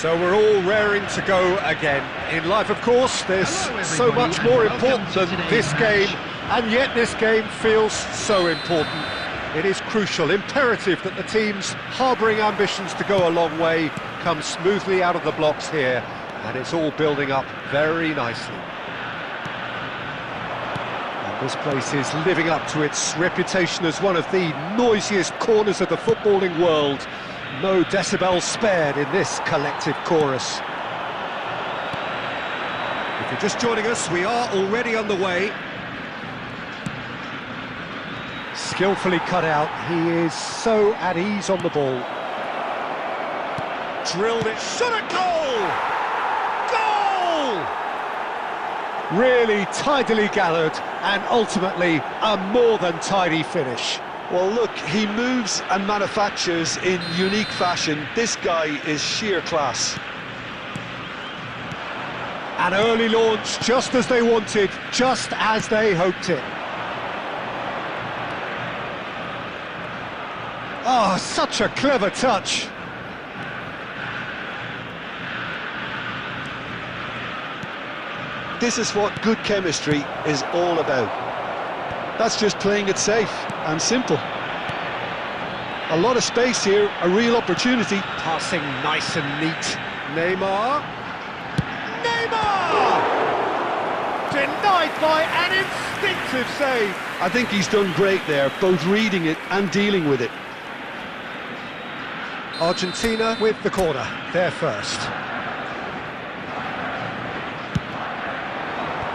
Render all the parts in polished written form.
So we're all raring to go again. In life, of course, there's so much more important than this game, and yet this game feels so important. It is crucial, imperative that the teams harbouring ambitions to go a long way come smoothly out of the blocks here, and it's all building up very nicely. And this place is living up to its reputation as one of the noisiest corners of the footballing world. No decibels spared in this collective chorus. If you're just joining us, we are already underway. Skillfully cut out, he is so at ease on the ball. Drilled it, shot at goal! Goal! Really tidily gathered, and ultimately a more than tidy finish. Well, look, he moves and manufactures in unique fashion. This guy is sheer class. An early launch, just as they wanted, just as they hoped it. Oh, such a clever touch. This is what good chemistry is all about. That's just playing it safe and simple. A lot of space here, a real opportunity. Passing nice and neat. Neymar. Neymar! Denied by an instinctive save. I think he's done great there, both reading it and dealing with it. Argentina with the corner, they're first.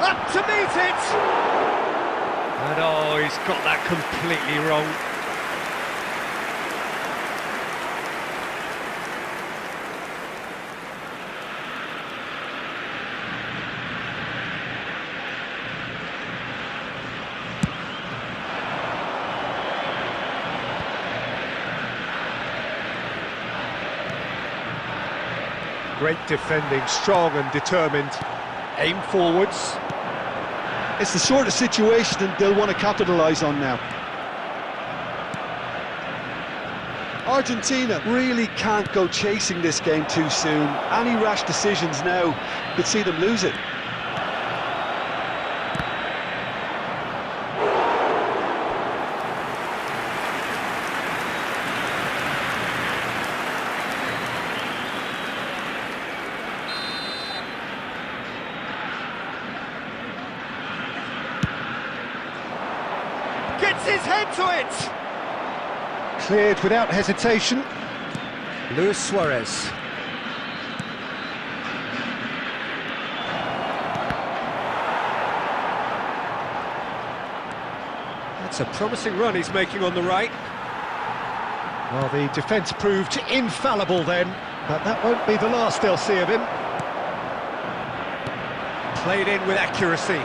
Up to meet it! And oh, he's got that completely wrong. Great defending, strong and determined. Aim forwards. It's the sort of situation that they'll want to capitalise on now. Argentina really can't go chasing this game too soon. Any rash decisions now could see them lose it. Gets his head to it! Cleared without hesitation. Luis Suarez. That's a promising run he's making on the right. Well, the defence proved infallible then, but that won't be the last they'll see of him. Played in with accuracy.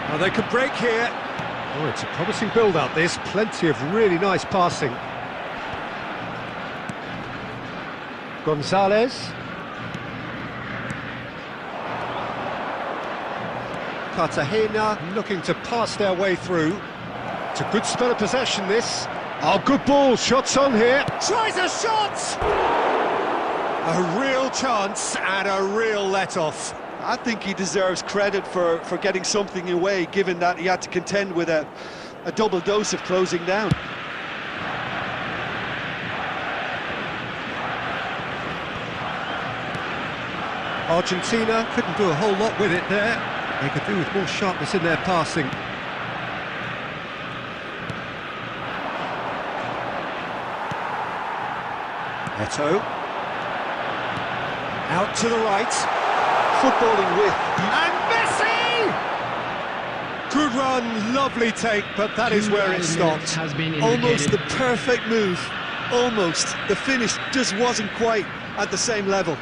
Well, they could break here. Oh, it's a promising build-up, this. Plenty of really nice passing. Gonzalez. Cartagena looking to pass their way through. It's a good spell of possession, this. Oh, good ball. Shots on here. Tries a shot! A real chance and a real let-off. I think he deserves credit for getting something away, given that he had to contend with a double dose of closing down. Argentina couldn't do a whole lot with it there. They could do with more sharpness in their passing. Eto'o. Out to the right. Footballing with. And Messi! Good run, lovely take, but that is where it stopped. Almost the perfect move. Almost. The finish just wasn't quite at the same level.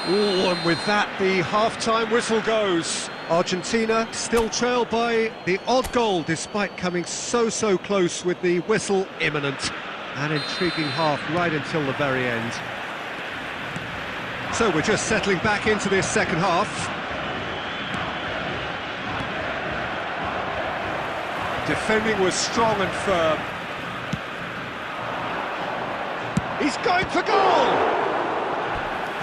Oh, and with that, the half-time whistle goes. Argentina still trailed by the odd goal, despite coming so close with the whistle imminent. An intriguing half right until the very end. So we're just settling back into this second half. Defending was strong and firm. He's going for goal!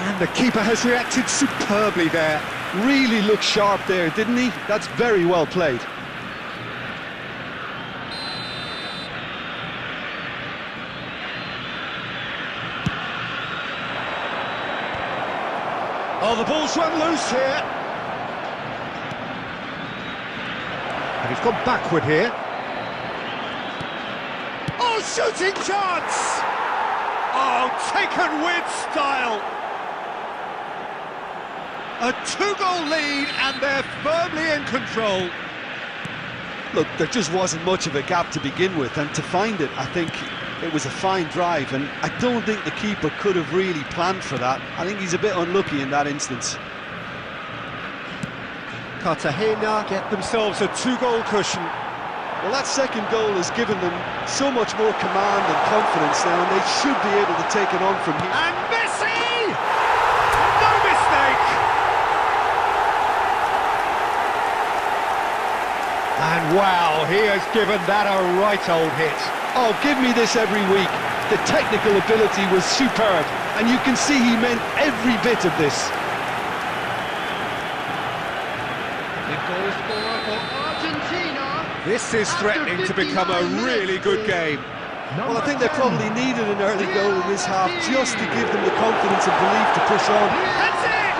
And the keeper has reacted superbly there. Really looked sharp there, didn't he? That's very well played. Oh, the ball's run loose here. And he's gone backward here. Oh, shooting chance! Oh, taken with style. A two-goal lead, and they're firmly in control. Look, there just wasn't much of a gap to begin with, and to find it, I think it was a fine drive, and I don't think the keeper could have really planned for that. I think he's a bit unlucky in that instance. Cartagena get themselves a two-goal cushion. Well, that second goal has given them so much more command and confidence now, and they should be able to take it on from here. And Messi! No mistake! And wow, he has given that a right old hit. Oh, give me this every week. The technical ability was superb, and you can see he meant every bit of this. The goal scorer for Argentina. This is threatening to become a really good game. Well, I think they probably needed an early goal in this half just to give them the confidence and belief to push on. That's it!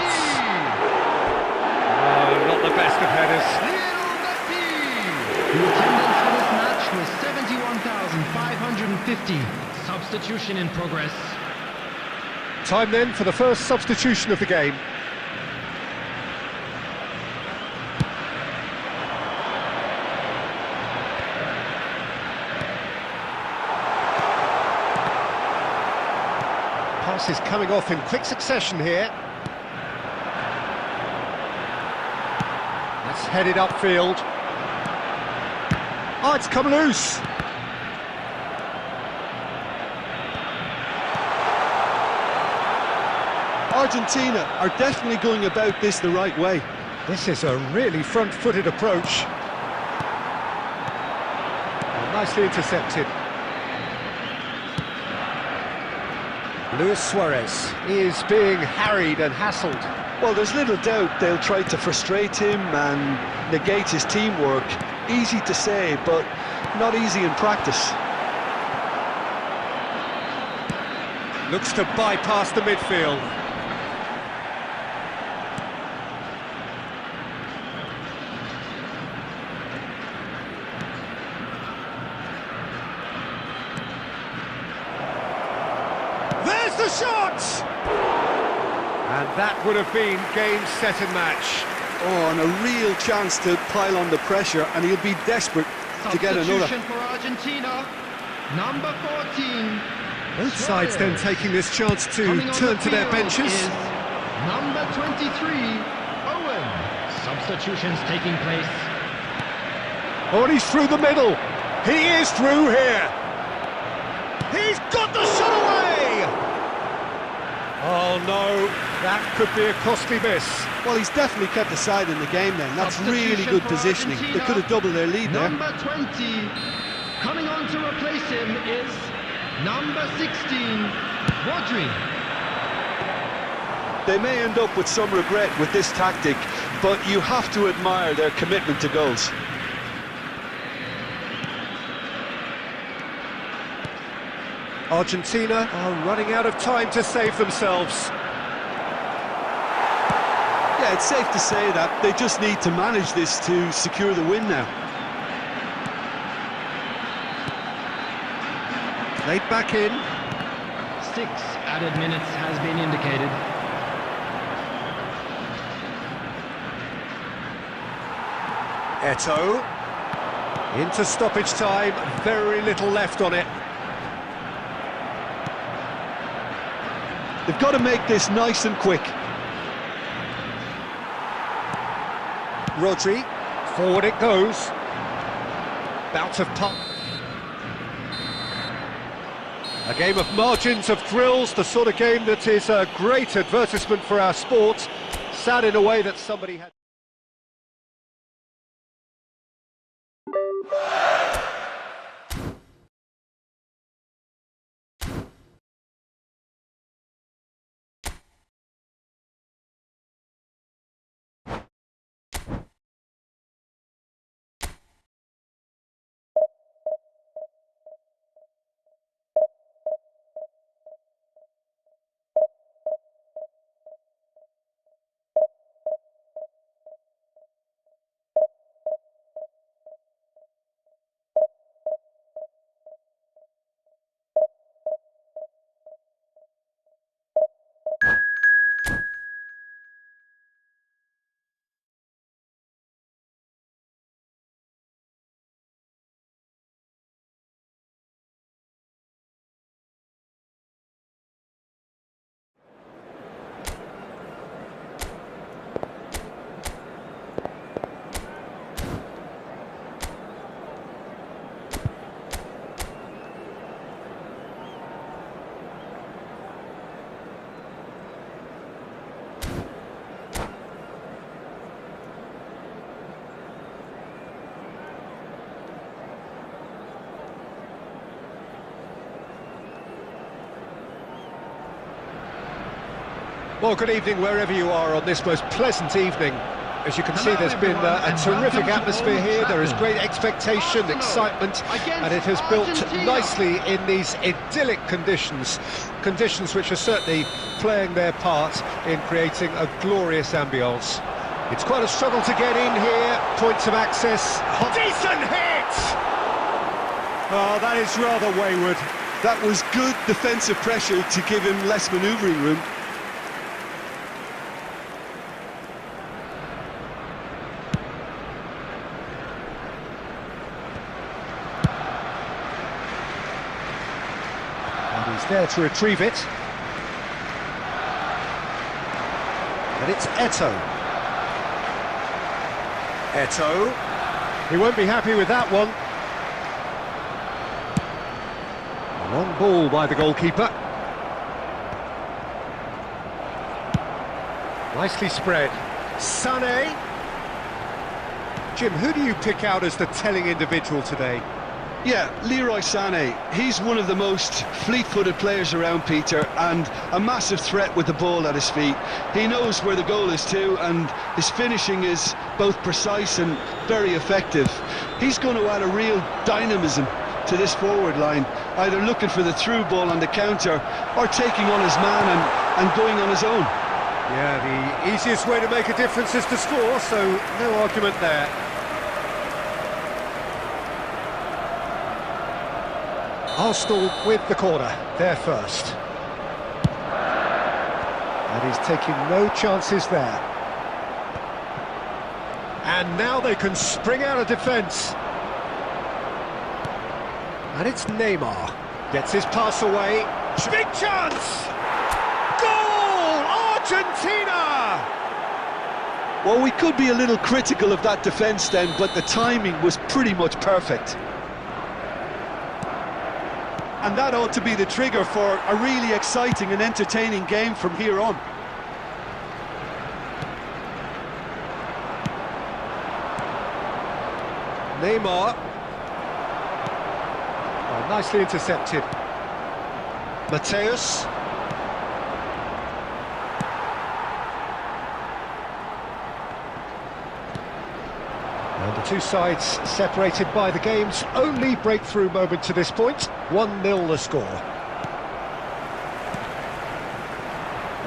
Oh, not the best of headers. The attendance for this match was 71,550. Substitution in progress. Time then for the first substitution of the game. Passes coming off in quick succession here. That's headed upfield. Oh, it's come loose. Argentina are definitely going about this the right way. This is a really front-footed approach. Well, nicely intercepted. Luis Suarez is being harried and hassled. Well, there's little doubt they'll try to frustrate him and negate his teamwork. Easy to say, but not easy in practice. Looks to bypass the midfield. There's the shot! And that would have been game, set and match. Oh, and a real chance to pile on the pressure, and he'll be desperate to get another. Substitution for Argentina, number 14. Both sides then taking this chance to turn to their benches. Is number 23, Owen. Substitutions taking place. Oh, and he's through the middle. He is through here. He's got the shot away! Oh no, that could be a costly miss. Well, he's definitely kept the side in the game then. That's really good positioning. They could have doubled their lead there. Number 20, coming on to replace him is number 16, Rodri. They may end up with some regret with this tactic, but you have to admire their commitment to goals. Argentina are running out of time to save themselves. Yeah, it's safe to say that they just need to manage this to secure the win now. Played back in. 6 added minutes has been indicated. Eto'o. Into stoppage time, very little left on it. They've got to make this nice and quick. Rodri, forward it goes. Bout of pop. A game of margins, of thrills, the sort of game that is a great advertisement for our sport. Sad in a way that somebody had... Well, good evening wherever you are on this most pleasant evening. As you can see, there's been a terrific atmosphere here. There is great expectation, excitement, and it has built nicely in these idyllic conditions. Conditions which are certainly playing their part in creating a glorious ambience. It's quite a struggle to get in here. Points of access. Decent hit! Oh, that is rather wayward. That was good defensive pressure to give him less manoeuvring room. There to retrieve it. And it's Eto'o. Eto'o. He won't be happy with that one. A long ball by the goalkeeper. Nicely spread. Sané. Jim, who do you pick out as the telling individual today? Yeah, Leroy Sané. He's one of the most fleet-footed players around, Peter, and a massive threat with the ball at his feet. He knows where the goal is too, and his finishing is both precise and very effective. He's going to add a real dynamism to this forward line, either looking for the through ball on the counter or taking on his man and going on his own. Yeah, the easiest way to make a difference is to score, so no argument there. Arsenal with the corner, there first. And he's taking no chances there. And now they can spring out of defence. And it's Neymar. Gets his pass away. Big chance! Goal! Argentina! Well, we could be a little critical of that defence then, but the timing was pretty much perfect. And that ought to be the trigger for a really exciting and entertaining game from here on. Neymar. Oh, nicely intercepted. Mateus. And the two sides separated by the game's only breakthrough moment to this point. 1-0 the score.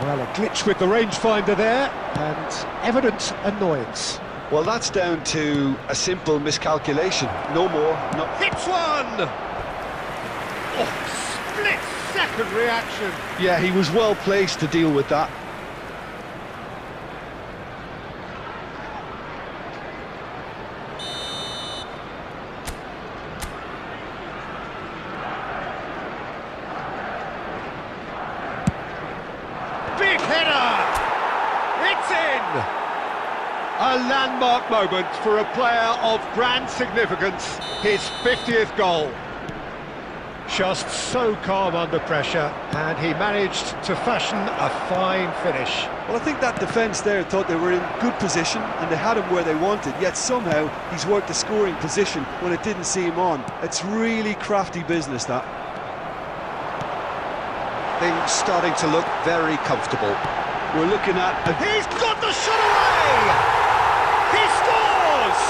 Well, a glitch with the rangefinder there, and evident annoyance. Well, that's down to a simple miscalculation. No more. No. Hits one! Oh, split-second reaction. Yeah, he was well placed to deal with that. Big header! It's in! A landmark moment for a player of grand significance, his 50th goal. Just so calm under pressure, and he managed to fashion a fine finish. Well, I think that defence there thought they were in good position and they had him where they wanted, yet somehow he's worked the scoring position when it didn't see him on. It's really crafty business, that. Things starting to look very comfortable. We're looking at a... He's got the shot away! He scores!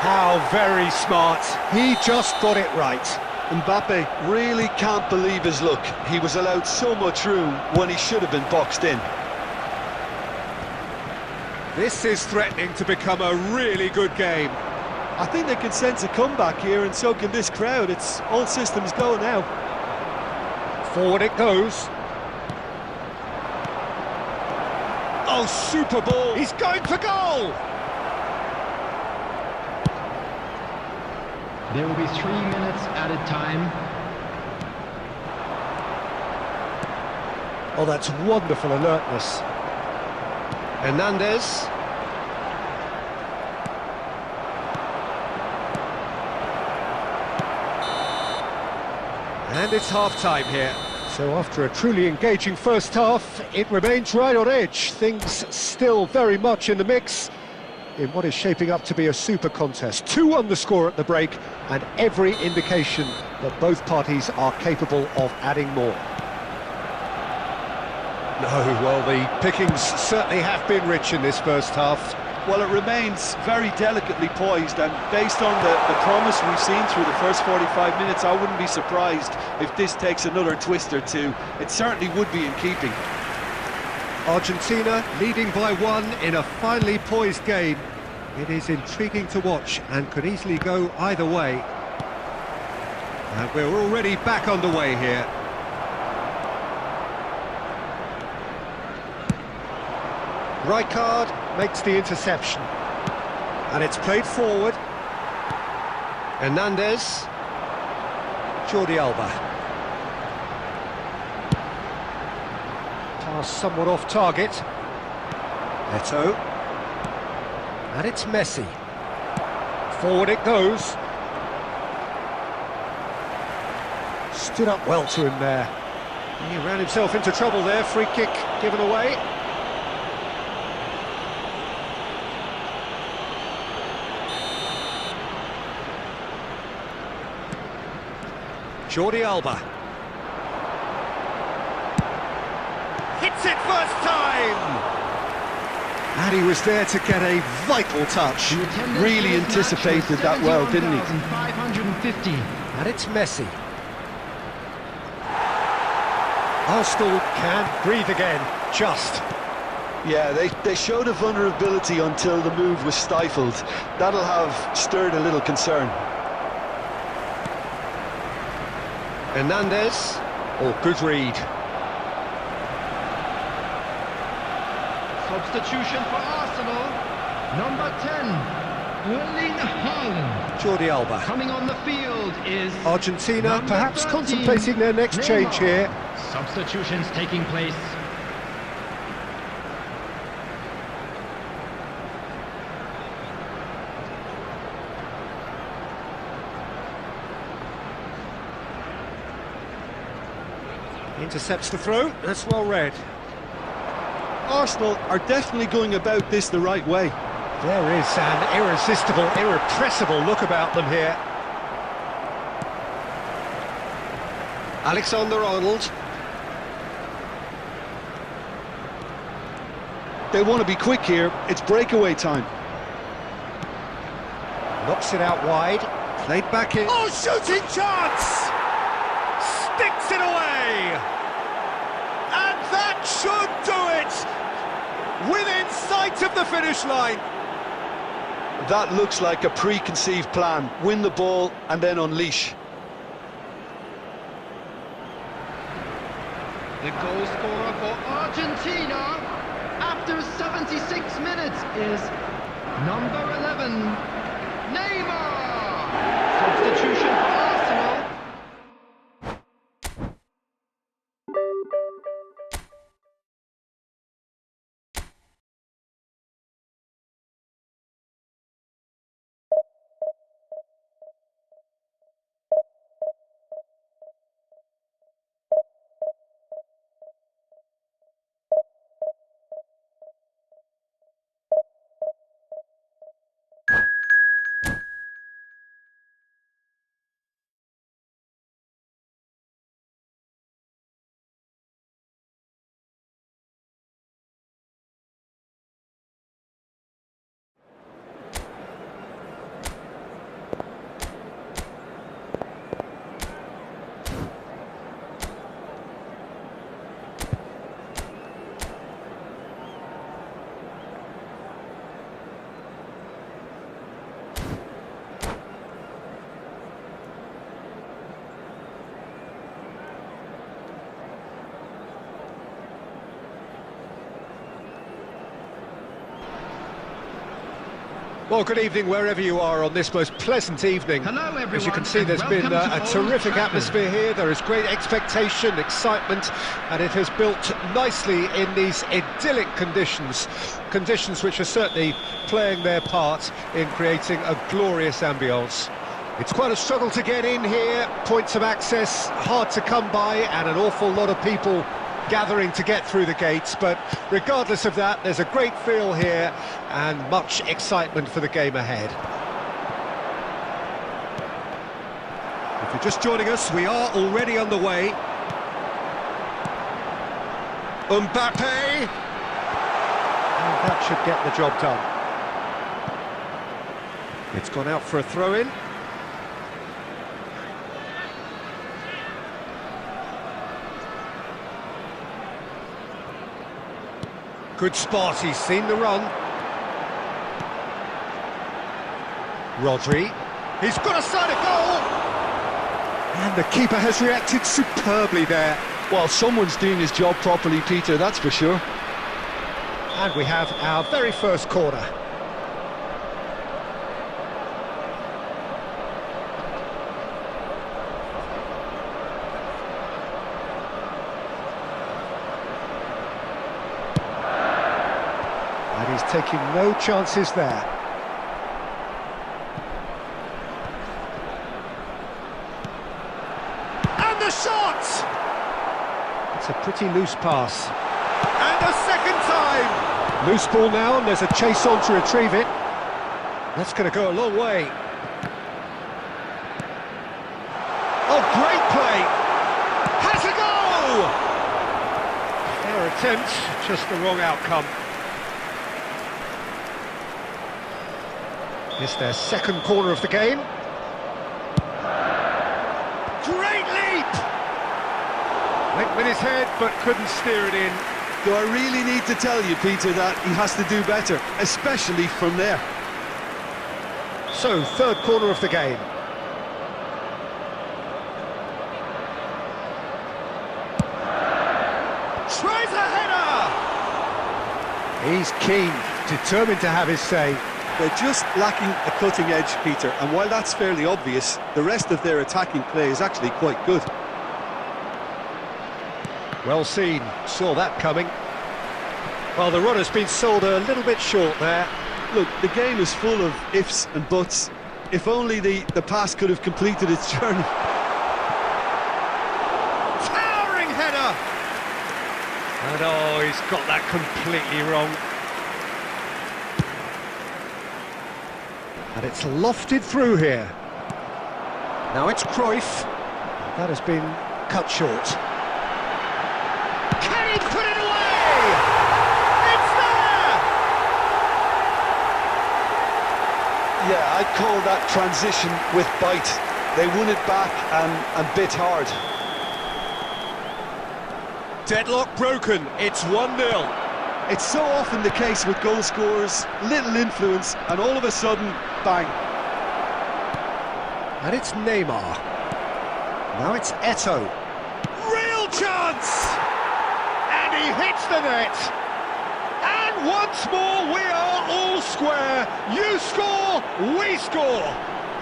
How very smart. He just got it right. Mbappe really can't believe his luck. He was allowed so much room when he should have been boxed in. This is threatening to become a really good game. I think they can sense a comeback here, and so can this crowd. It's all systems go now. Forward it goes. Oh, super ball. He's going for goal. There will be 3 minutes added time. Oh, that's wonderful alertness. Hernandez. And it's half-time here. So after a truly engaging first half, it remains right on edge. Things still very much in the mix in what is shaping up to be a super contest. 2-1 the score at the break, and every indication that both parties are capable of adding more. No, well, the pickings certainly have been rich in this first half. Well, it remains very delicately poised, and based on the promise we've seen through the first 45 minutes, I wouldn't be surprised if this takes another twist or two. It certainly would be in keeping. Argentina leading by 1 in a finely poised game. It is intriguing to watch and could easily go either way. And we're already back underway here. Rijkaard makes the interception. And it's played forward. Hernandez. Jordi Alba. Pass somewhat off target. Eto'o. And it's Messi. Forward it goes. Stood up well to him there. He ran himself into trouble there. Free kick given away. Jordi Alba. Hits it first time! And he was there to get a vital touch. Really anticipated that well, didn't he? 550. And it's Messi. Arsenal can breathe again, just. Yeah, they showed a vulnerability until the move was stifled. That'll have stirred a little concern. Hernandez. Oh, good read. Substitution for Arsenal. Number 10, Erling Haaland. Jordi Alba. Coming on the field is Argentina number perhaps 13, contemplating their next change Neymar. here. Substitutions taking place. Intercepts the throw, that's well read. Arsenal are definitely going about this the right way. There is an irresistible, irrepressible look about them here. Alexander-Arnold. They want to be quick here. It's breakaway time. Knocks it out wide. Played back in. Oh, shooting chance! Sticks it away! And that should do it! Within sight of the finish line. That looks like a preconceived plan. Win the ball and then unleash. The goal scorer for Argentina after 76 minutes is number 11, Neymar. Substitution for Arsenal. Well, good evening wherever you are on this most pleasant evening. Hello, everyone, As you can see, and there's been welcome to a Old terrific Trafford. atmosphere here. There is great expectation, excitement, and it has built nicely in these idyllic conditions. Conditions which are certainly playing their part in creating a glorious ambience. It's quite a struggle to get in here, points of access hard to come by, and an awful lot of people gathering to get through the gates, but regardless of that, there's a great feel here and much excitement for the game ahead. If you're just joining us, we are already underway. Mbappe! And that should get the job done. It's gone out for a throw-in. Good spot, he's seen the run. Rodri, he's got a side of goal! And the keeper has reacted superbly there. Well, someone's doing his job properly, Peter, that's for sure. And we have our very first corner. And he's taking no chances there. And the shot! It's a pretty loose pass. And a second time! Loose ball now, and there's a chase on to retrieve it. That's going to go a long way. Oh, great play! Has a go! Fair attempt, just the wrong outcome. It's their second corner of the game. Great leap! Went with his head, but couldn't steer it in. Do I really need to tell you, Peter, that he has to do better, especially from there? So, third corner of the game. Tries a header! He's keen, determined to have his say. They're just lacking a cutting edge, Peter, and while that's fairly obvious, the rest of their attacking play is actually quite good. Well seen, saw that coming. Well, the runner's been sold a little bit short there. Look, the game is full of ifs and buts. If only the pass could have completed its journey. Towering header! And oh, he's got that completely wrong. And it's lofted through here. Now it's Cruyff. That has been cut short. Can he put it away? It's there! Yeah, I'd call that transition with bite. They won it back and bit hard. Deadlock broken, it's 1-0. It's so often the case with goal scorers, little influence, and all of a sudden, bang. And it's Neymar. Now it's Eto'o. Real chance! And he hits the net. And once more we are all square. You score, we score.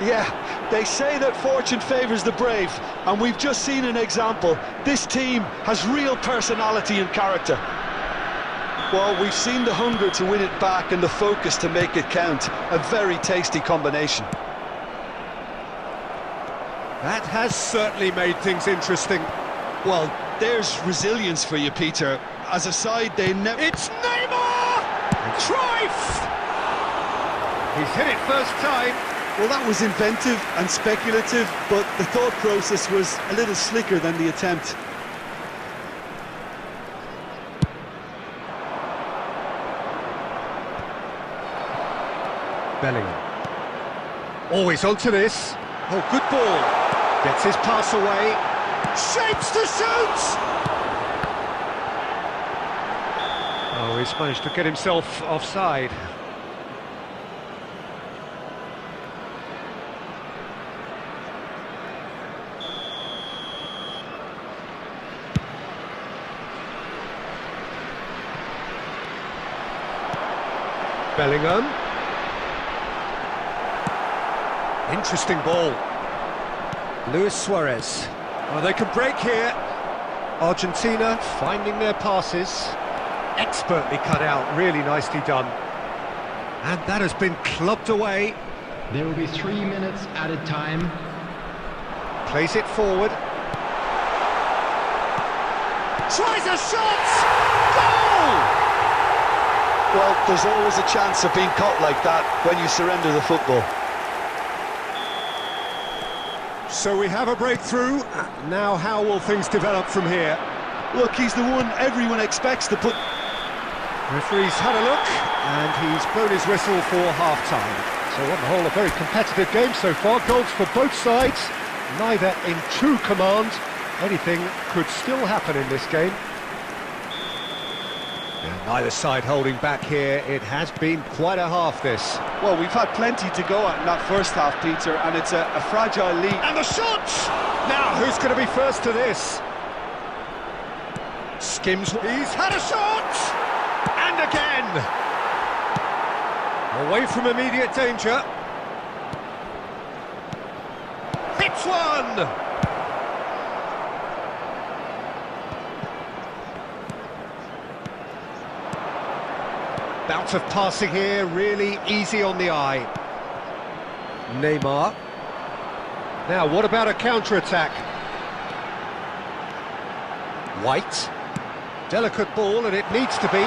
Yeah, they say that fortune favours the brave, and we've just seen an example. This team has real personality and character. Well, we've seen the hunger to win it back and the focus to make it count. A very tasty combination. That has certainly made things interesting. Well, there's resilience for you, Peter. As a side, they never... It's Neymar! Cruyff! He's hit it first time. Well, that was inventive and speculative, but the thought process was a little slicker than the attempt. Bellingham. Always onto this. Oh, good ball. Gets his pass away. Shapes to shoot! Oh, he's managed to get himself offside. Bellingham. Interesting ball. Luis Suarez. Oh, they can break here. Argentina finding their passes. Expertly cut out, really nicely done. And that has been clubbed away. There will be 3 minutes added time. Plays it forward. Tries a shot! Goal! Well, there's always a chance of being caught like that when you surrender the football. So we have a breakthrough. Now how will things develop from here? Look, he's the one everyone expects to put... Referee's had a look, and he's blown his whistle for half-time. So on the whole, a very competitive game so far. Goals for both sides, neither in true command. Anything could still happen in this game. And neither side holding back here. It has been quite a half, this. Well, we've had plenty to go at in that first half, Peter, and it's a fragile lead. And the shot! Now, who's going to be first to this? Skims. He's had a shot! And again! Away from immediate danger. Hits one! Bout of passing here, really easy on the eye. Neymar. Now, what about a counter-attack? White. Delicate ball, and it needs to be.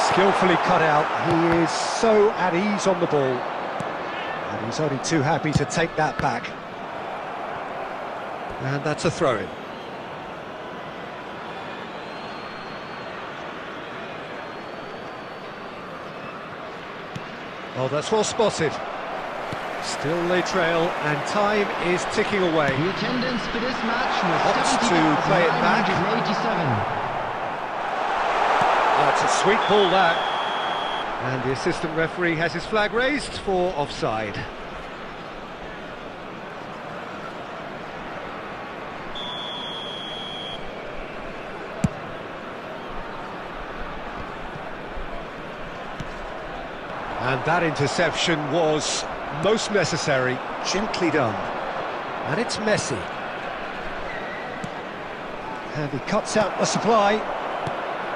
Skillfully cut out. He is so at ease on the ball. And he's only too happy to take that back. And that's a throw-in. Oh, that's well spotted. Still they trail, and time is ticking away. The attendance for this match Opts was to play it back. 70,987. That's a sweet ball, that. And the assistant referee has his flag raised for offside. And that interception was most necessary, gently done. And it's Messi. And he cuts out the supply.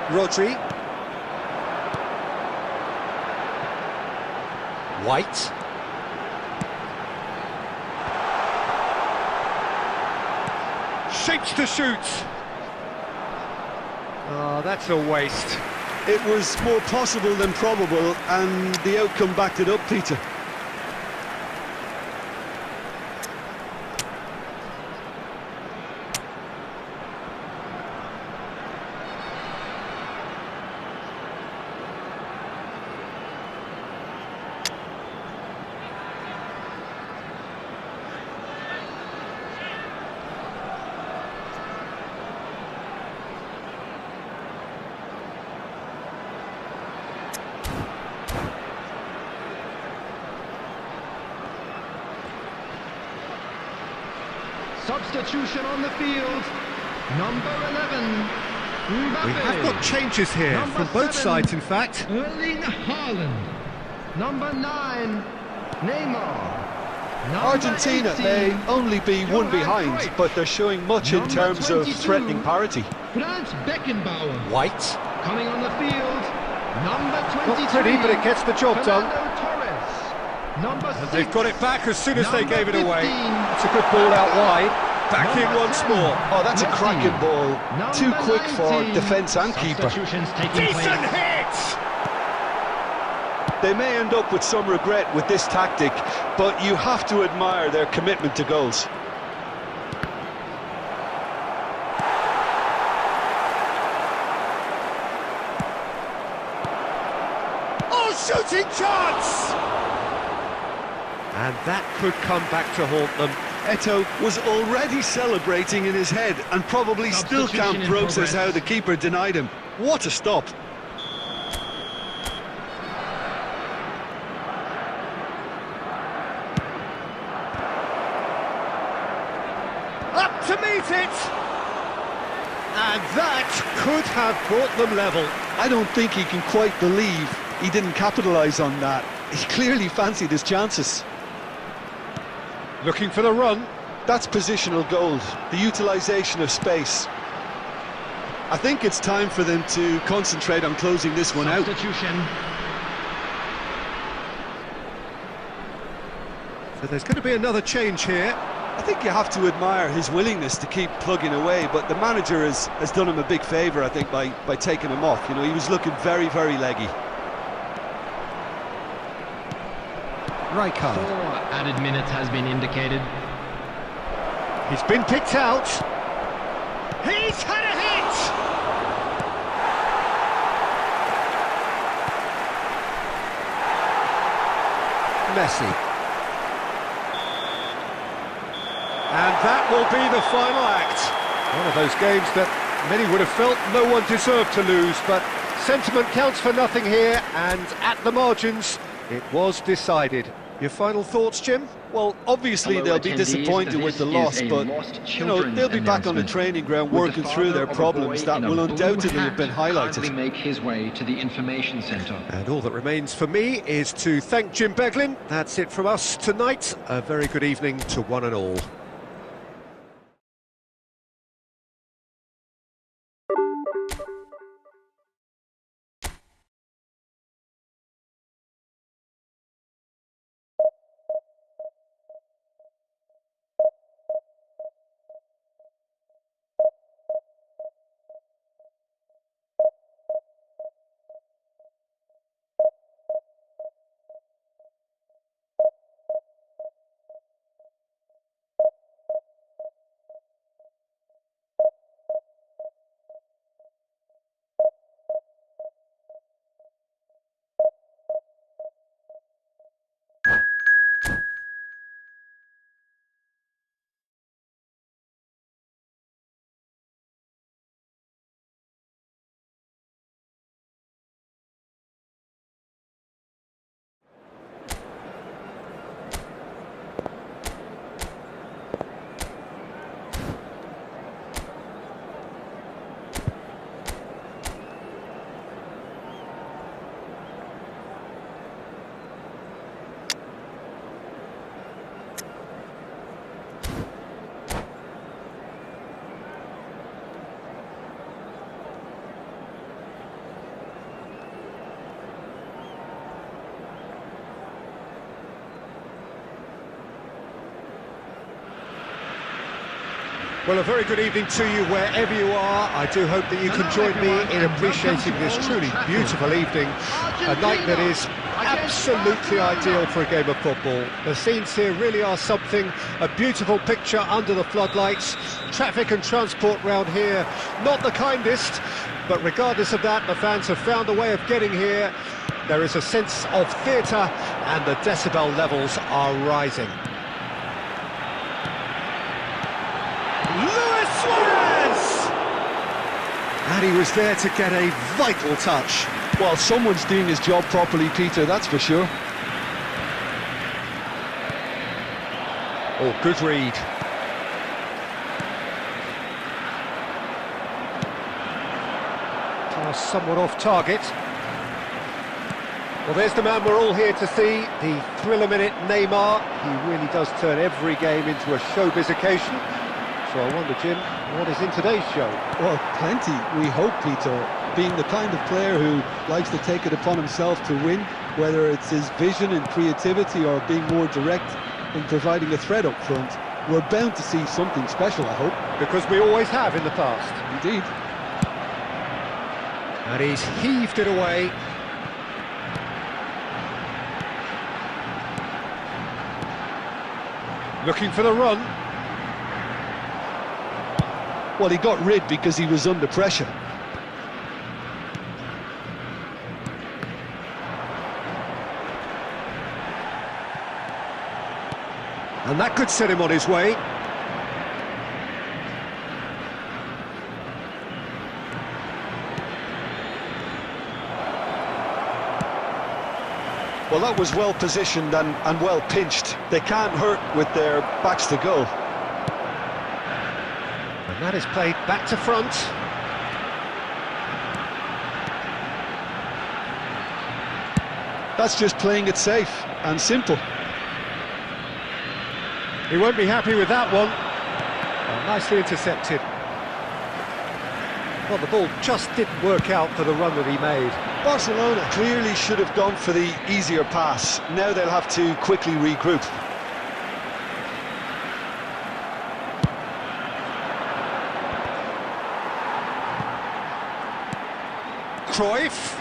Rodri. White. Shapes to shoot. Oh, that's a waste. It was more possible than probable, and the outcome backed it up, Peter. Substitution on the field. Number 11, Mbappe. We have got changes here Number from both 7, sides, in fact. Erling Haaland. Number 9, Neymar. Number Argentina 18, may only be one Johan behind, Cruyff. but they're showing much in Number terms of 22, threatening parity. Franz Beckenbauer. White. Coming on the field, number 23. Not pretty, but it gets the job done. Fernando Torres. Number And 6. they've got it back as soon as they Number gave it away. 15. It's a good ball out wide. Back in Number once 10. more. Oh, that's a Messi. cracking ball. Number Too quick for 19. defence and keeper. Substitutions taking Decent place. hit! They may end up with some regret with this tactic, but you have to admire their commitment to goals. Oh, shooting chance! And that could come back to haunt them. Eto'o was already celebrating in his head and probably still Substitution can't in process progress. how the keeper denied him. What a stop. Up to meet it! And that could have brought them level. I don't think he can quite believe he didn't capitalise on that. He clearly fancied his chances. Looking for the run. That's positional gold, the utilisation of space. I think it's time for them to concentrate on closing this one out. Substitution. So there's going to be another change here. I think you have to admire his willingness to keep plugging away, but the manager has done him a big favour, I think, by taking him off. You know, he was looking very, very leggy. Rijkaard. 4 added minutes has been indicated. He's been picked out. He's had a hit! Messi. And that will be the final act. One of those games that many would have felt no one deserved to lose, but sentiment counts for nothing here, and at the margins, it was decided. Your final thoughts, Jim? Well, obviously Hello, they'll be attendees. disappointed with the This loss, is a but lost you know, children's they'll be back on the announcement. training ground Would the working through their father of a problems boy that in a will blue undoubtedly have hat been kindly highlighted. make his way to the information centre. And all that remains for me is to thank Jim Beglin. That's it from us tonight. A very good evening to one and all. Well, a very good evening to you wherever you are. I do hope that you can join me in appreciating this truly beautiful evening, a night that is absolutely ideal for a game of football. The scenes here really are something, a beautiful picture under the floodlights. Traffic and transport round here, not the kindest, but regardless of that, the fans have found a way of getting here. There is a sense of theatre and the decibel levels are rising. Luis Suarez! And he was there to get a vital touch. Well, someone's doing his job properly, Peter, that's for sure. Oh, good read. Pass somewhat off target. Well, there's the man we're all here to see, the thriller-minute Neymar. He really does turn every game into a showbiz occasion. So I wonder, Jim, what is in today's show? Well, plenty, we hope, Peter. Being the kind of player who likes to take it upon himself to win, whether it's his vision and creativity or being more direct in providing a threat up front, we're bound to see something special, I hope. Because we always have in the past. Indeed. And he's heaved it away. Looking for the run. Well, he got rid because he was under pressure. And that could set him on his way. Well, that was well positioned and well pinched. They can't hurt with their backs to goal. And that is played back to front. That's just playing it safe and simple. He won't be happy with that one. Oh, nicely intercepted. Well, the ball just didn't work out for the run that he made. Barcelona clearly should have gone for the easier pass. Now they'll have to quickly regroup. Cruyff.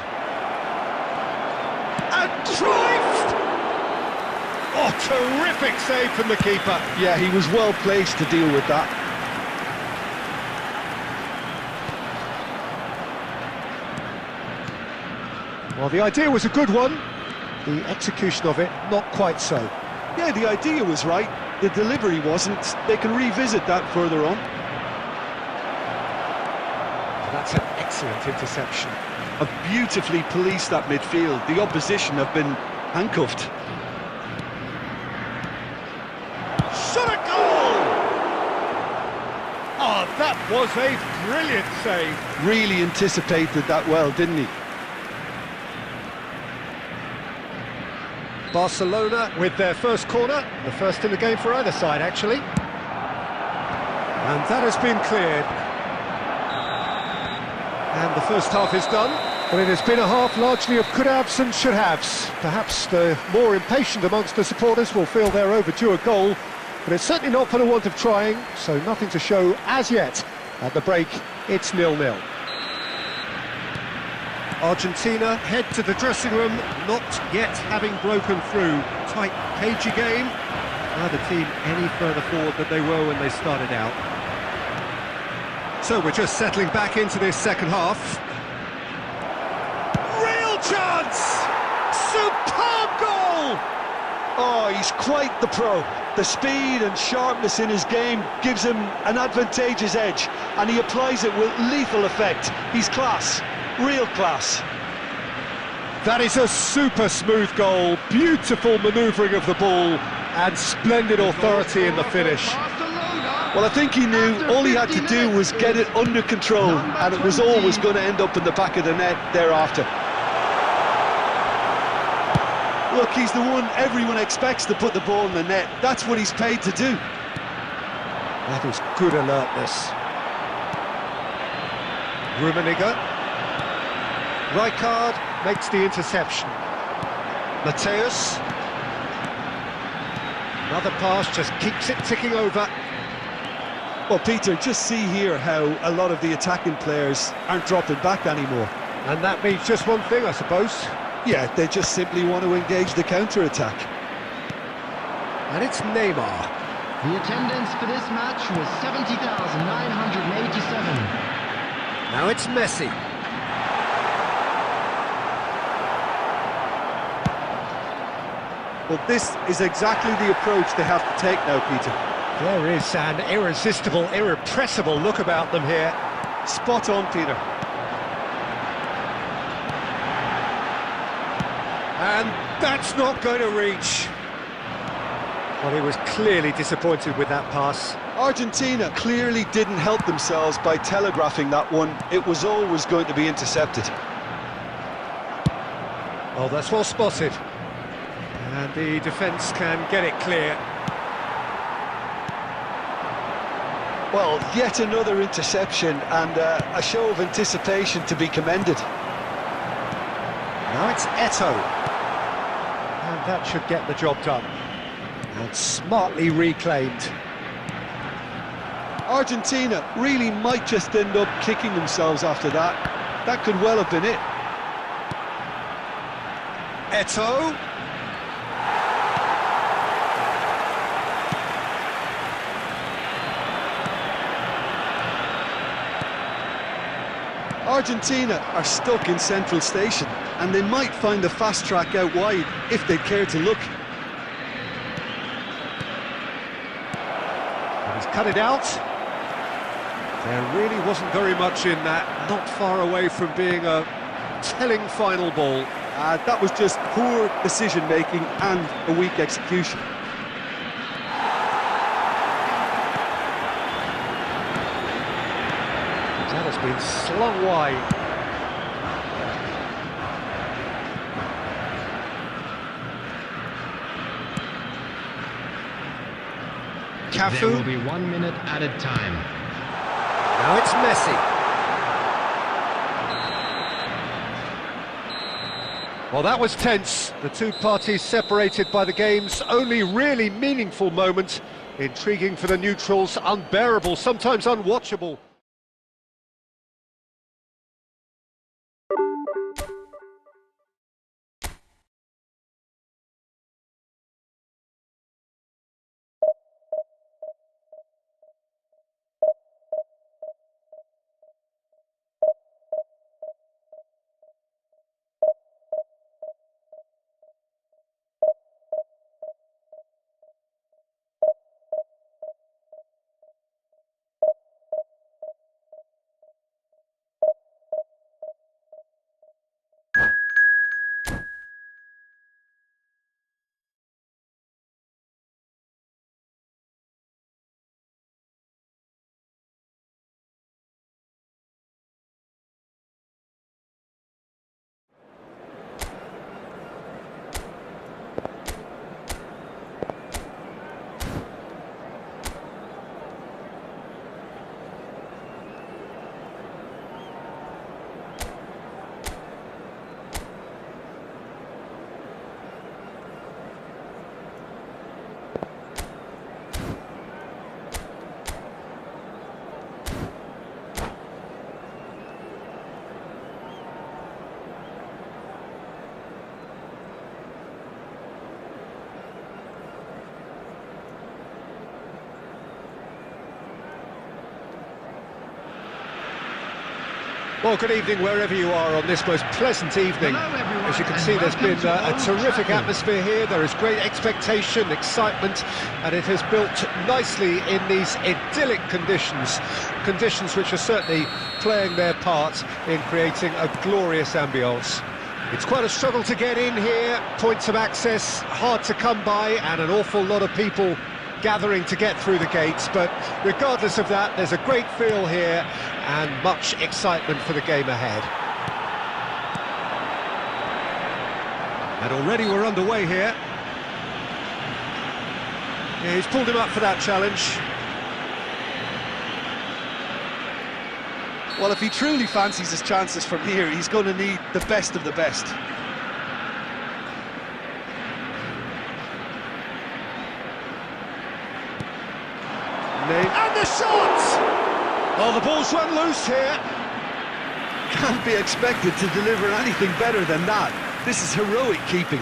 And Cruyff! Oh, terrific save from the keeper. Yeah, he was well placed to deal with that. Well, the idea was a good one. The execution of it, not quite so. Yeah, the idea was right. The delivery wasn't. They can revisit that further on. That's an excellent interception. Have beautifully policed that midfield. The opposition have been handcuffed. Shot a goal! Oh, that was a brilliant save. Really anticipated that well, didn't he? Barcelona with their first corner, the first in the game for either side, actually. And that has been cleared. And the first half is done. Well, it has been a half largely of could-haves and should-haves. Perhaps the more impatient amongst the supporters will feel they're overdue a goal, but it's certainly not for the want of trying, so nothing to show as yet. At the break, it's 0-0. Argentina head to the dressing room, not yet having broken through. Tight, cagey game. Neither team any further forward than they were when they started out. So we're just settling back into this second half. Real chance! Superb goal! Oh, he's quite the pro. The speed and sharpness in his game gives him an advantageous edge, and he applies it with lethal effect. He's class, real class. That is a super smooth goal, beautiful manoeuvring of the ball, and splendid authority in the finish. Well, I think he knew all he had to do was get it under control, and it was always going to end up in the back of the net thereafter. Look, he's the one everyone expects to put the ball in the net. That's what he's paid to do. That is good alertness. Rummenigge. Rijkaard makes the interception. Mateus. Another pass, just keeps it ticking over. Well, Peter, just see here how a lot of the attacking players aren't dropping back anymore. And that means just one thing, I suppose. Yeah, they just simply want to engage the counter-attack. And it's Neymar. The attendance for this match was 70,987. Now it's Messi. Well, this is exactly the approach they have to take now, Peter. There is an irresistible, irrepressible look about them here. Spot on, Peter. And that's not going to reach. Well, he was clearly disappointed with that pass. Argentina clearly didn't help themselves by telegraphing that one. It was always going to be intercepted. Oh, that's well spotted. And the defence can get it clear. Well, yet another interception and a show of anticipation to be commended. Now it's Eto'o. And that should get the job done. And smartly reclaimed. Argentina really might just end up kicking themselves after that. That could well have been it. Eto'o. Argentina are stuck in central station and they might find the fast track out wide if they care to look. And he's cut it out. There really wasn't very much in that, not far away from being a telling final ball. That was just poor decision-making and a weak execution. That has been slung wide. There will Cafu. be 1 minute added time. Now it's Messi. Well, that was tense. The two parties separated by the game's only really meaningful moment. Intriguing for the neutrals, unbearable, sometimes unwatchable. Well, good evening wherever you are on this most pleasant evening. Hello, everyone, As you can and see, there's been welcome to a Old terrific Trafford. atmosphere here. There is great expectation, excitement, and it has built nicely in these idyllic conditions. Conditions which are certainly playing their part in creating a glorious ambience. It's quite a struggle to get in here, points of access hard to come by, and an awful lot of people gathering to get through the gates, but regardless of that, there's a great feel here and much excitement for the game ahead. And already we're underway here. Yeah, he's pulled him up for that challenge. Well, if he truly fancies his chances from here, he's going to need the best of the best. And the shot! Well, the ball's run loose here. Can't be expected to deliver anything better than that. This is heroic keeping.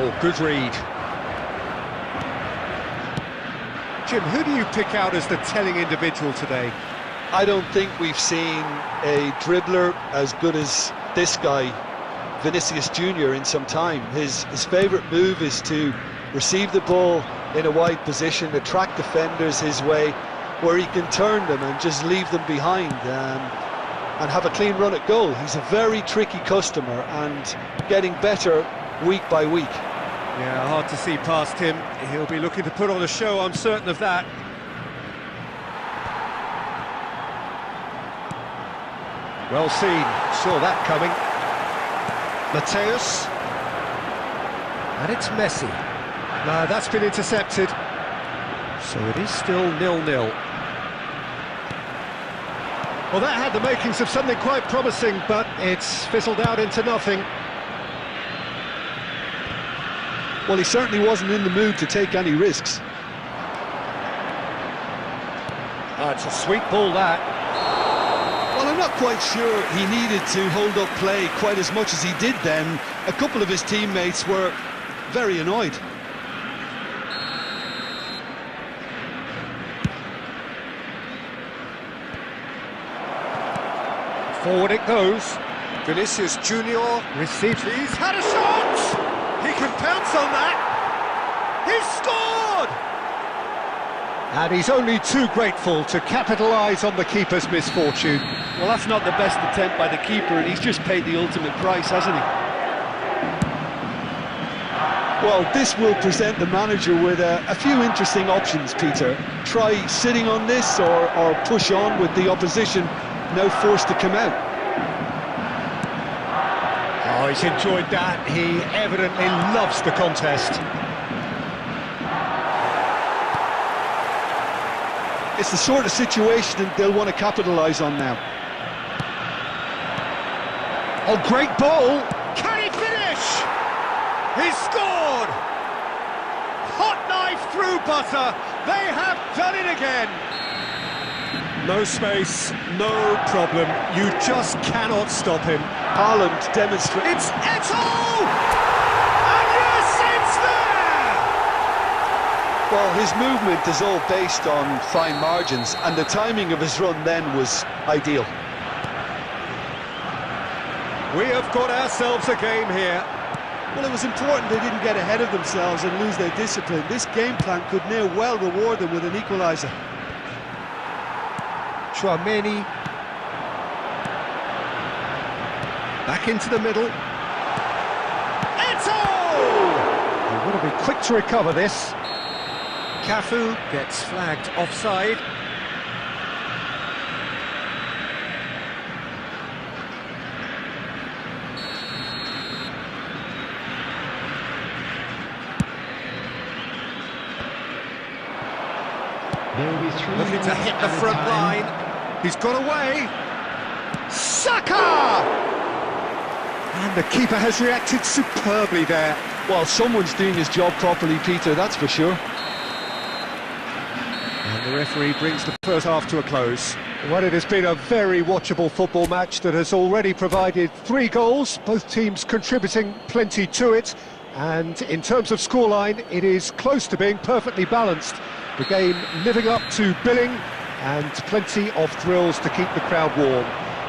Oh, good read. Jim, who do you pick out as the telling individual today? I don't think we've seen a dribbler as good as this guy, Vinicius Jr., in some time. His favourite move is to receive the ball in a wide position, attract defenders his way, where he can turn them and just leave them behind and have a clean run at goal. He's a very tricky customer and getting better week by week. Yeah, hard to see past him. He'll be looking to put on a show, I'm certain of that. Well seen, saw that coming. Mateus. And it's Messi. No, that's been intercepted. So it is still 0-0. Well, that had the makings of something quite promising, but it's fizzled out into nothing. Well, he certainly wasn't in the mood to take any risks. It's a sweet ball, that. Well, I'm not quite sure he needed to hold up play quite as much as he did then. A couple of his teammates were very annoyed. Forward it goes. Vinicius Junior receives. He's had a shot! He can pounce on that! He's scored! And he's only too grateful to capitalise on the keeper's misfortune. Well, that's not the best attempt by the keeper, and he's just paid the ultimate price, hasn't he? Well, this will present the manager with a few interesting options, Peter. Try sitting on this or push on with the opposition now forced to come out. Oh, he's enjoyed that. He evidently loves the contest. It's the sort of situation that they'll want to capitalise on now. Oh, great ball! Can he finish? He's scored! Hot knife through butter. They have done it again. No space, no problem. You just cannot stop him. Haaland demonstrates. It's Eto'o! And yes, it's there! Well, his movement is all based on fine margins, and the timing of his run then was ideal. We have got ourselves a game here. Well, it was important they didn't get ahead of themselves and lose their discipline. This game plan could now well reward them with an equaliser. Chouameni. Back into the middle. Eto'o! He would have been quick to recover this. Cafu gets flagged offside. Looking to hit the front line. He's got away. Saka! And the keeper has reacted superbly there. Well, someone's doing his job properly, Peter, that's for sure. And the referee brings the first half to a close. Well, it has been a very watchable football match that has already provided 3 goals, both teams contributing plenty to it. And in terms of scoreline, it is close to being perfectly balanced. The game living up to billing and plenty of thrills to keep the crowd warm.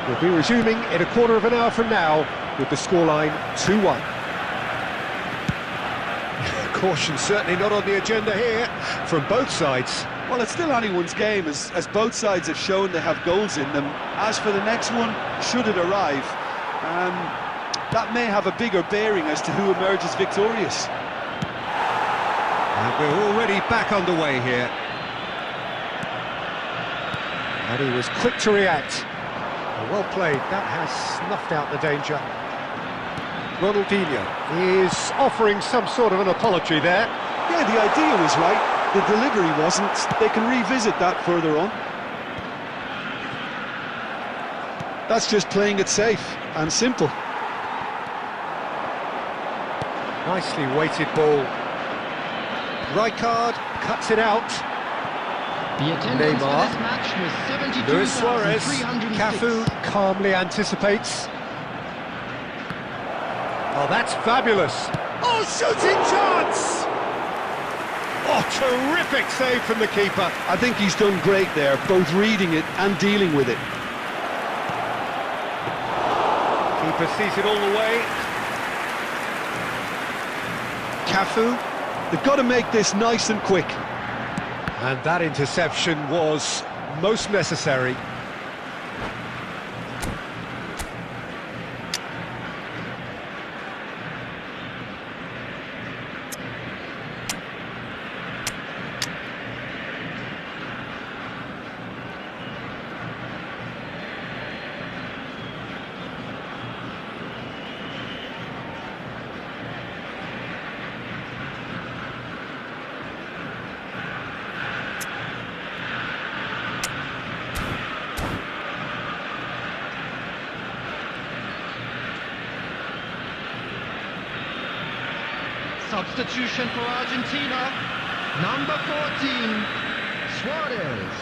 We'll be resuming in a quarter of an hour from now with the scoreline 2-1. Caution certainly not on the agenda here from both sides. Well, it's still anyone's game, as both sides have shown they have goals in them. As for the next one, should it arrive, that may have a bigger bearing as to who emerges victorious. And we're already back underway here. And he was quick to react. Well played, that has snuffed out the danger. Ronaldinho is offering some sort of an apology there. Yeah, the idea was right, the delivery wasn't. They can revisit that further on. That's just playing it safe and simple. Nicely weighted ball. Rijkaard cuts it out. The attendance for Neymar. this match was Luis Suarez. 72,306. Cafu calmly anticipates. Oh, that's fabulous. Oh, shooting chance! Oh, terrific save from the keeper. I think he's done great there, both reading it and dealing with it. Keeper sees it all the way. Cafu. They've got to make this nice and quick. And that interception was most necessary. Substitution for Argentina. Number 14, Suarez.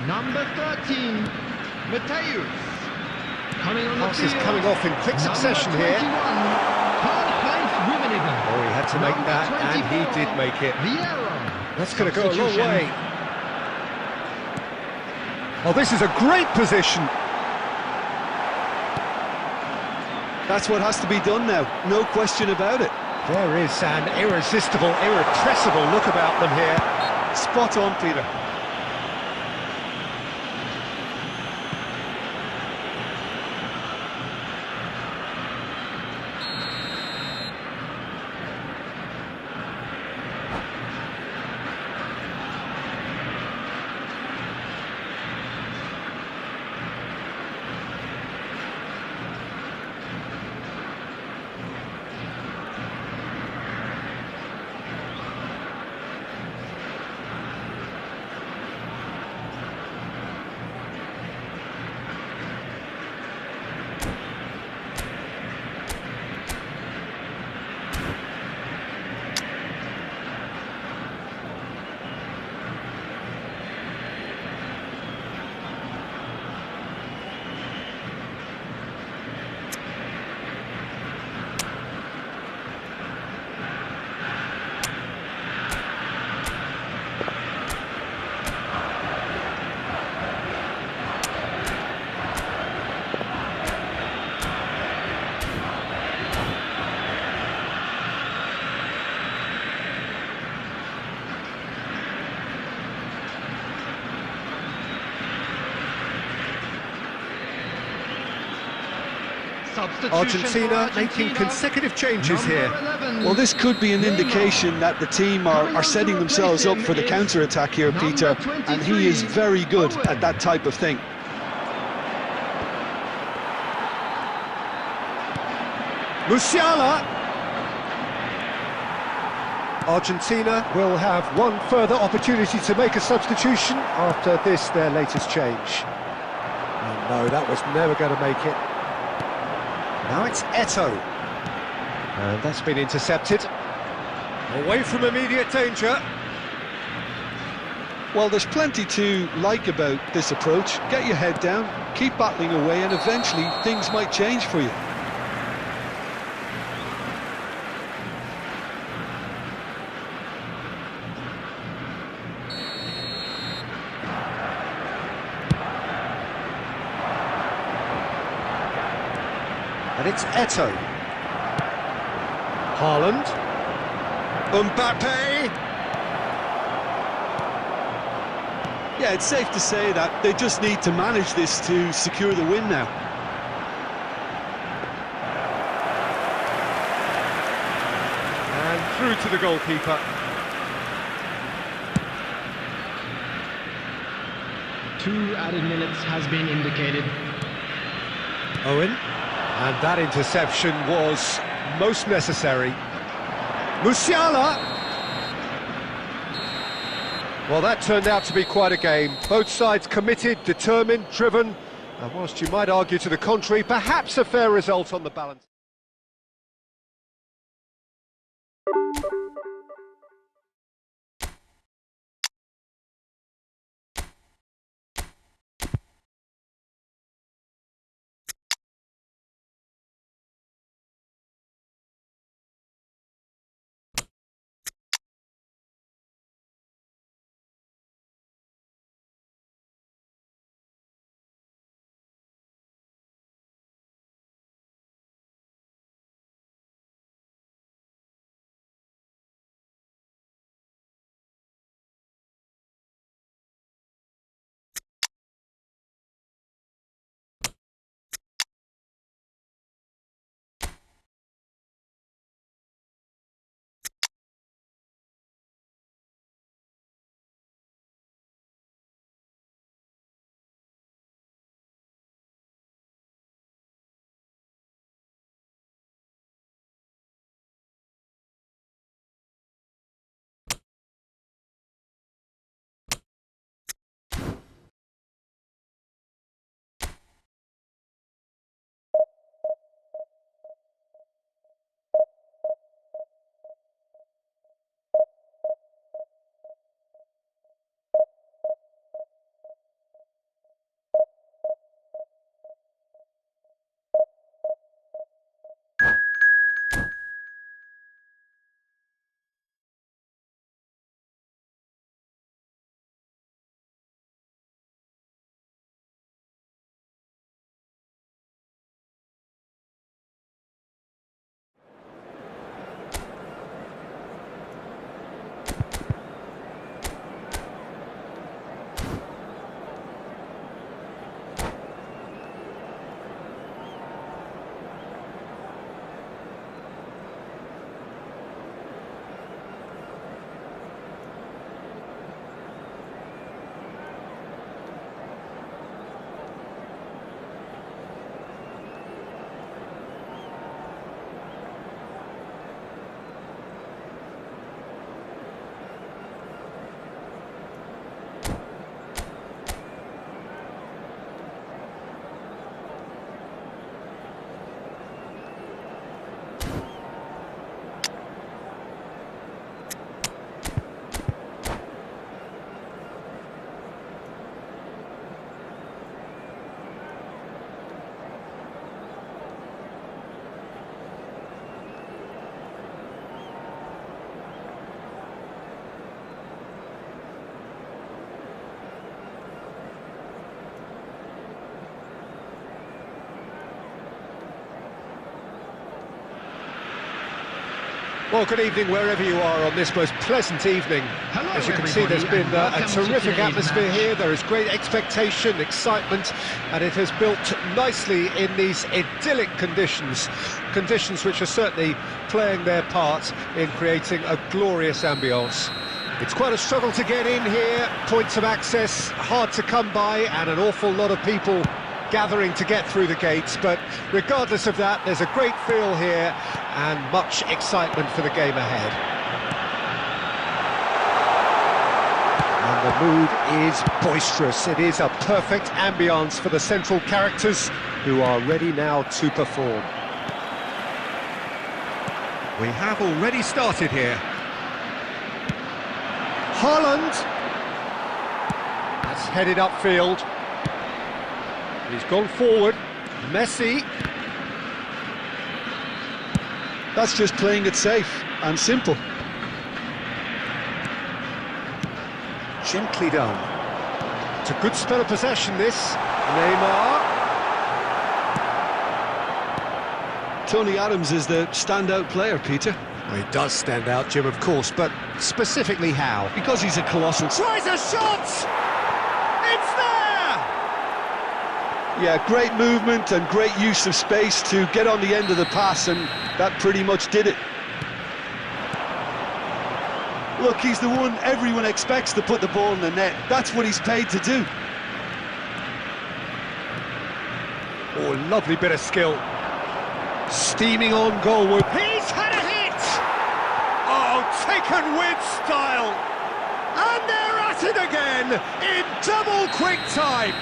Number 13, Mateus. Coming on the Passes field. coming off in quick succession Number here. 21, Karl-Heinz Rummenigge. Oh, he had to make Number that, and he 24, did make it. Vieira. That's going to go a long Substitution. way. Oh, this is a great position. That's what has to be done now, no question about it. There is an irresistible, irrepressible look about them here. Spot on, Peter. Argentina making consecutive changes here. Well, this could be an indication that the team are setting themselves up for the counter-attack here, Peter, and he is very good at that type of thing. Musiala. Argentina will have one further opportunity to make a substitution after this, their latest change. And no, that was never going to make it. Now it's Eto'o. And that's been intercepted. Away from immediate danger. Well, there's plenty to like about this approach. Get your head down, keep battling away, and eventually things might change for you. And it's Eto'o. Haaland. Mbappe. Yeah, it's safe to say that they just need to manage this to secure the win now. And through to the goalkeeper. Two added minutes has been indicated. Owen. And that interception was most necessary. Musiala! Well, that turned out to be quite a game. Both sides committed, determined, driven, and whilst you might argue to the contrary, perhaps a fair result on the balance. Well, good evening wherever you are on this most pleasant evening. Hello, As you can see, there's everybody, been and a welcome to terrific today's atmosphere match. here. There is great expectation, excitement, and it has built nicely in these idyllic conditions. Conditions which are certainly playing their part in creating a glorious ambience. It's quite a struggle to get in here, points of access hard to come by, and an awful lot of people gathering to get through the gates, but regardless of that, there's a great feel here and much excitement for the game ahead. And the mood is boisterous. It is a perfect ambience for the central characters who are ready now to perform. We have already started here. Haaland. That's headed upfield. He's gone forward. Messi. That's just playing it safe and simple. Gently done. It's a good spell of possession, this. Neymar. Tony Adams is the standout player, Peter. Well, he does stand out, Jim, of course, but specifically how? Because he's a colossal... Tries a shot! It's there! Yeah, great movement and great use of space to get on the end of the pass, and that pretty much did it. Look, he's the one everyone expects to put the ball in the net. That's what he's paid to do. Oh, lovely bit of skill. Steaming on goalward. He's had a hit! Oh, taken with style. And they're at it again in double quick time.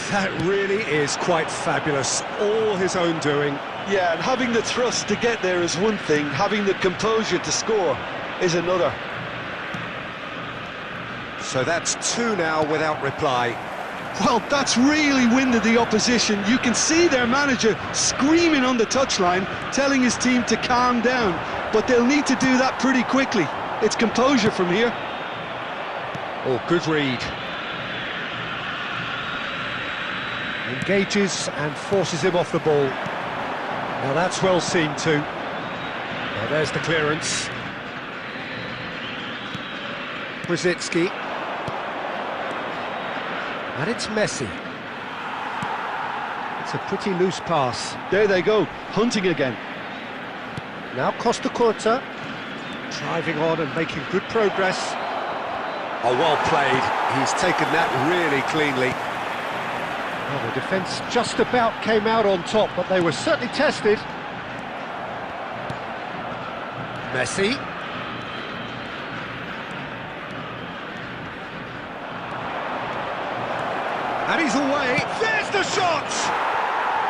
That really is quite fabulous. All his own doing. Yeah, and having the thrust to get there is one thing, having the composure to score is another. So that's two now without reply. Well, that's really winded the opposition. You can see their manager screaming on the touchline, telling his team to calm down, but they'll need to do that pretty quickly. It's composure from here. Oh, good read. Engages and forces him off the ball. Now that's well seen too. Now there's the clearance. Brzezinski. And it's Messi. It's a pretty loose pass. There they go, hunting again. Now Costa Curta. Driving on and making good progress. Oh, well played. He's taken that really cleanly. Well, the defence just about came out on top, but they were certainly tested. Messi. And he's away. There's the shot!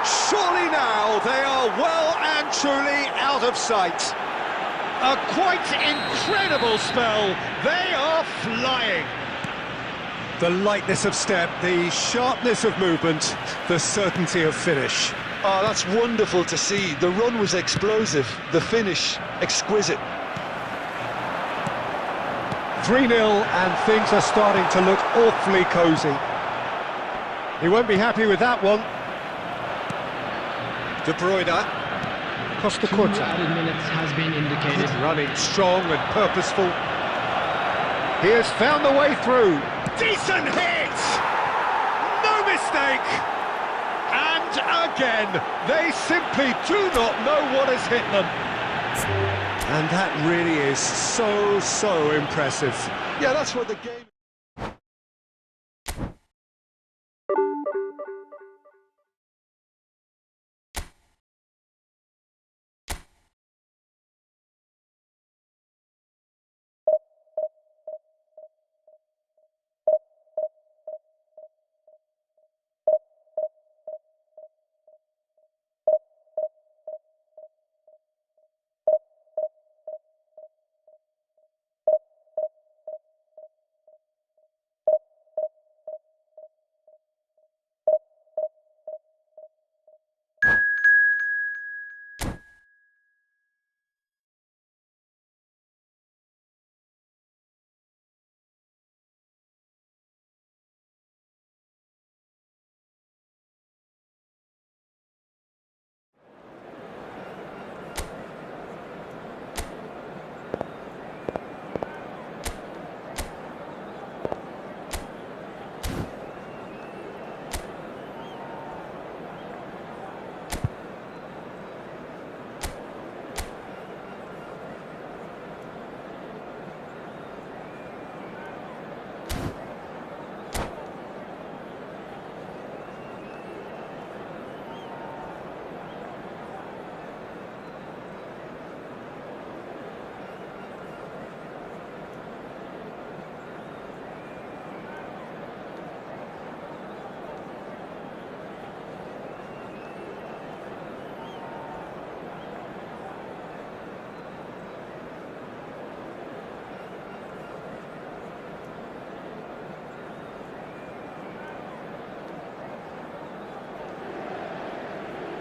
Surely now they are well and truly out of sight. A quite incredible spell. They are flying. The lightness of step, the sharpness of movement, the certainty of finish. Oh, that's wonderful to see. The run was explosive, the finish exquisite. 3-0 and things are starting to look awfully cosy. He won't be happy with that one. De Bruyne. Costa 2 Curta. added minutes has been indicated. Running strong and purposeful. He has found the way through. Decent hit! No mistake! And again, they simply do not know what has hit them. And that really is so impressive. Yeah, that's what the game...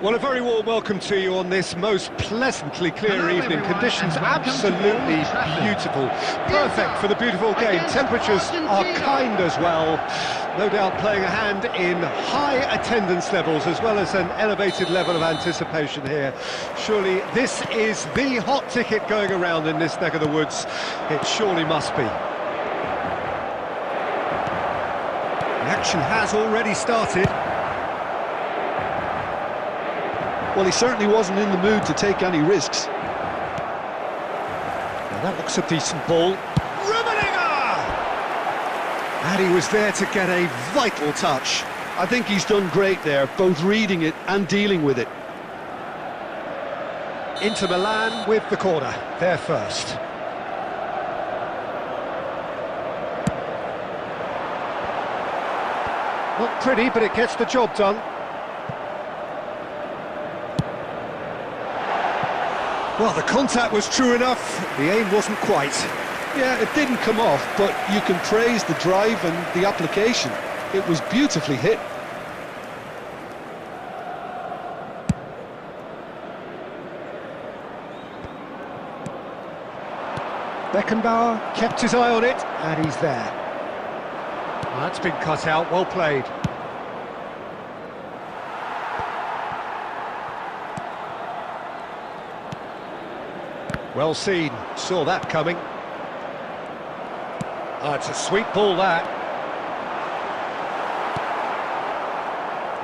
Well, a very warm welcome to you on this most pleasantly clear Hello, evening. everyone, Conditions and welcome to absolutely Old Trafford. beautiful. Perfect for the beautiful game. Against Temperatures are Argentina. kind as well. No doubt playing a hand in high attendance levels as well as an elevated level of anticipation here. Surely this is the hot ticket going around in this neck of the woods. It surely must be. The action has already started. Well, he certainly wasn't in the mood to take any risks. Now that looks a decent ball. Rummenigge! And he was there to get a vital touch. I think he's done great there, both reading it and dealing with it. Inter Milan with the corner, there first. Not pretty, but it gets the job done. Well, the contact was true enough, the aim wasn't quite. Yeah, it didn't come off, but you can praise the drive and the application. It was beautifully hit. Beckenbauer kept his eye on it, and he's there. Well, that's been cut out, well played. Well seen, saw that coming. Oh, it's a sweet ball, that.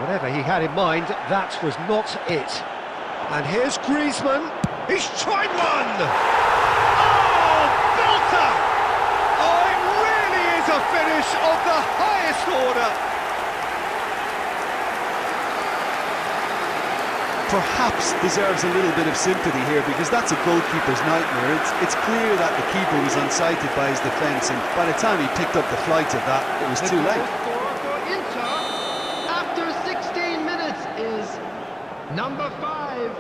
Whatever he had in mind, that was not it. And here's Griezmann. He's tried one! Oh, belter! Oh, it really is a finish of the highest order. Perhaps deserves a little bit of sympathy here, because that's a goalkeeper's nightmare. It's clear that the keeper was unsighted by his defence, and by the time he picked up the flight of that, it was too late. Scorer for Inter after 16 minutes is number 5,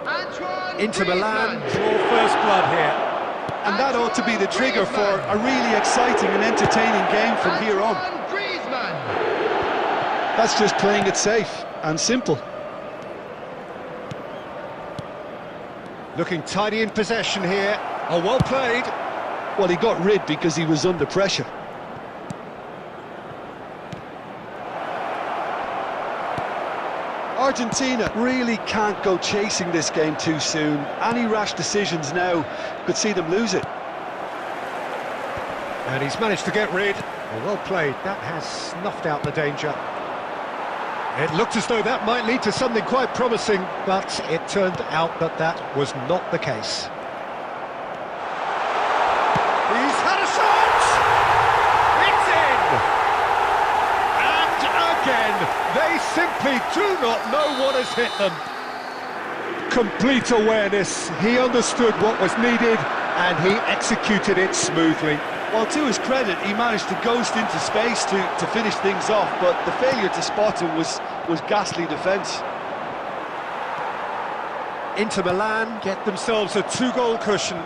Antoine Inter Milan Griezmann. draw first blood here. And that ought to be the trigger for a really exciting and entertaining game from here on. Antoine Griezmann. That's just playing it safe and simple. Looking tidy in possession here. Oh, well played. Well, he got rid because he was under pressure. Argentina really can't go chasing this game too soon. Any rash decisions now could see them lose it. And he's managed to get rid. Oh, well played. That has snuffed out the danger. It looked as though that might lead to something quite promising, but it turned out that that was not the case. He's had a shot! It's in! And again, they simply do not know what has hit them. Complete awareness. He understood what was needed, and he executed it smoothly. Well, to his credit, he managed to ghost into space to finish things off, but the failure to spot him was ghastly defence. Inter Milan get themselves a 2-goal cushion.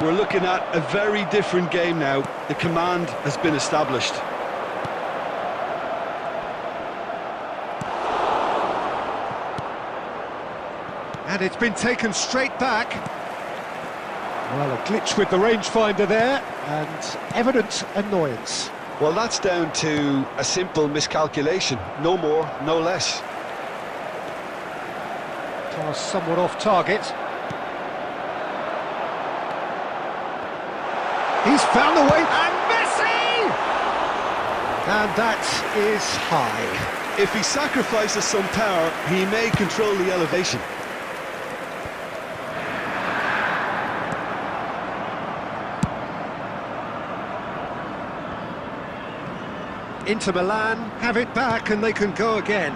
We're looking at a very different game now. The command has been established. And it's been taken straight back. Well, a glitch with the rangefinder there, and evident annoyance. Well, that's down to a simple miscalculation. No more, no less. Pass somewhat off target. He's found the way, and Messi! And that is high. If he sacrifices some power, he may control the elevation. Inter Milan have it back and they can go again.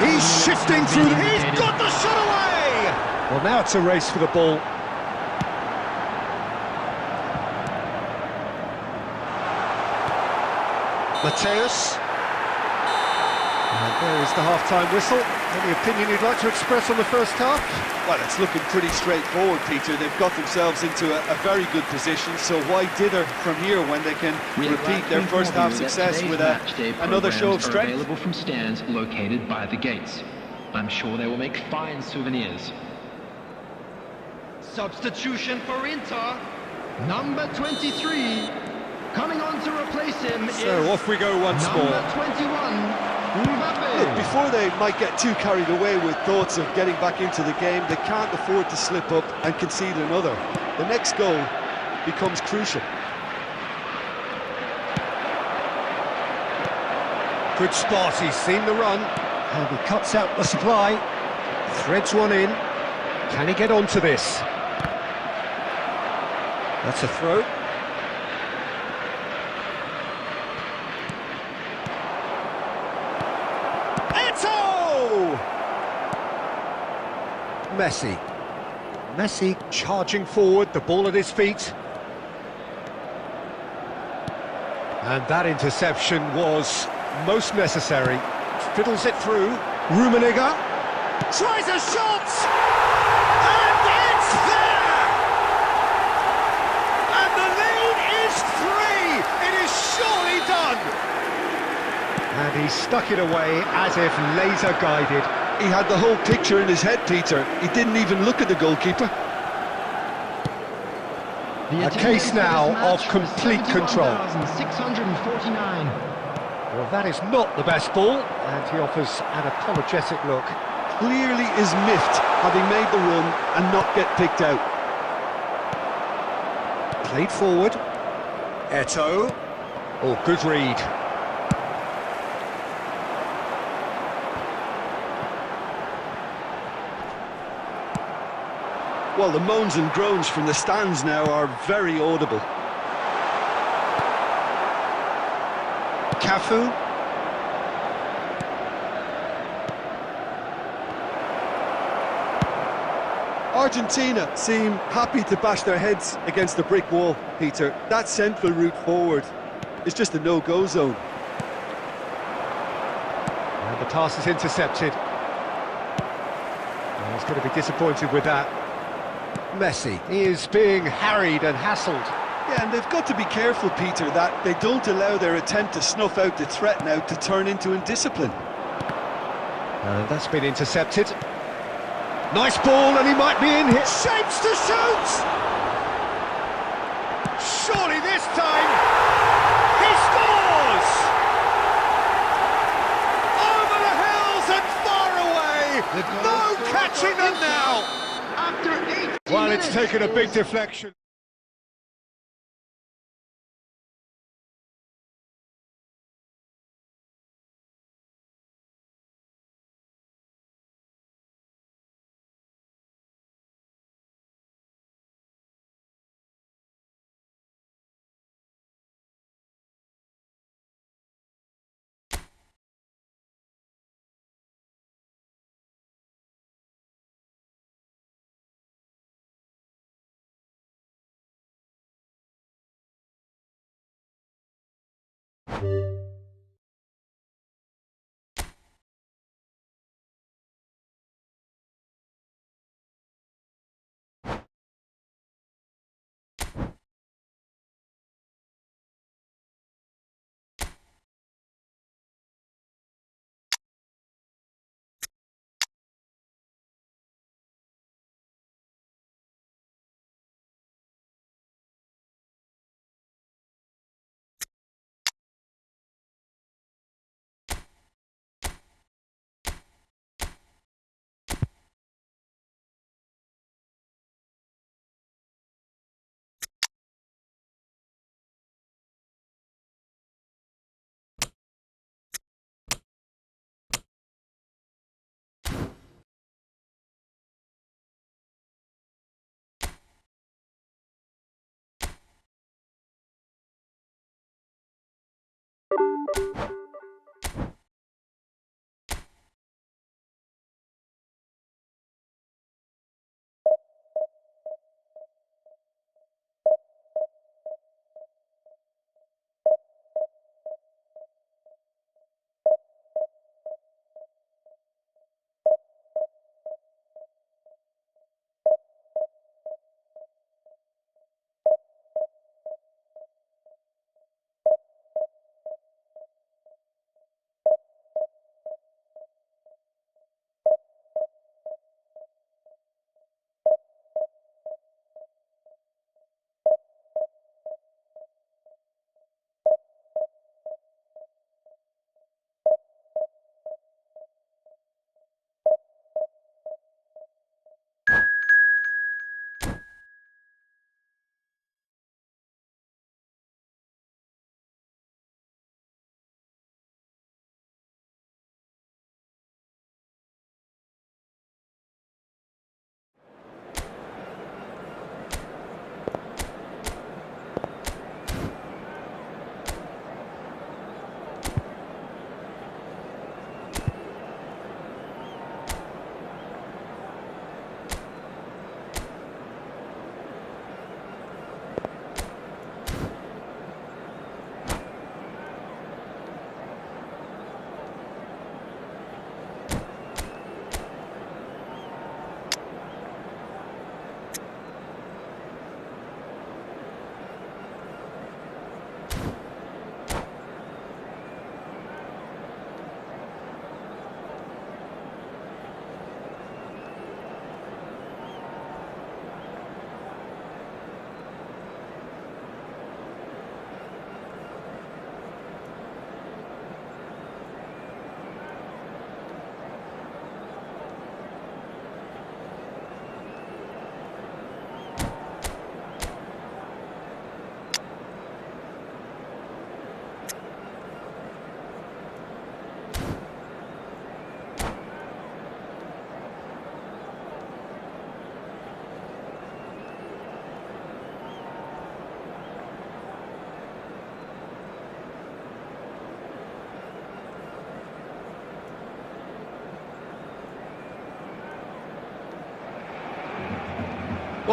He's shifting through the... He's got the shot away! Well, now it's a race for the ball. Mateus. And there is the half-time whistle. Any opinion you'd like to express on the first half? Well, it's looking pretty straightforward, Peter. They've got themselves into a very good position, so why dither from here when they can repeat their first half success with another show of strength? Available from stands located by the gates. I'm sure they will make fine souvenirs. Substitution for Inter. Number 23. Coming on to replace him So off we go once number more. 21. Look, Mbappe. before they might get too carried away with thoughts of getting back into the game, they can't afford to slip up and concede another. The next goal becomes crucial. Good spot, he's seen the run, and he cuts out the supply, threads one in. Can he get onto this? That's a throw. Eto'o! Messi charging forward, the ball at his feet. And that interception was most necessary. Fiddles it through. Rummenigge tries a shot, and it's there! And the lead is 3. It is surely done. And he stuck it away as if laser guided. He had the whole picture in his head, Peter. He didn't even look at the goalkeeper. The A case attendance now for this of match was complete control. 71,649. Well, that is not the best ball, and he offers an apologetic look. Clearly is miffed, having made the run and not get picked out. Played forward. Eto'o. Oh, good read. Well, the moans and groans from the stands now are very audible. Cafu. Argentina seem happy to bash their heads against the brick wall, Peter. That central route forward is just a no-go zone. And the pass is intercepted. Oh, he's going to be disappointed with that. Messi is being harried and hassled. Yeah, and they've got to be careful, Peter, that they don't allow their attempt to snuff out the threat now to turn into indiscipline. And that's been intercepted. Nice ball, and he might be in here. Shapes to shoot! Surely this time, he scores! Over the hills and far away! No catching them now! After 80 Well, minutes, it's taken a big is deflection.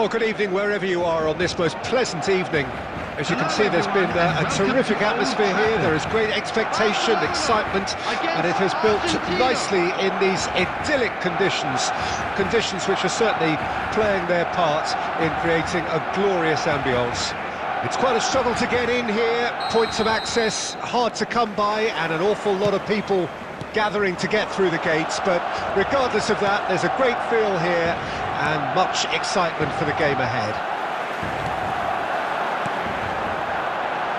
Well, good evening wherever you are on this most pleasant evening. As you can see, there's been a terrific atmosphere here. There is great expectation, excitement, and it has built nicely in these idyllic conditions. Conditions which are certainly playing their part in creating a glorious ambience. It's quite a struggle to get in here, points of access hard to come by, and an awful lot of people gathering to get through the gates, but regardless of that, there's a great feel here and much excitement for the game ahead.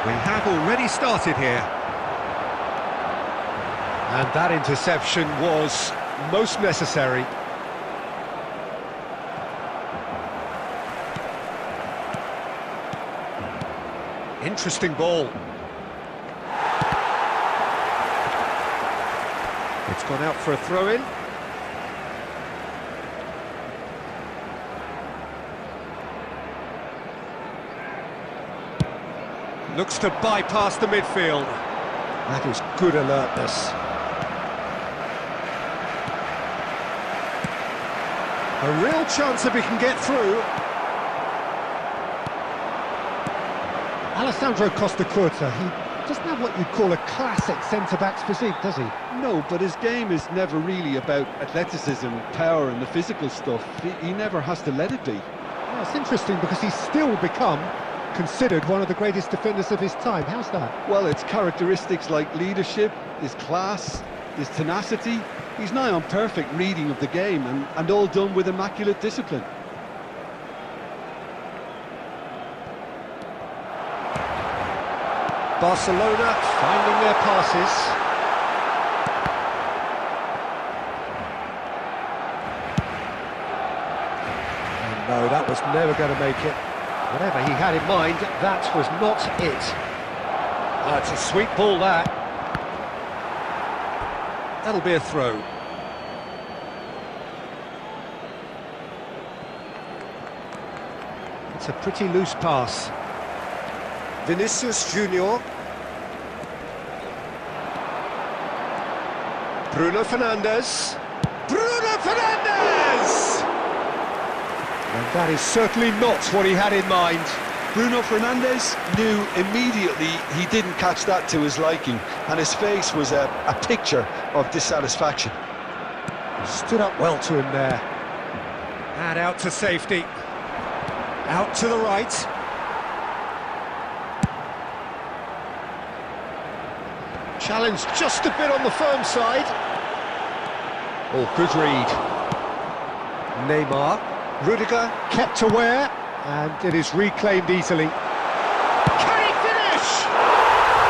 We have already started here. And that interception was most necessary. Interesting ball. It's gone out for a throw-in. Looks to bypass the midfield. That is good alertness. A real chance that we can get through. Alessandro Costa Curta, he doesn't have what you'd call a classic centre-back's physique, does he? No, but his game is never really about athleticism, power and the physical stuff. He never has to let it be. Well, it's interesting because he's still become considered one of the greatest defenders of his time. How's that? Well, it's characteristics like leadership, his class, his tenacity. He's nigh on perfect reading of the game and all done with immaculate discipline. Barcelona finding their passes. And no, that was never going to make it. Whatever he had in mind, that was not it. It's a sweet ball, that. That'll be a throw. It's a pretty loose pass. Vinicius Junior. Bruno Fernandes. Bruno Fernandes! And that is certainly not what he had in mind. Bruno Fernandes knew immediately he didn't catch that to his liking, and his face was a picture of dissatisfaction. Stood up well to him there. And out to safety. Out to the right. Challenge just a bit on the firm side. Oh, good read. Neymar. Rudiger kept aware, and it is reclaimed easily. Can he finish?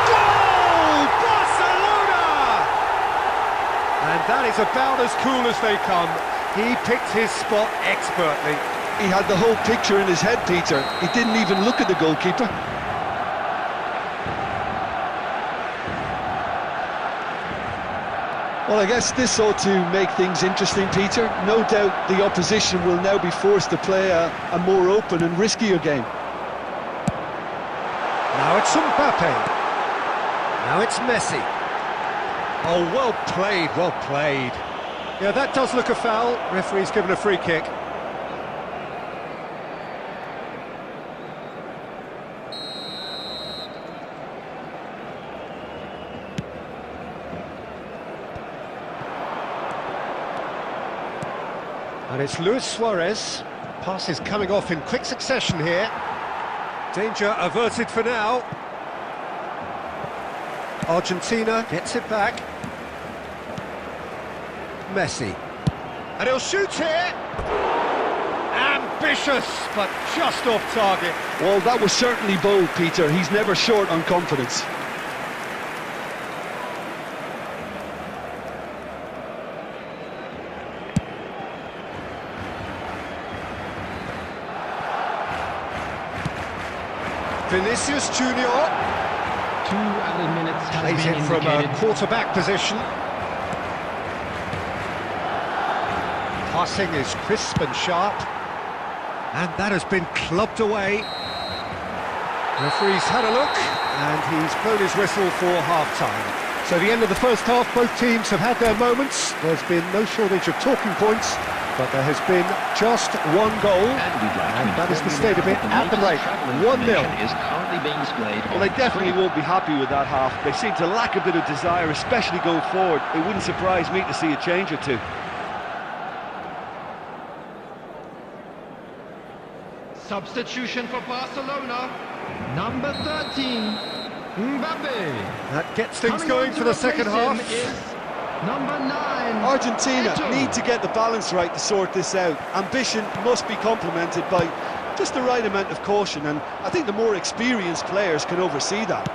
Goal! Barcelona! And that is about as cool as they come. He picked his spot expertly. He had the whole picture in his head, Peter. He didn't even look at the goalkeeper. Well, I guess this ought to make things interesting, Peter. No doubt the opposition will now be forced to play a more open and riskier game. Now it's Mbappe. Now it's Messi. Oh, well played, well played. Yeah, that does look a foul. Referee's given a free kick. And it's Luis Suarez. Pass is coming off in quick succession here. Danger averted for now. Argentina gets it back. Messi. And he'll shoot here. Ambitious, but just off target. Well, that was certainly bold, Peter. He's never short on confidence. Vinicius Junior. 2 added minutes has Plays been it from indicated. a quarterback position. Passing is crisp and sharp. And that has been clubbed away. Referee's had a look, and he's blown his whistle for half-time. So the end of the first half, both teams have had their moments. There's been no shortage of talking points, but there has been just one goal, and that is the state of it at the break. 1-0. Is currently being displayed. Well, they definitely won't be happy with that half. They seem to lack a bit of desire, especially going forward. It wouldn't surprise me to see a change or two. Substitution for Barcelona. Number 13, Mbappe. That gets things Coming going on for to the second replace him half. is number 9. Argentina Eto. need to get the balance right to sort this out. Ambition must be complemented by just the right amount of caution, and I think the more experienced players can oversee that.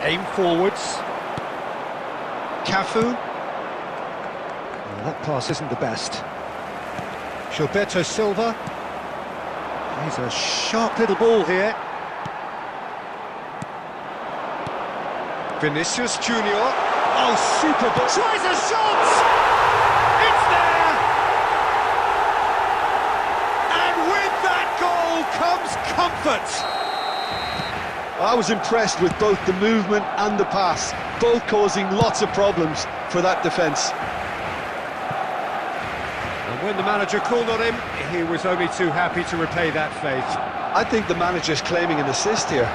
Aim forwards. Cafu. Well, that pass isn't the best. Gilberto Silva. He's a sharp little ball here. Vinicius Junior. Oh, super ball. Tries a shot! It's there! And with that goal comes comfort. I was impressed with both the movement and the pass, both causing lots of problems for that defence. And when the manager called on him, he was only too happy to repay that faith. I think the manager's claiming an assist here.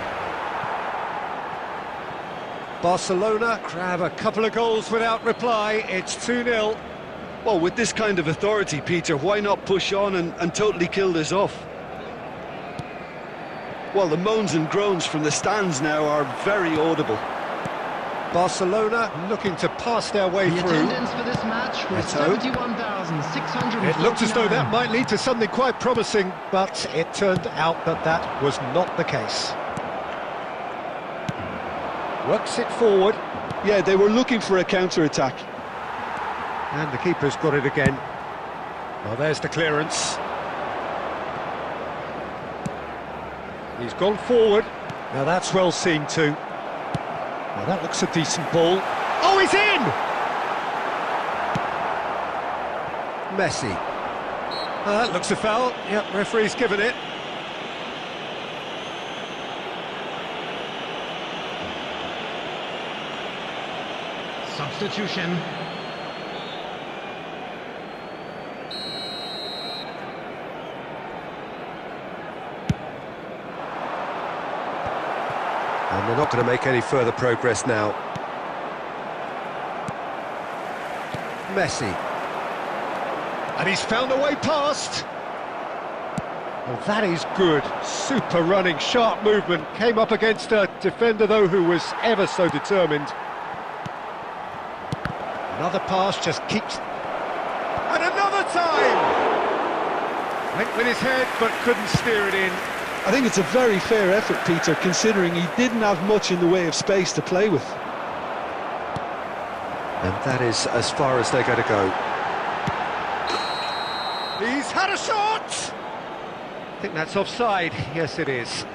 Barcelona grab a couple of goals without reply. It's 2-0. Well, with this kind of authority, Peter, why not push on and totally kill this off? Well, the moans and groans from the stands now are very audible. Barcelona looking to pass their way The through. attendance for this match was Eto. 71,649. It looked as though that might lead to something quite promising, but it turned out that that was not the case. Works it forward, Yeah, they were looking for a counter-attack. and the keeper's got it again. Well, there's the clearance. He's gone forward. Now that's well seen too. Now that looks a decent ball. Oh, he's in! Messi. That looks a foul. Yep, referee's given it. Substitution. And they're not going to make any further progress now. Messi. And he's found a way past. Well, that is good. Super running, sharp movement. Came up against a defender, though, who was ever so determined. Another pass just keeps... And another time! Went with his head, but couldn't steer it in. I think it's a very fair effort, Peter, considering he didn't have much in the way of space to play with. And that is as far as they're going to go. He's had a shot! I think that's offside. Yes, it is.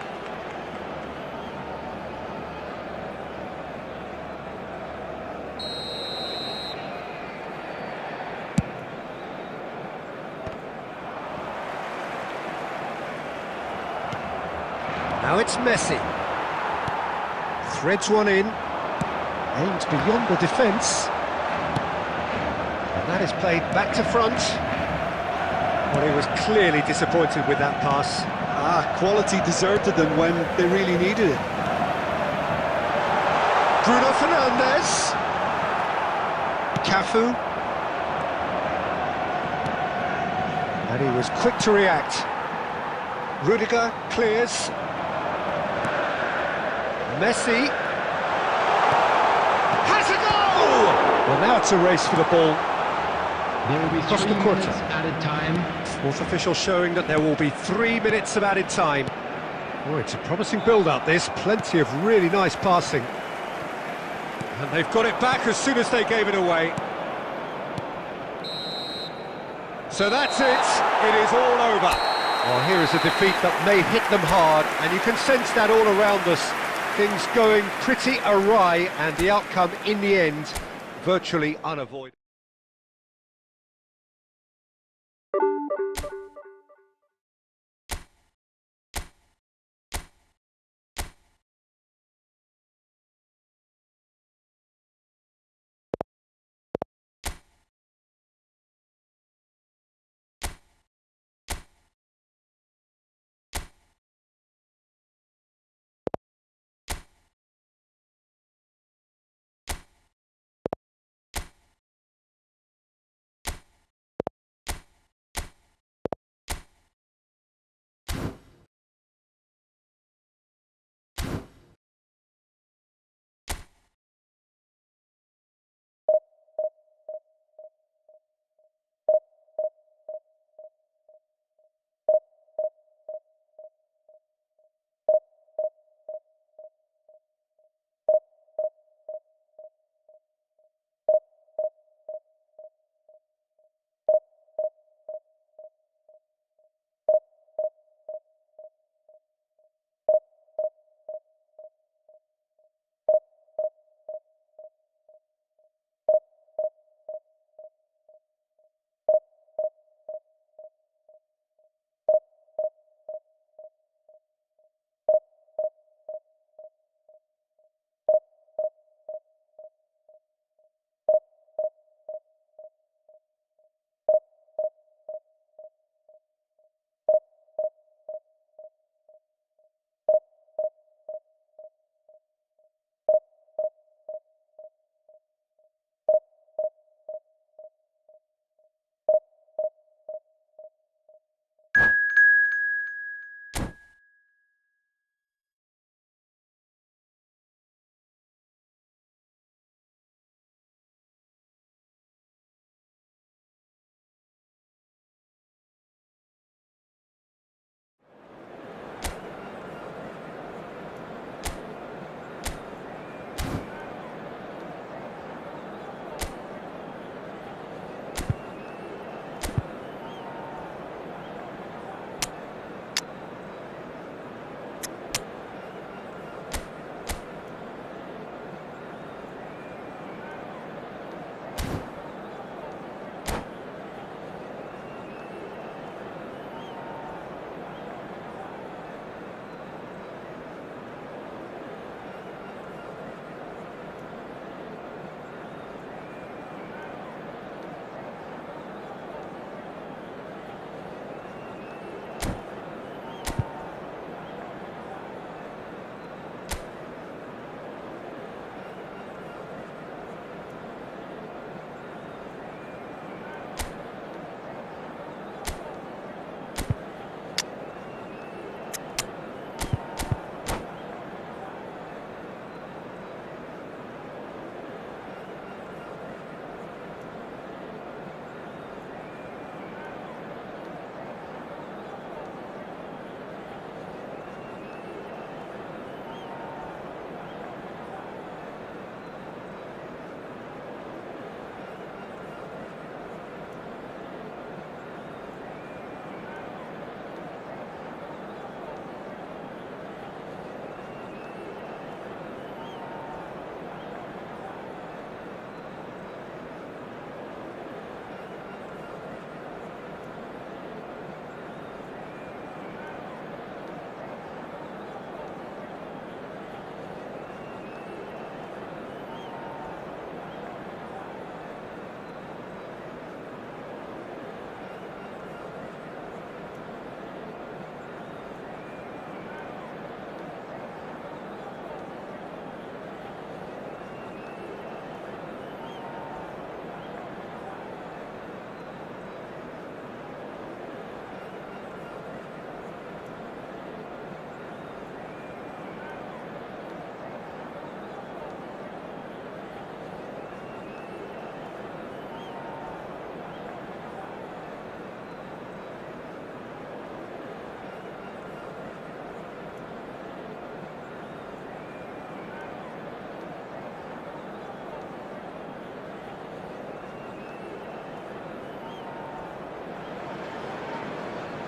Now it's Messi. Threads one in. Aims beyond the defence. And that is played back to front. Well, he was clearly disappointed with that pass. Quality deserted them when they really needed it. Bruno Fernandes. Cafu. And he was quick to react. Rudiger clears. Messi. Has a goal! Well, now it's a race for the ball. There will be Across 3 the quarter. minutes added time. Fourth official showing that there will be 3 minutes of added time. Oh, it's a promising build-up, this. Plenty of really nice passing. And they've got it back as soon as they gave it away. So that's it. It is all over. Well, here is a defeat that may hit them hard, and you can sense that all around us. Things going pretty awry, and the outcome in the end virtually unavoidable.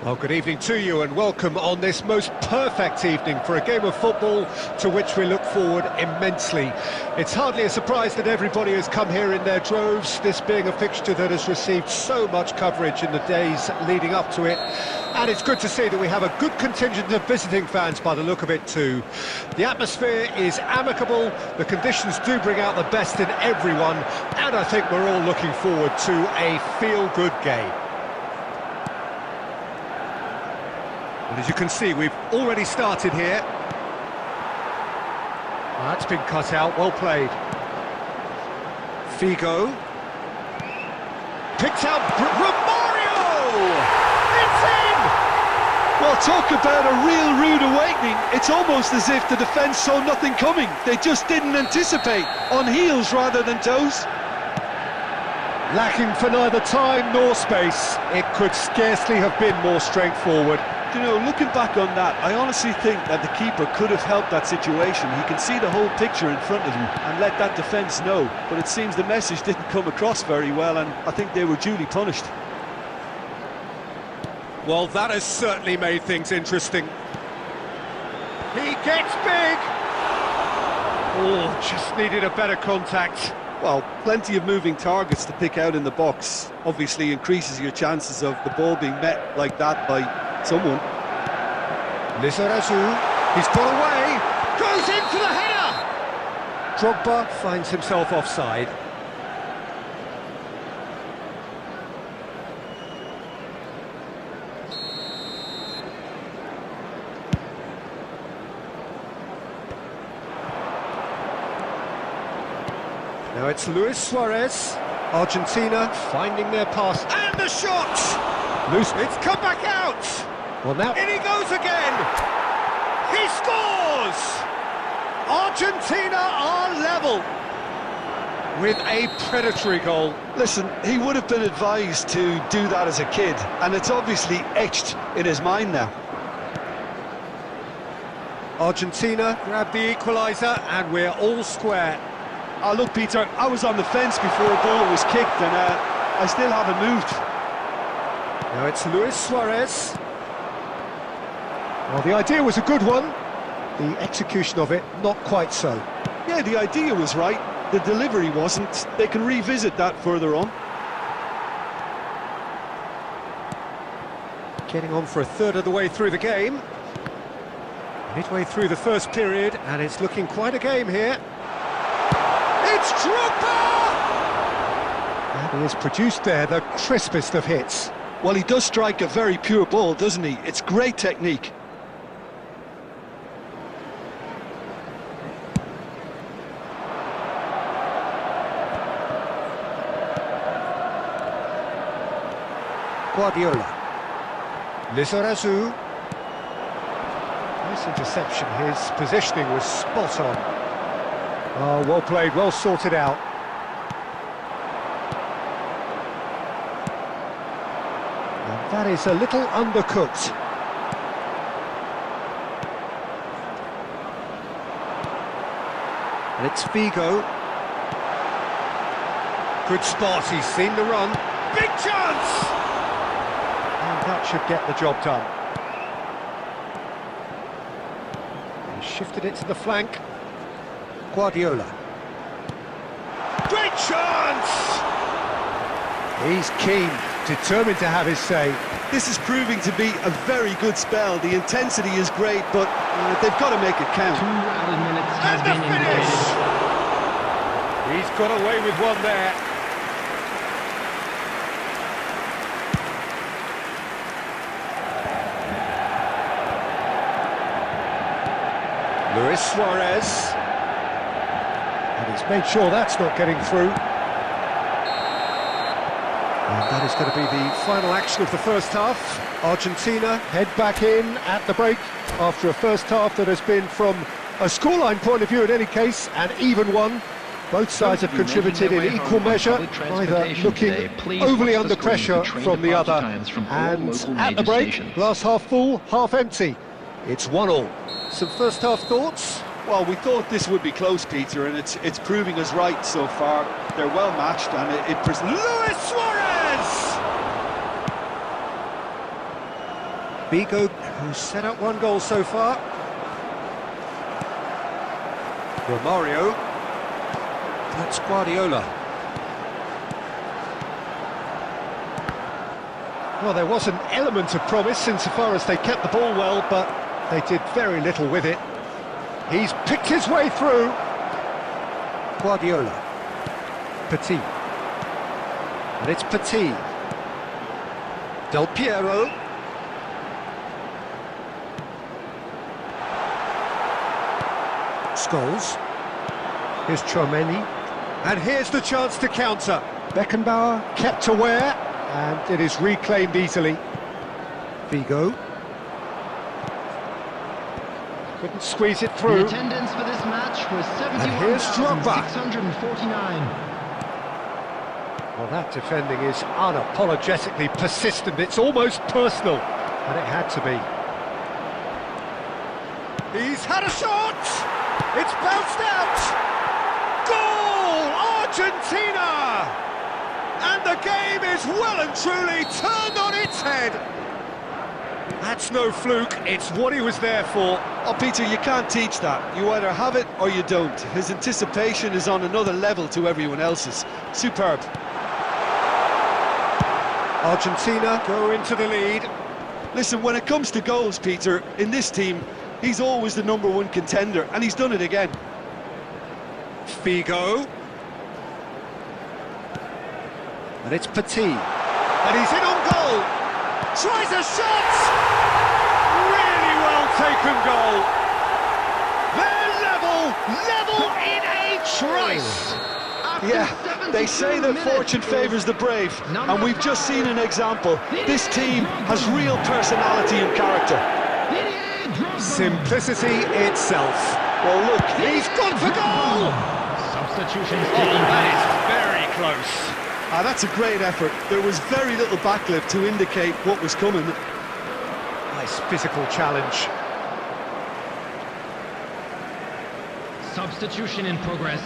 Well, good evening to you and welcome on this most perfect evening for a game of football to which we look forward immensely. It's hardly a surprise that everybody has come here in their droves, this being a fixture that has received so much coverage in the days leading up to it. And it's good to see that we have a good contingent of visiting fans by the look of it too. The atmosphere is amicable, the conditions do bring out the best in everyone, and I think we're all looking forward to a feel-good game. And as you can see, we've already started here. That's been cut out, well played. Figo. Picked out Romario! It's in! Well, talk about a real rude awakening. It's almost as if the defence saw nothing coming. They just didn't anticipate, on heels rather than toes. Lacking for neither time nor space. It could scarcely have been more straightforward. You know, looking back on that, I honestly think that the keeper could have helped that situation. He can see the whole picture in front of him and let that defence know. But it seems the message didn't come across very well, and I think they were duly punished. Well, that has certainly made things interesting. He gets big! Oh, just needed a better contact. Well, plenty of moving targets to pick out in the box. Obviously increases your chances of the ball being met like that by someone. Decisive, he's got away, goes in for the header! Drogba finds himself offside. Now it's Luis Suarez. Argentina finding their pass, and the shot! Loose, it's come back out! Well now, in he goes again! He scores! Argentina are level with a predatory goal. Listen, he would have been advised to do that as a kid, and it's obviously etched in his mind now. Argentina grab the equaliser, and we're all square. Oh, look, Peter, I was on the fence before a ball was kicked, and I still haven't moved. Now it's Luis Suarez. Well, the idea was a good one. The execution of it, not quite so. Yeah, the idea was right. The delivery wasn't. They can revisit that further on. Getting on for a third of the way through the game. Midway through the first period, and it's looking quite a game here. It's Drogba! And he has produced there the crispest of hits. Well, he does strike a very pure ball, doesn't he? It's great technique. Guardiola. Lizarazu. Nice interception. His positioning was spot on. Oh, well played, well sorted out. And that is a little undercooked. And it's Figo. Good spot, he's seen the run. Big chance! And that should get the job done. He shifted it to the flank. Guardiola. Great chance! He's keen, determined to have his say. This is proving to be a very good spell. The intensity is great, but they've got to make it count. 2 added minutes has And been the finish! indicated. He's got away with one there. Luis Suarez. And he's made sure that's not getting through. And that is going to be the final action of the first half. Argentina head back in at the break after a first half that has been, from a scoreline point of view in any case, an even one. Both sides have contributed in equal measure, neither looking overly under pressure from the other. And at the break, glass half full, half empty. It's 1-1. Some first half thoughts? Well, we thought this would be close, Peter, and it's proving us right so far. They're well matched, and Luis Suarez! Figo, who's set up one goal so far. Romario. That's Guardiola. Well, there was an element of promise insofar as they kept the ball well, but they did very little with it. He's picked his way through. Guardiola. Petit. And it's Petit. Del Piero. Scholes. Here's Chouameni. And here's the chance to counter. Beckenbauer kept aware, and it is reclaimed easily. Figo. Couldn't squeeze it through. The attendance for this match was And here's Drogba. 71,649. Well, that defending is unapologetically persistent. It's almost personal, and it had to be. He's had a shot! It's bounced out! Goal! Argentina! And the game is well and truly turned on its head. That's no fluke, it's what he was there for. Oh, Peter, you can't teach that. You either have it or you don't. His anticipation is on another level to everyone else's. Superb. Argentina go into the lead. Listen, when it comes to goals, Peter, in this team, he's always the #1 contender, and he's done it again. Figo. And it's Petit. And he's in on goal. Tries a shot! Really well taken goal. They're level in a trice. Yeah, they say that fortune favours the brave, and we've just seen an example. This team has real personality and character. Simplicity itself. Well, look, He's gone for goal! Substitutions Oh, taking that place. is very close. that's a great effort. There was very little backlift to indicate what was coming. Nice physical challenge. Substitution in progress.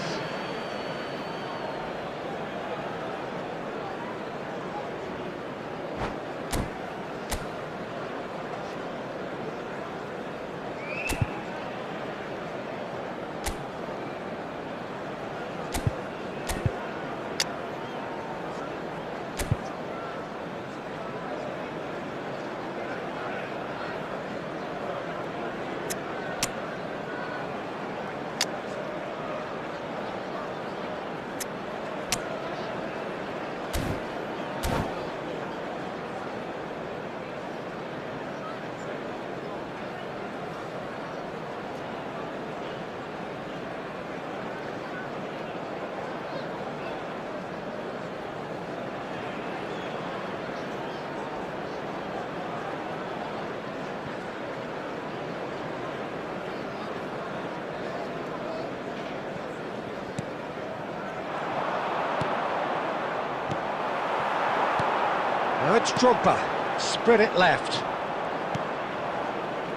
Now it's Drogba. Spread it left.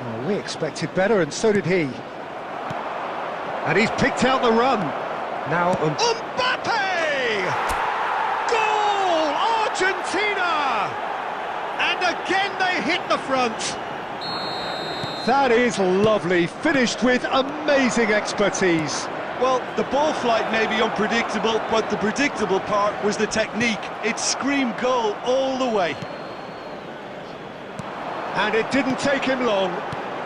Oh, we expected better, and so did he. And he's picked out the run. Now Mbappe! Goal! Argentina! And again they hit the front. That is lovely, finished with amazing expertise. Well, the ball flight may be unpredictable, but the predictable part was the technique. It screamed goal all the way. And it didn't take him long.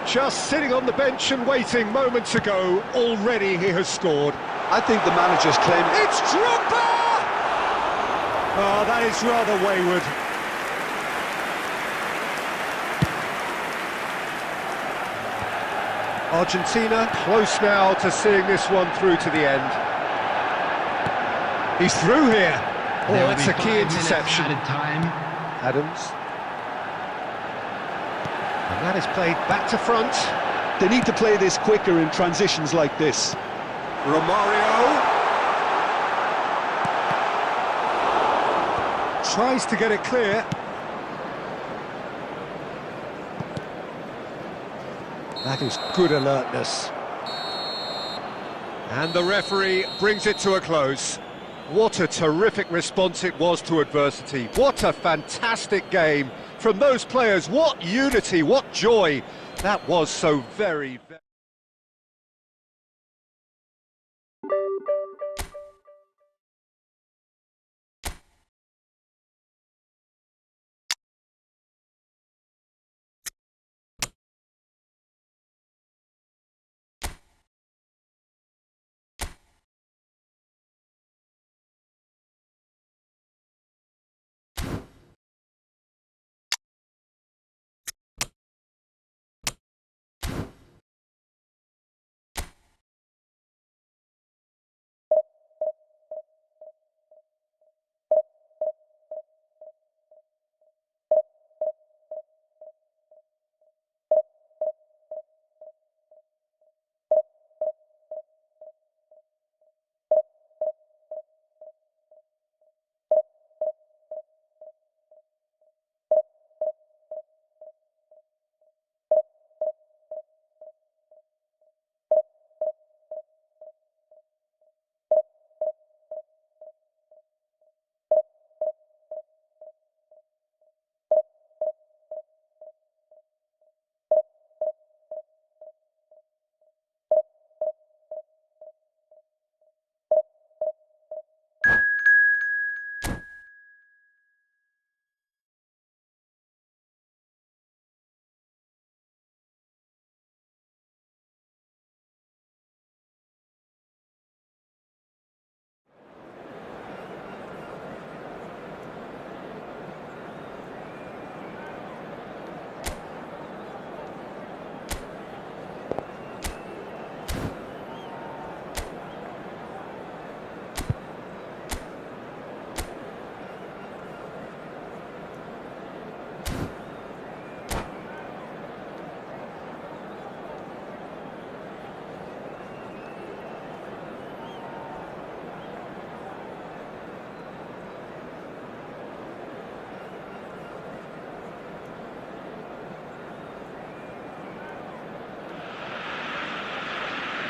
Just sitting on the bench and waiting moments ago, already he has scored. I think the manager's claim... It's Drogba! Oh, that is rather wayward. Argentina close now to seeing this one through to the end. He's through here. Oh, There will that's be a key 5 minutes interception. added time. Adams. And that is played back to front. They need to play this quicker in transitions like this. Romario. Tries to get it clear. That is good alertness. And the referee brings it to a close. What a terrific response it was to adversity. What a fantastic game from those players. What unity, what joy. That was so very...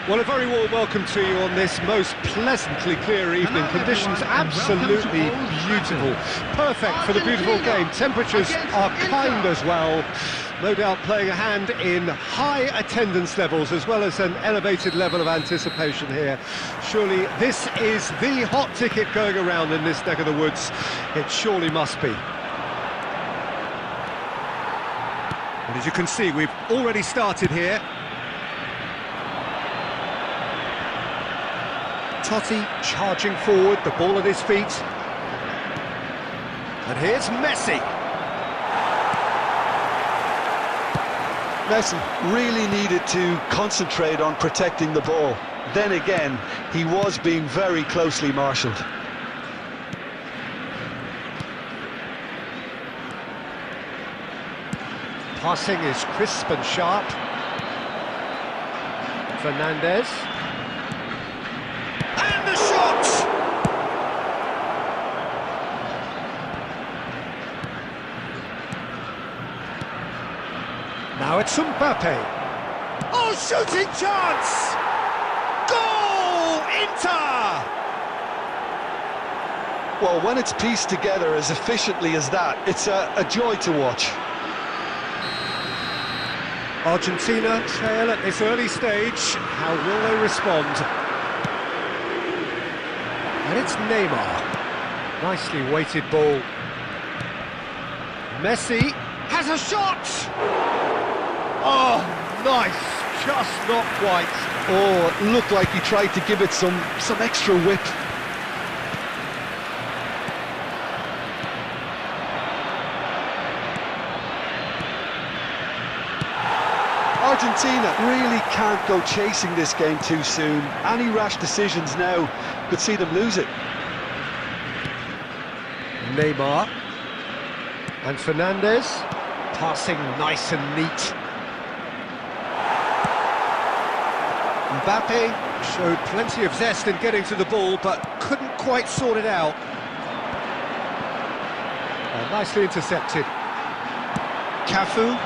Well, a very warm welcome to you on this most pleasantly clear evening. Conditions absolutely beautiful. Perfect for the beautiful game. Temperatures are kind as well. No doubt playing a hand in high attendance levels as well as an elevated level of anticipation here. Surely this is the hot ticket going around in this neck of the woods. It surely must be. And as you can see, we've already started here. Totti charging forward, the ball at his feet. And here's Messi. Messi really needed to concentrate on protecting the ball. Then again, he was being very closely marshalled. Passing is crisp and sharp. Fernandez. And the shot! Now it's Mbappe. Oh, shooting chance! Goal! Inter! Well, when it's pieced together as efficiently as that, it's a joy to watch. Argentina trail at this early stage. How will they respond? And it's Neymar. Nicely weighted ball. Messi has a shot! Oh, nice. Just not quite. Oh, it looked like he tried to give it some extra whip. Argentina really can't go chasing this game too soon. Any rash decisions now could see them lose it. Neymar and Fernandez passing nice and neat. Mbappe showed plenty of zest in getting to the ball but couldn't quite sort it out. Nicely intercepted. Cafu.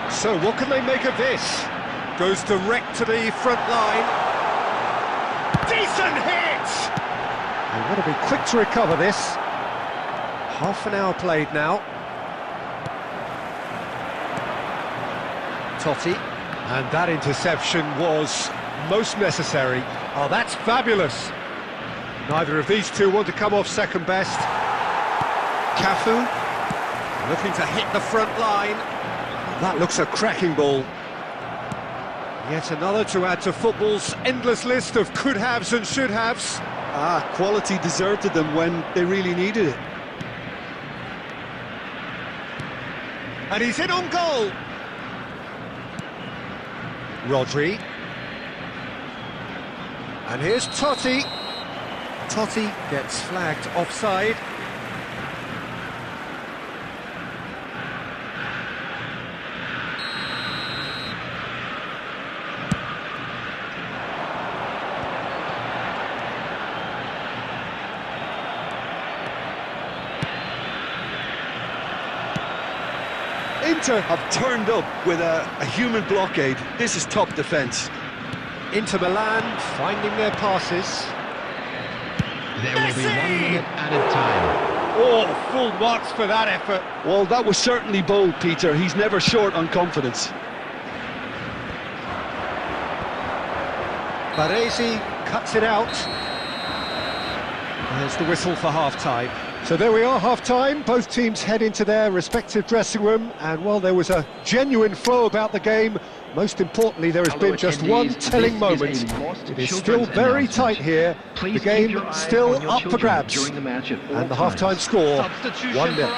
So what can they make of this? Goes direct to the front line. Decent hit! They want to be quick to recover this. Half an hour played now. Totti, and that interception was most necessary. Oh, that's fabulous. Neither of these two want to come off second best. Cafu, looking to hit the front line. That looks a cracking ball. Yet another to add to football's endless list of could-haves and should-haves. Quality deserted them when they really needed it. And he's in on goal. Rodri. And here's Totti. Totti gets flagged offside. Inter have turned up with a human blockade. This is top defence. Inter Milan finding their passes. There will be 1 minute added time. Oh, full marks for that effort. Well, that was certainly bold, Peter. He's never short on confidence. Baresi cuts it out. There's the whistle for half-time. So there we are, half-time. Both teams head into their respective dressing room, and while there was a genuine flow about the game, most importantly, there has been just one telling moment. It is still very tight here. The game still up for grabs. And the half-time score, 1-0.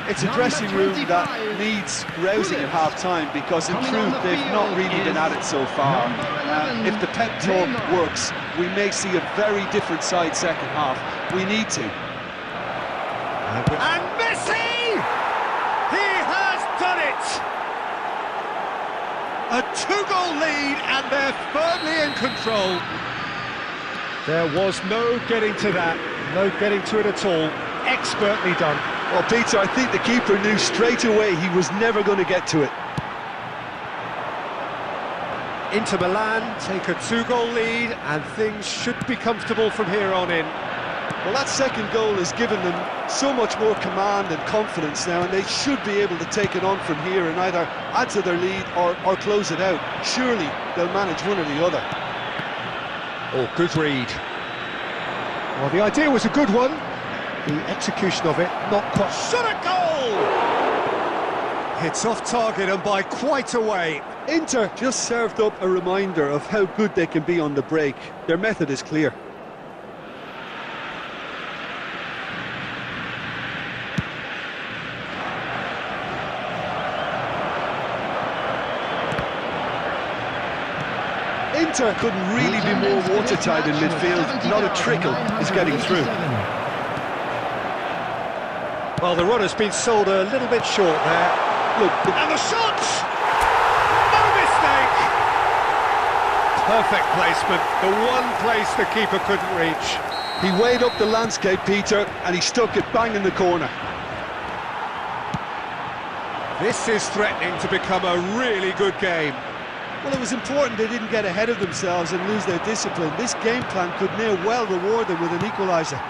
It's a dressing room that needs rousing at half-time because, in truth, they've not really been at it so far. If the pep talk works, we may see a very different side second half. We need to. And Messi! He has done it! A 2-goal lead, and they're firmly in control. There was no getting to that, no getting to it at all. Expertly done. Well, Peter, I think the keeper knew straight away he was never going to get to it. Inter Milan take a 2-goal lead, and things should be comfortable from here on in. Well, that second goal has given them so much more command and confidence now, and they should be able to take it on from here and either add to their lead or close it out. Surely they'll manage one or the other. Oh, good read. Well, the idea was a good one. The execution of it, not quite. Shot a goal! Hits off target and by quite a way. Inter just served up a reminder of how good they can be on the break. Their method is clear. Inter couldn't really be more watertight in midfield. Not a trickle is getting through. Well, the run has been sold a little bit short there. Look, And the shot! No mistake! Perfect placement, the one place the keeper couldn't reach. he weighed up the landscape, Peter, and he stuck it bang in the corner. This is threatening to become a really good game. Well, it was important they didn't get ahead of themselves and lose their discipline. This game plan could near well reward them with an equaliser.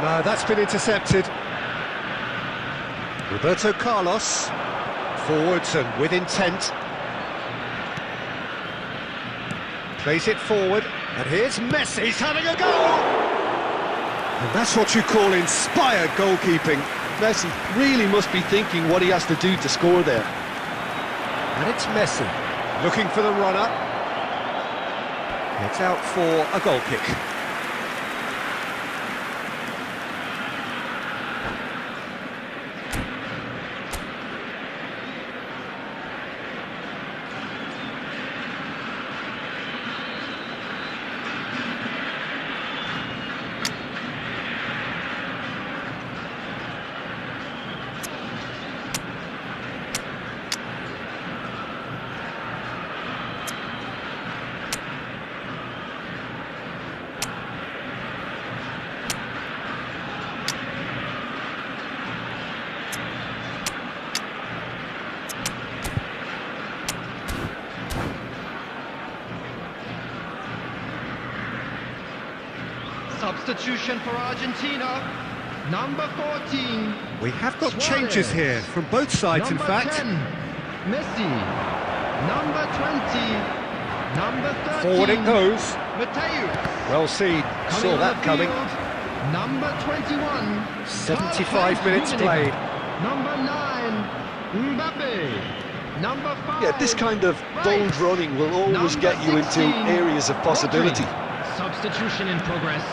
No, that's been intercepted. Roberto Carlos, forwards and with intent. Plays it forward, and here's Messi, he's having a go! And that's what you call inspired goalkeeping. Messi really must be thinking what he has to do to score there. And it's Messi, looking for the runner. It's out for a goal kick. Substitution for Argentina, number 14. We have got changes here from both sides, in Number fact. 10, Messi. Number 20. Number 13. Forward it goes. Mateus. Well seen. Saw that coming. Number 21. 75 minutes played. Number 9. Mbappe. Number 5. Yeah, this kind of bold running will always Number get you into 16, areas of possibility. Substitution in progress.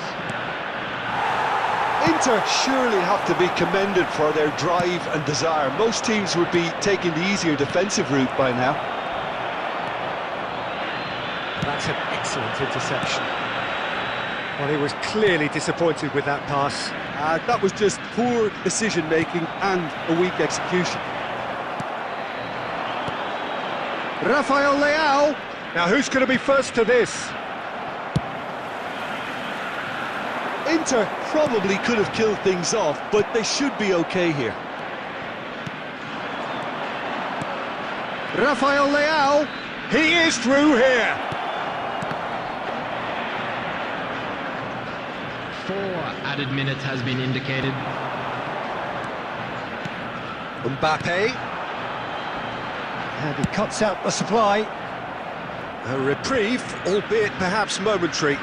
Inter surely have to be commended for their drive and desire. Most teams would be taking the easier defensive route by now. That's an excellent interception. Well, he was clearly disappointed with that pass. That was just poor decision-making and a weak execution. Rafael Leao. Now, who's going to be first to this? Inter probably could have killed things off, but they should be okay here. Rafael Leao. He is through here. 4 added minutes has been indicated. Mbappe. And he cuts out the supply. A reprieve, albeit perhaps momentary.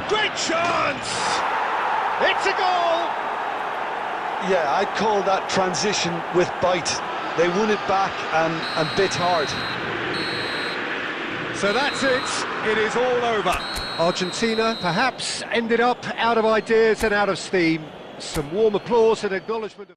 Great chance! It's a goal! Yeah, I'd call that transition with bite. They won it back and bit hard. So that's it. It is all over. Argentina perhaps ended up out of ideas and out of steam. Some warm applause and acknowledgement of...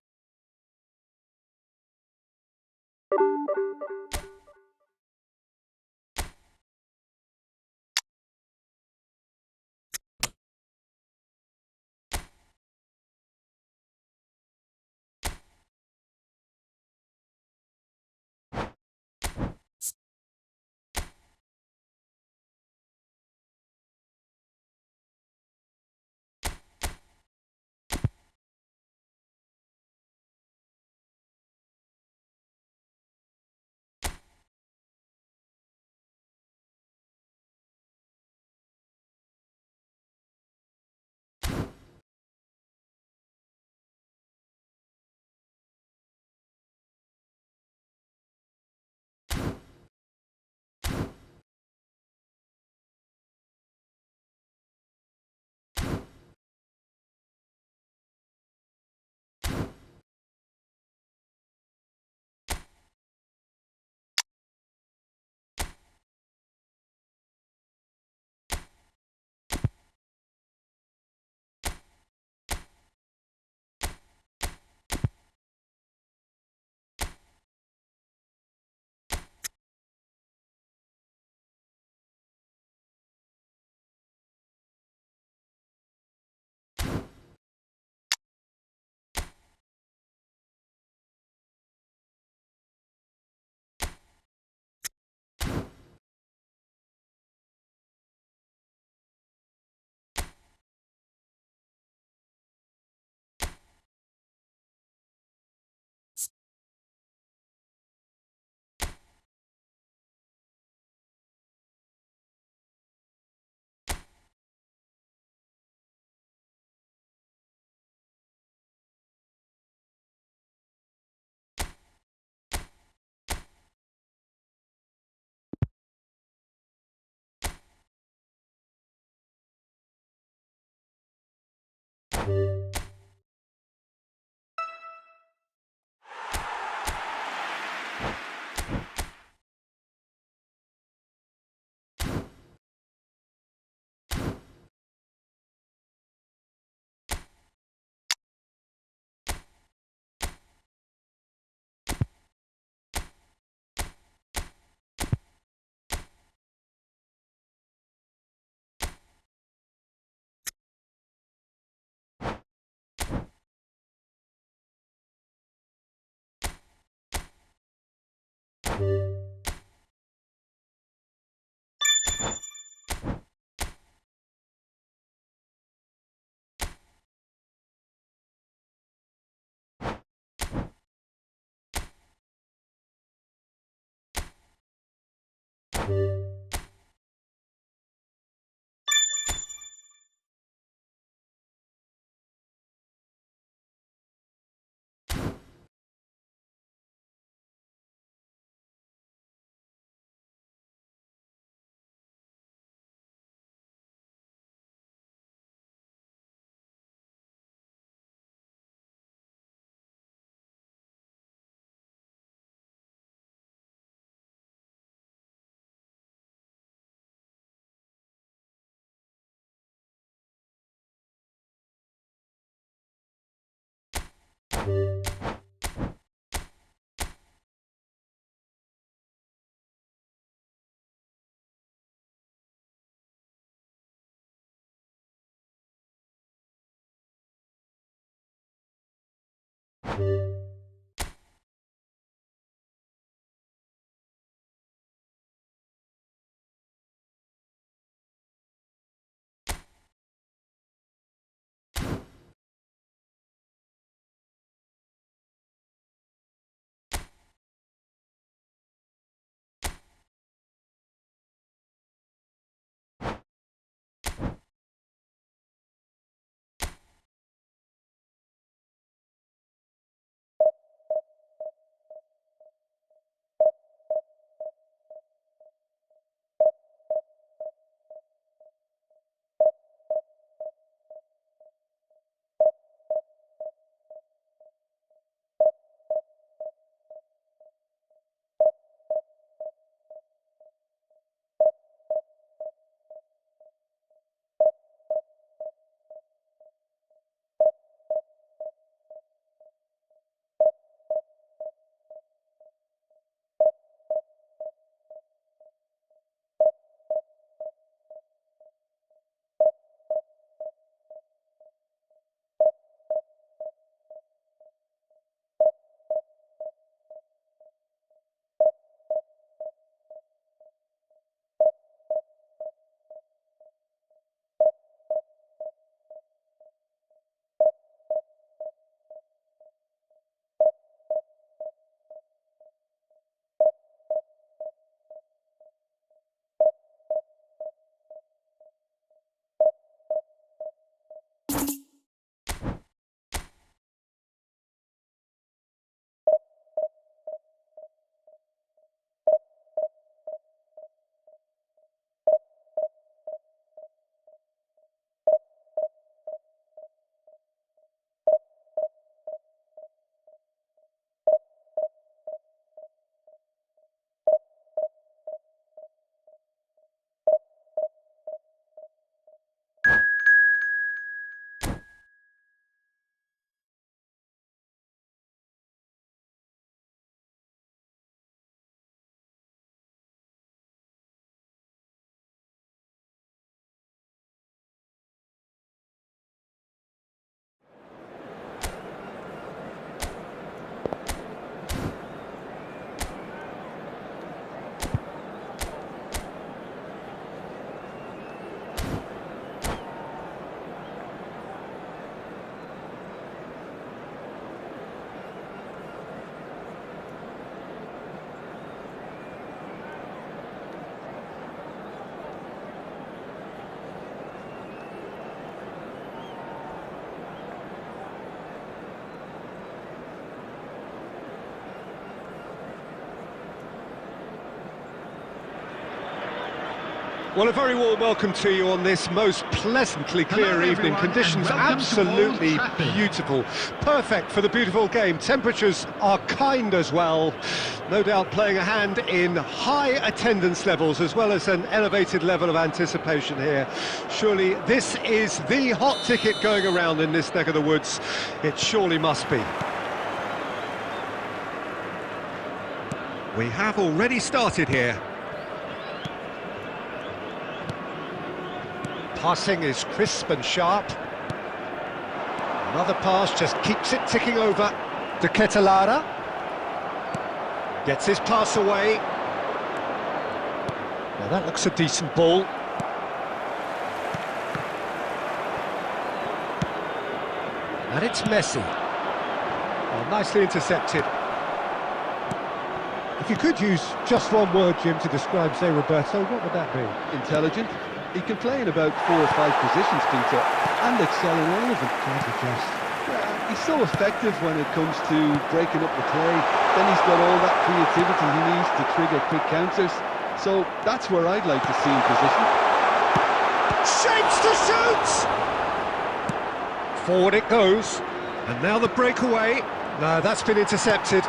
Well, a very warm welcome to you on this most pleasantly clear Hello, evening. everyone, Conditions and welcome to absolutely Old Trafford. beautiful. Perfect for the beautiful game. Temperatures are kind as well. No doubt playing a hand in high attendance levels as well as an elevated level of anticipation here. Surely this is the hot ticket going around in this neck of the woods. It surely must be. We have already started here. Passing is crisp and sharp. Another pass just keeps it ticking over. De Ketelara gets his pass away. Now that looks a decent ball. And it's Messi. Well, nicely intercepted. If you could use just one word, Jim, to describe Zé Roberto, what would that be? Intelligent. He can play in about 4 or 5 positions, Peter, and excel in all of them. Yeah, he's so effective when it comes to breaking up the play. Then he's got all that creativity he needs to trigger quick counters. So that's where I'd like to see him positioned. Shapes to shoot! Forward it goes. And now the breakaway. No, that's been intercepted.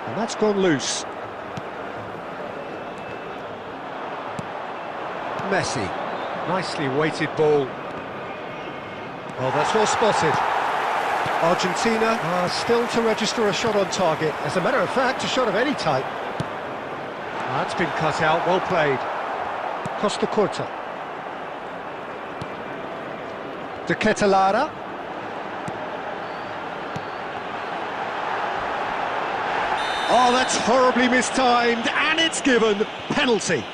And that's gone loose. Messi. Nicely weighted ball. Well, that's well spotted. Argentina are still to register a shot on target. As a matter of fact, a shot of any type. That's been cut out, well played. Costa Curta. Decisive. Oh, that's horribly mistimed, and it's given. Penalty.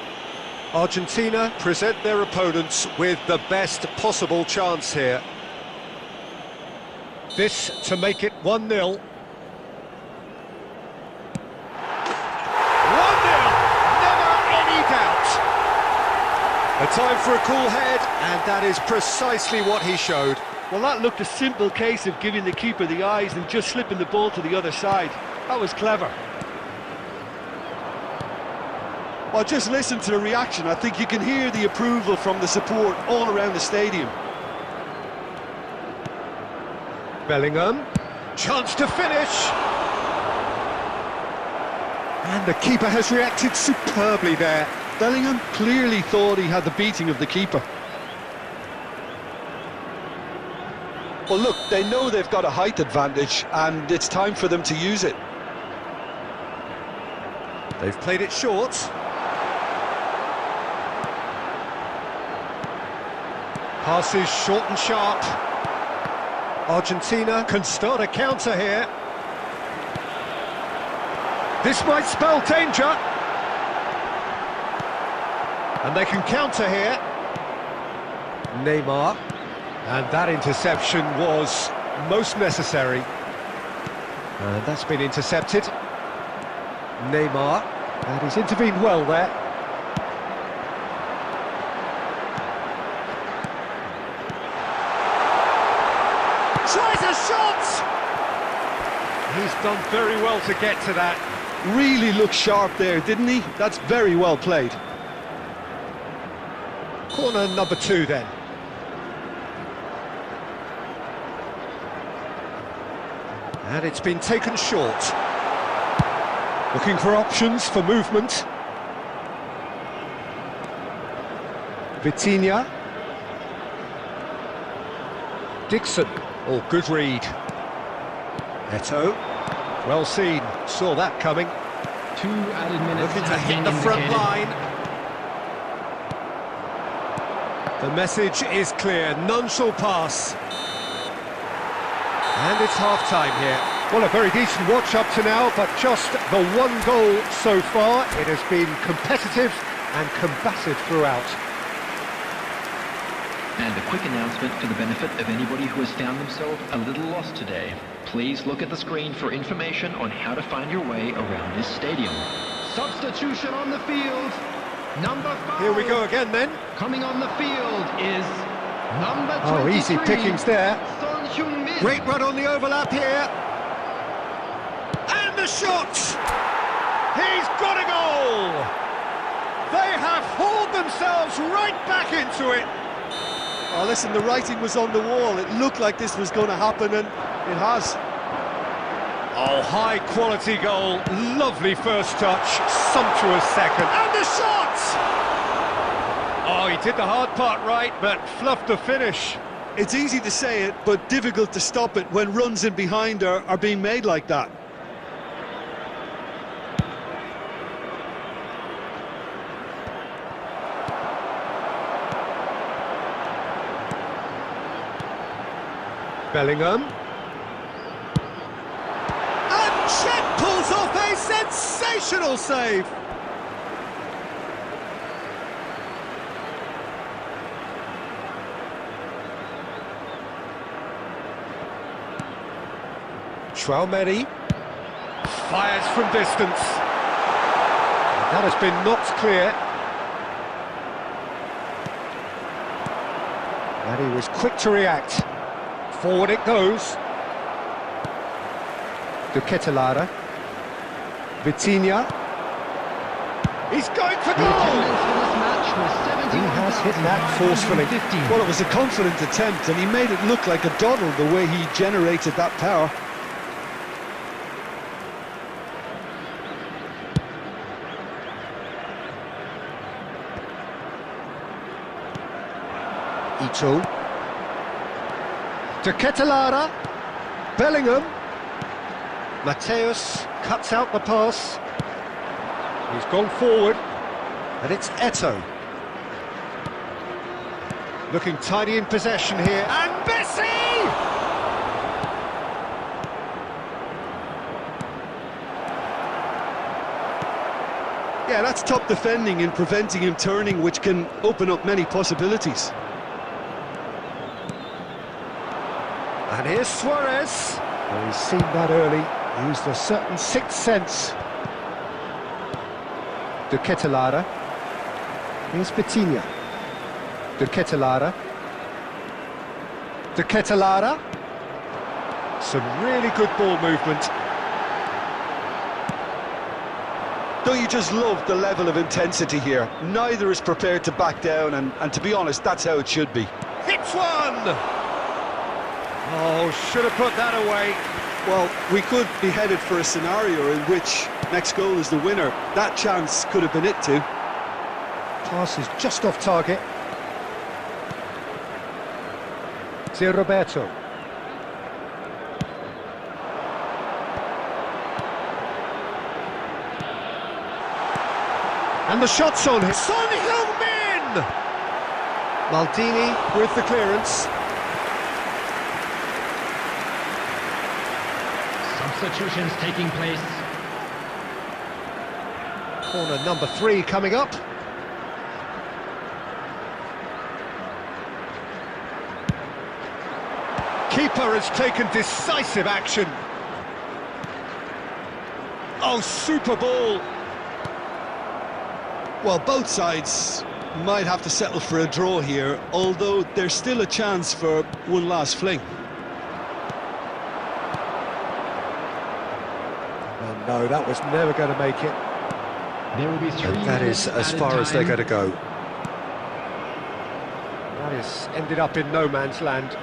Argentina present their opponents with the best possible chance here. This to make it 1-0. 1-0! Never any doubt! A time for a cool head, and that is precisely what he showed. Well, that looked a simple case of giving the keeper the eyes and just slipping the ball to the other side. That was clever. Well, just listen to the reaction. I think you can hear the approval from the support all around the stadium. Bellingham, chance to finish. And the keeper has reacted superbly there. Bellingham clearly thought he had the beating of the keeper. Well, look, they know they've got a height advantage, and it's time for them to use it. They've played it short. Passes short and sharp. Argentina can start a counter here. This might spell danger. And they can counter here. Neymar. And that interception was most necessary. And that's been intercepted. Neymar. And he's intervened well there. Tries a shot! He's done very well to get to that. Really looked sharp there, didn't he? That's very well played. Corner number 2 then. And it's been taken short. Looking for options for movement. Vitinha. Dixon. Oh, good read. Eto. Well seen. Saw that coming. 2 added minutes. Looking to hit the front line. The message is clear. None shall pass. And it's half-time here. Well, a very decent watch up to now, but just the 1 goal so far. It has been competitive and combative throughout. And a quick announcement for the benefit of anybody who has found themselves a little lost today. Please look at the screen for information on how to find your way around this stadium. Substitution on the field. Number 5. Here we go again then. Coming on the field is number 23. Oh, easy pickings there. Son Heung-min. Great run on the overlap here. And the shot! He's got a goal! They have hauled themselves right back into it. Oh, listen, the writing was on the wall. It looked like this was going to happen, and it has. Oh, high-quality goal. Lovely first touch. Sumptuous second. And the shot! Oh, he did the hard part right, but fluffed the finish. It's easy to say it, but difficult to stop it when runs in behind are being made like that. Bellingham. And Chet pulls off a sensational save. Traoré fires from distance. That has been knocked clear. And he was quick to react. Forward it goes. Decisive. Vitinha. He's going for goal! He has hit that forcefully. Well, it was a confident attempt, and he made it look like a doddle the way he generated that power. Ito. To Ketelara. Bellingham. Mateus cuts out the pass. He's gone forward. And it's Eto. Looking tidy in possession here. And Messi! Yeah, that's top defending and preventing him turning, which can open up many possibilities. And here's Suarez. Well, he's seen that early, used a certain sixth sense. De Ketelara. Here's Vitinha. De Ketelara. De Ketelara. Some really good ball movement. Don't you just love the level of intensity here? Neither is prepared to back down, and to be honest, that's how it should be. Hits one! Oh, should have put that away. Well, we could be headed for a scenario in which next goal is the winner. That chance could have been it too. Pass is just off target. Zé Roberto. And the shot's on him. Son Heung-min! Maldini with the clearance. Substitutions taking place. Corner number 3 coming up. Keeper has taken decisive action. Oh, super ball. Well, both sides might have to settle for a draw here, although there's still a chance for one last fling. Oh no, that was never going to make it. There will be 3 And that is as added far as they're time. going to go. That has ended up in no man's land.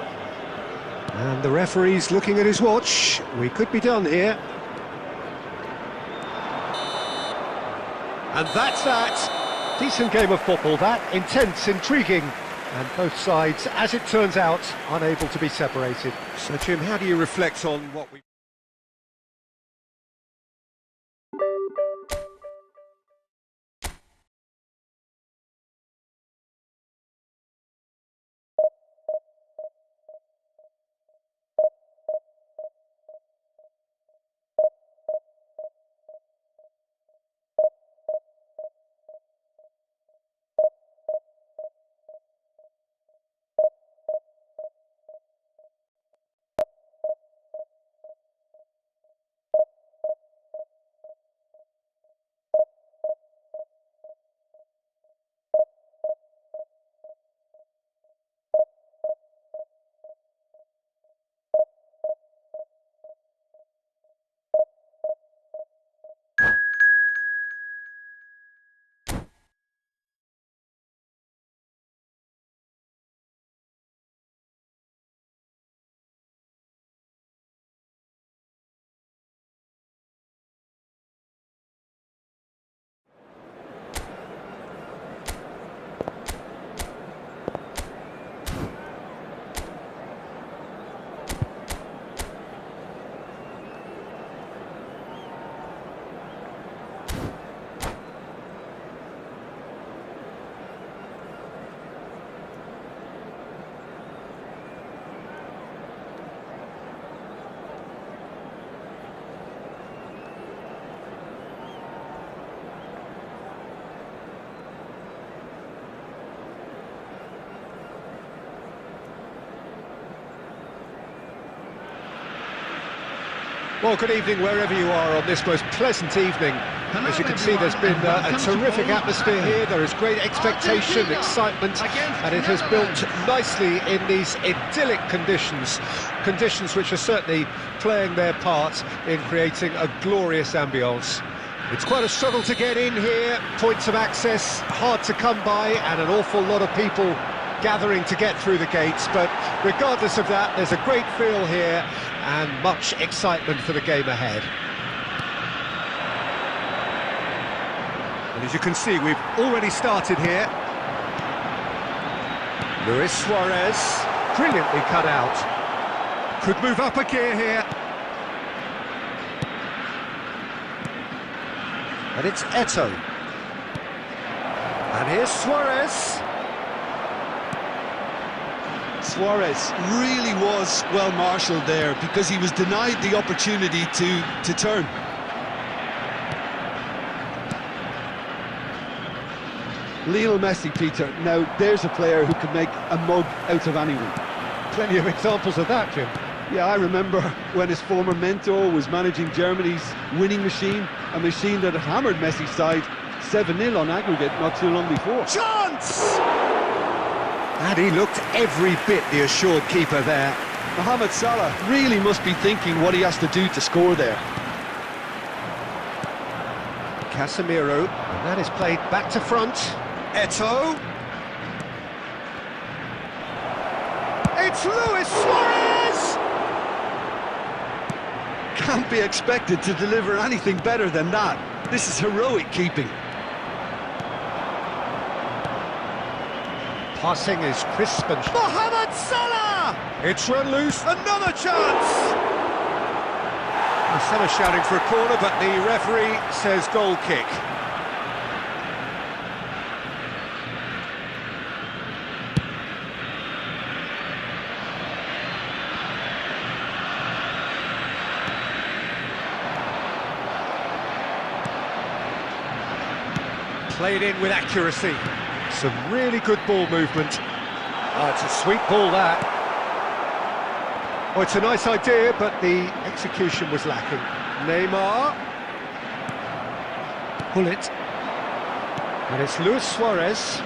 And the referee's looking at his watch. We could be done here. And that's that. Decent game of football, that. Intense, intriguing. And both sides, as it turns out, unable to be separated. So, Jim, how do you reflect on what we... Well, good evening wherever you are on this most pleasant evening. As you can see, there's been a terrific atmosphere here. There is great expectation, excitement, and it has built nicely in these idyllic conditions. Conditions which are certainly playing their part in creating a glorious ambience. It's quite a struggle to get in here, points of access hard to come by, and an awful lot of people gathering to get through the gates, but regardless of that, there's a great feel here and much excitement for the game ahead. And as you can see, we've already started here. Luis Suarez, brilliantly cut out. Could move up a gear here. And it's Eto'o. And here's Suarez. Suarez really was well marshalled there because he was denied the opportunity to turn. Lionel Messi, Peter, now there's a player who can make a mug out of anyone. Plenty of examples of that, Jim. Yeah, I remember when his former mentor was managing Germany's winning machine, a machine that had hammered Messi's side 7-0 on aggregate not too long before. Chance! And he looked every bit the assured keeper there. Mohamed Salah really must be thinking what he has to do to score there. Casemiro, and that is played back to front. Eto'o. It's Luis Suarez! Can't be expected to deliver anything better than that. This is heroic keeping. Passing is crisp and... Mohamed Salah! It's run loose, another chance! The centre shouting for a corner, but the referee says goal kick. Played in with accuracy. Some really good ball movement. Oh, it's a sweet ball, that. Oh, it's a nice idea, but the execution was lacking. Neymar. Pull it. And it's Luis Suarez.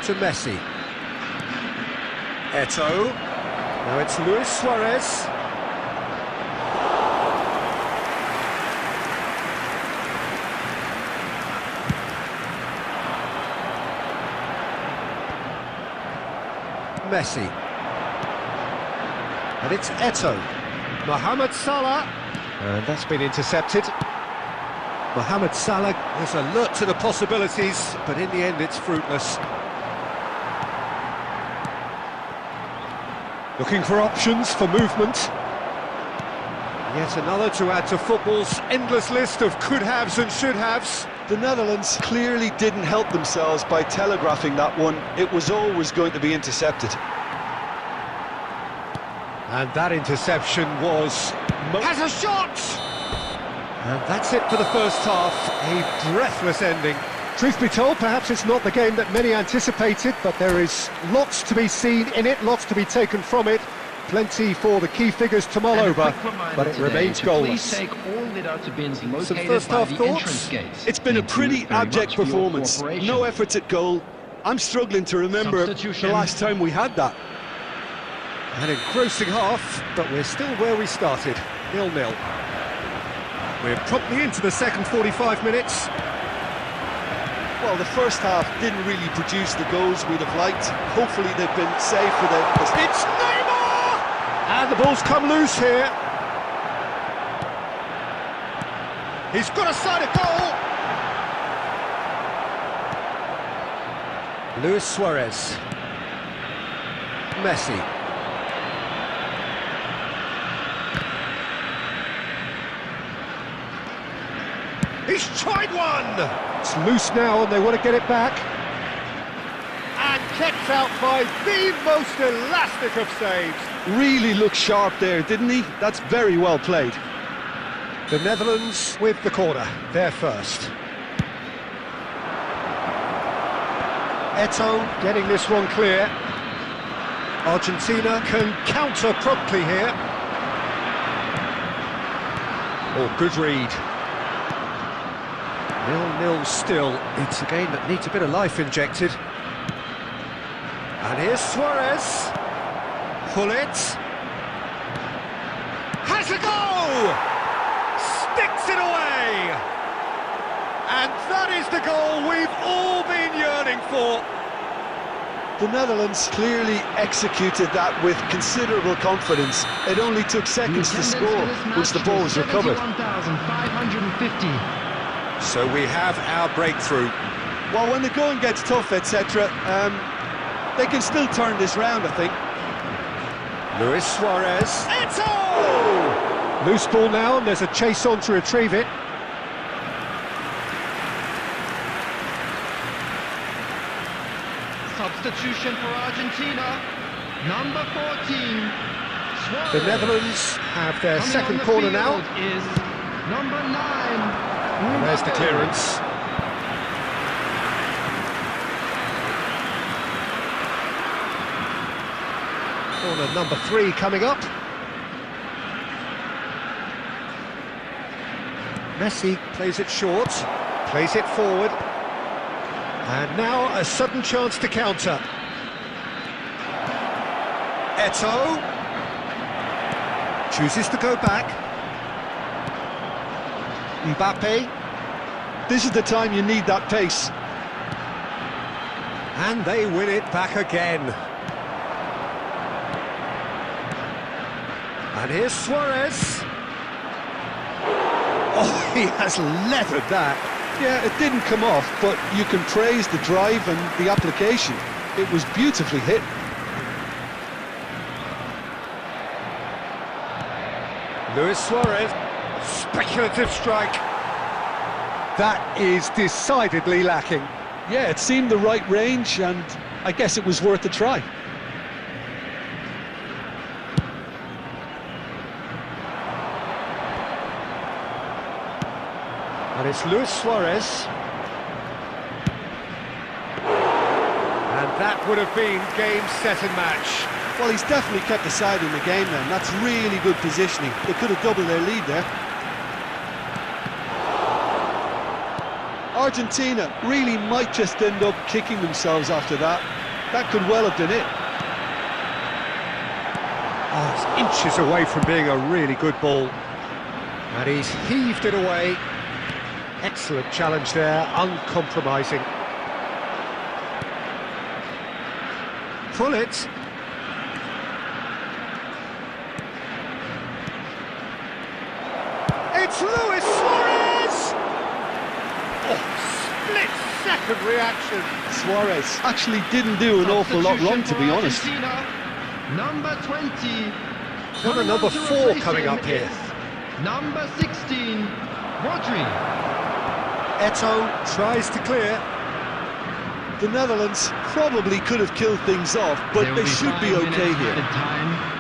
To Messi. Eto'o. Now it's Luis Suarez. Messi. And it's Eto'o. Mohamed Salah. And that's been intercepted. Mohamed Salah is alert to the possibilities, but in the end it's fruitless. Looking for options for movement. Yet another to add to football's endless list of could-haves and should-haves. The Netherlands clearly didn't help themselves by telegraphing that one. It was always going to be intercepted. And that interception was... has a shot! And that's it for the first half. A breathless ending. Truth be told, perhaps it's not the game that many anticipated, but there is lots to be seen in it, lots to be taken from it. Plenty for the key figures to mull over, but it remains goalless. Please take all lit-out bins located Some first half by the thoughts? entrance gates. It's been a pretty abject performance. No efforts at goal. I'm struggling to remember the last time we had that. An engrossing half, but we're still where we started, 0-0. We're promptly into the second 45 minutes. Well, the first half didn't really produce the goals we'd have liked. Hopefully they've been saved for the... It's Neymar! And the ball's come loose here. He's got a side of goal. Luis Suarez. Messi. He's tried one! It's loose now and they want to get it back. And kept out by the most elastic of saves. Really looked sharp there, didn't he? That's very well played. The Netherlands with the corner, they're first. Eto'o getting this one clear. Argentina can counter promptly here. Oh, good read. 0-0 still. It's a game that needs a bit of life injected. And here's Suarez. Pull it. Has a go! Sticks it away! And that is the goal we've all been yearning for. The Netherlands clearly executed that with considerable confidence. It only took seconds to score once the ball was recovered. 71,550. So we have our breakthrough. Well, when the going gets tough, etc., they can still turn this round, I think. Luis Suarez. Eto'o! Loose ball now, and there's a chase on to retrieve it. Substitution for Argentina, number 14. Suarez. The Netherlands have their Coming second on the corner field now. is number 9. And there's the clearance. Corner number 3 coming up. Messi plays it short, plays it forward. And now a sudden chance to counter. Eto'o chooses to go back. Mbappe, This is the time you need that pace. And they win it back again. And here's Suarez. Oh, he has leathered that. Yeah, it didn't come off, but you can praise the drive and the application. It was beautifully hit. Luis Suarez, speculative strike. that is decidedly lacking. Yeah, it seemed the right range, and I guess it was worth a try. And it's Luis Suarez. And that would have been game, set and match. Well, he's definitely kept the side in the game then. That's really good positioning. They could have doubled their lead there. Argentina really might just end up kicking themselves after that. That could well have done it. Oh, it's inches away from being a really good ball. And he's heaved it away. Excellent challenge there, uncompromising. Pull it. It's Luis Suarez! Oh, split-second reaction. Suarez actually didn't do an awful lot wrong, to be honest. Argentina, number 20. Got a number 4 coming up here. Number 16, Rodri. Eto'o tries to clear. The Netherlands probably could have killed things off, but There will they be should 5 be okay minutes here. added time.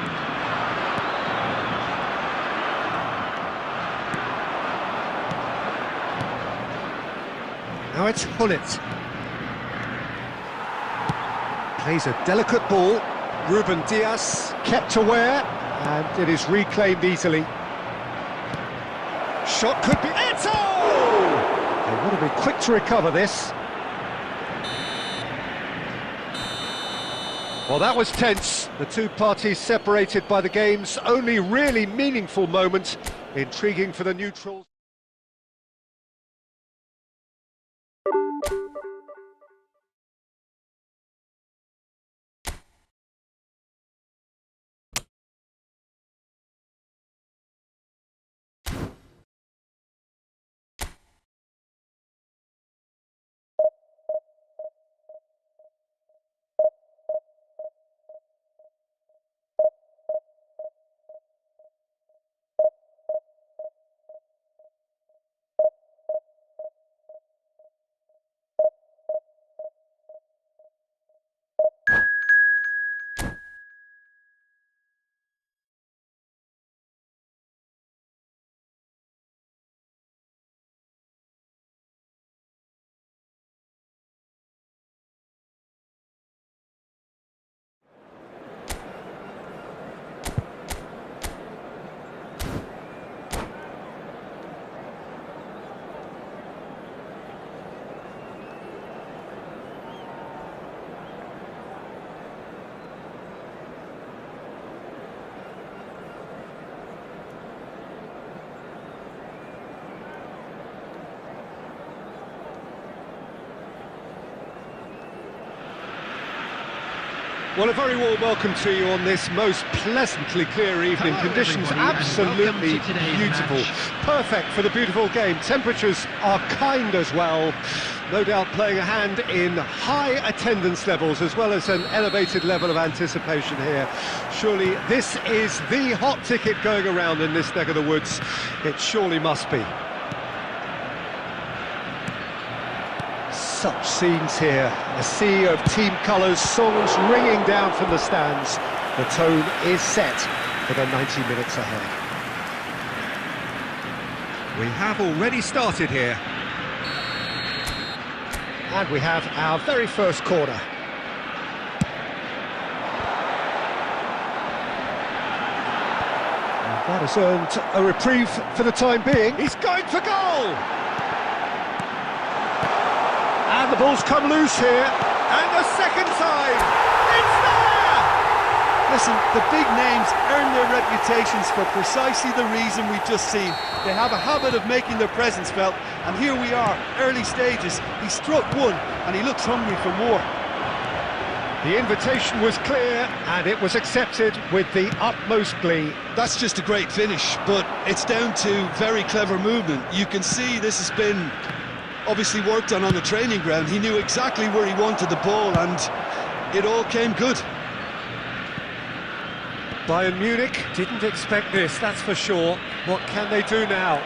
Now it's Hullet. Plays a delicate ball. Ruben Diaz kept aware, and it is reclaimed easily. Shot could be... Eto'o! They want to be quick to recover this. Well, that was tense. The two parties separated by the game's only really meaningful moment. Intriguing for the neutrals. Well, a very warm welcome to you on this most pleasantly clear evening. Hello, Conditions everybody, and absolutely welcome to today's beautiful. match. Perfect for the beautiful game. Temperatures are kind as well. No doubt playing a hand in high attendance levels as well as an elevated level of anticipation here. Surely this is the hot ticket going around in this neck of the woods. It surely must be. Such scenes here, a sea of team colours, songs ringing down from the stands. The tone is set for the 90 minutes ahead. We have already started here. And we have our very first corner. And that has earned a reprieve for the time being. He's going for goal! And the ball's come loose here, and the second time, it's there! Listen, the big names earn their reputations for precisely the reason we've just seen. They have a habit of making their presence felt, and here we are, early stages. He struck one, and he looks hungry for more. The invitation was clear, and it was accepted with the utmost glee. That's just a great finish, but it's down to very clever movement. You can see this has been obviously worked on the training ground. He knew exactly where he wanted the ball, and it all came good. Bayern Munich didn't expect this, that's for sure. What can they do now?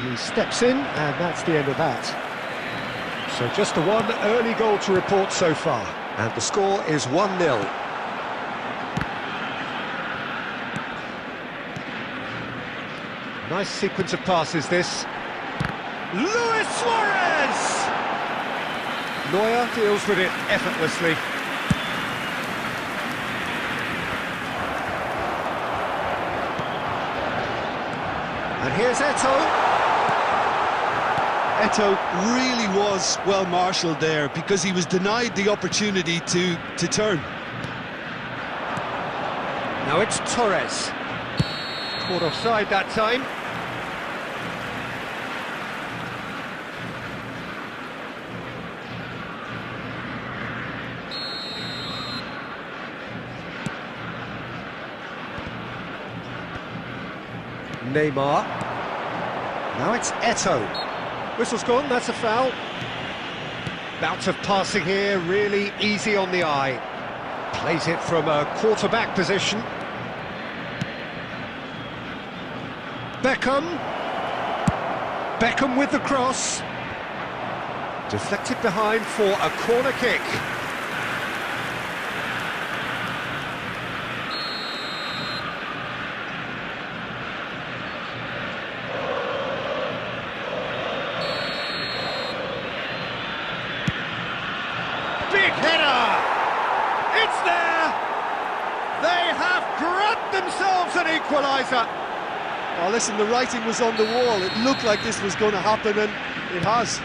He steps in, and that's the end of that. So just the one early goal to report so far. And the score is 1-0. Nice sequence of passes, this. Luis Suarez! Neuer deals with it effortlessly. And here's Eto'o. Eto'o really was well marshalled there because he was denied the opportunity to turn. Now it's Torres. Caught offside that time. Neymar. Now it's Eto'o. Whistle's gone, that's a foul. Bout of passing here, really easy on the eye. Plays it from a quarterback position. Beckham with the cross. Deflected behind for a corner kick. Big header! It's there! They have grabbed themselves an equaliser! Oh, listen, the writing was on the wall. It looked like this was going to happen, and it has.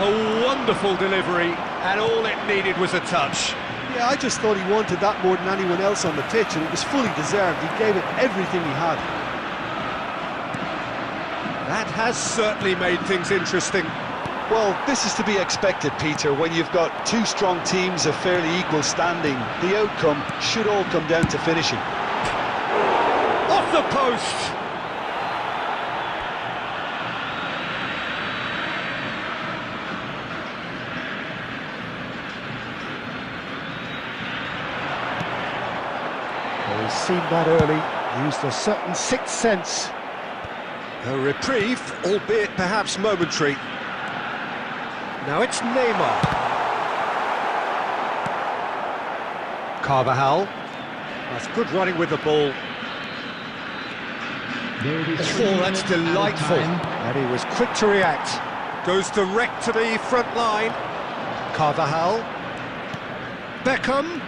A wonderful delivery, and all it needed was a touch. Yeah, I just thought he wanted that more than anyone else on the pitch, and it was fully deserved. He gave it everything he had. That has certainly made things interesting. Well, this is to be expected, Peter, when you've got two strong teams of fairly equal standing. The outcome should all come down to finishing. Off the post! Well, he's seen that early, used a certain sixth sense. A reprieve, albeit perhaps momentary. Now it's Neymar. Carvajal. That's good running with the ball. Oh, that's delightful. And he was quick to react. Goes direct to the front line. Carvajal. Beckham.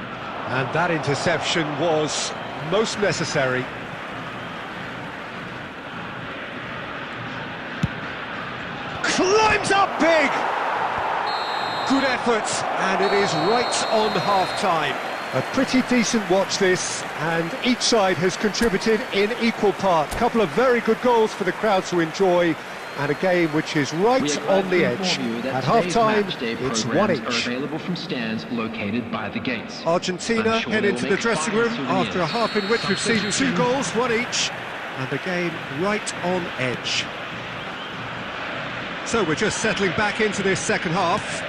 And that interception was most necessary. Climbs up big! Good effort, and it is right on half-time. A pretty decent watch this, and each side has contributed in equal part. A couple of very good goals for the crowd to enjoy, and a game which is right We are on the glad to edge. inform you that At today's half-time, matchday it's programs 1 are each. available from stands located by the gates. Argentina I'm sure head they into will the make dressing fine room souvenirs. after a half in which we've seen 2 goals, 1 each, and the game right on edge. So we're just settling back into this second half.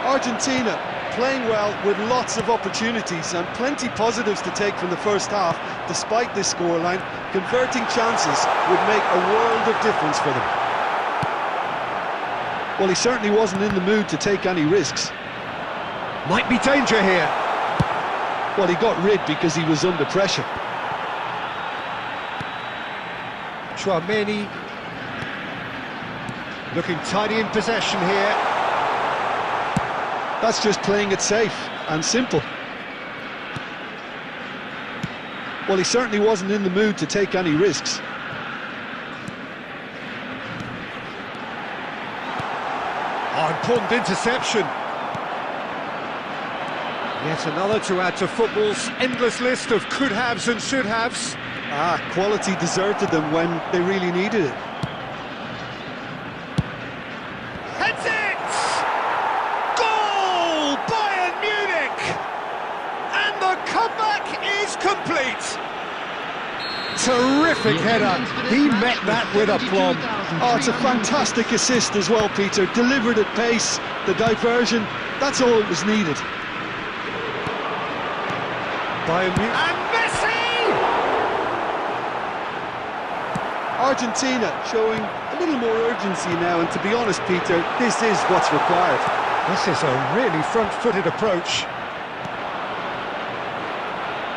Argentina playing well with lots of opportunities and plenty positives to take from the first half. Despite this scoreline, converting chances would make a world of difference for them. Well, he certainly wasn't in the mood to take any risks. Might be danger here. Well, he got rid because he was under pressure. Chouameni looking tidy in possession here. That's just playing it safe and simple. Well, he certainly wasn't in the mood to take any risks. Oh, important interception. Yet another to add to football's endless list of could-haves and should-haves. Quality deserted them when they really needed it. Heads it! Goal! Bayern Munich! And the comeback is complete! Terrific header. He met that with aplomb. Oh, it's a fantastic assist as well, Peter. Delivered at pace, the diversion, that's all that was needed. Bayern Munich. And Messi! Argentina showing a little more urgency now, and to be honest, Peter, this is what's required. This is a really front-footed approach.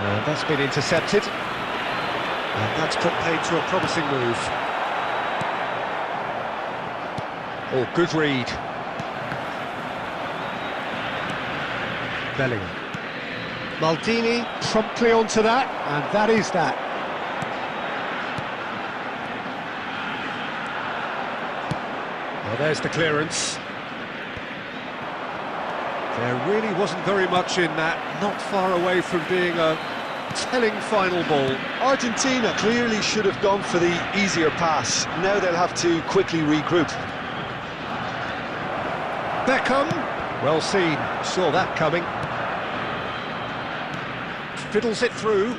And that's been intercepted. And that's put paid to a promising move. Oh, good read. Bellingham. Maldini promptly onto that, and that is that. Well, there's the clearance. There really wasn't very much in that, not far away from being a telling final ball. Argentina clearly should have gone for the easier pass. Now they'll have to quickly regroup. Beckham, well seen, saw that coming. Fiddles it through.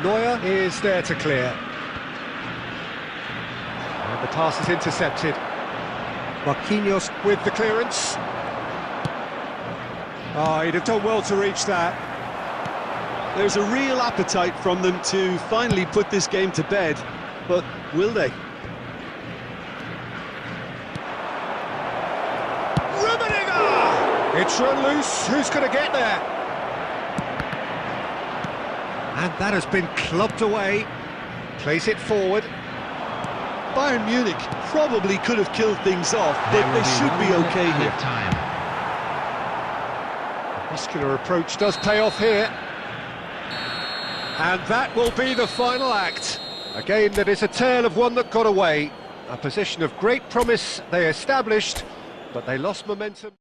Neuer is there to clear. And the pass is intercepted. Marquinhos with the clearance. Oh, he'd have done well to reach that. There's a real appetite from them to finally put this game to bed, but will they? It's run loose, who's going to get there? And that has been clubbed away. Plays it forward. Bayern Munich probably could have killed things off, but they should be okay here. Time. Muscular approach does pay off here. And that will be the final act. A game that is a tale of one that got away. A position of great promise they established, but they lost momentum.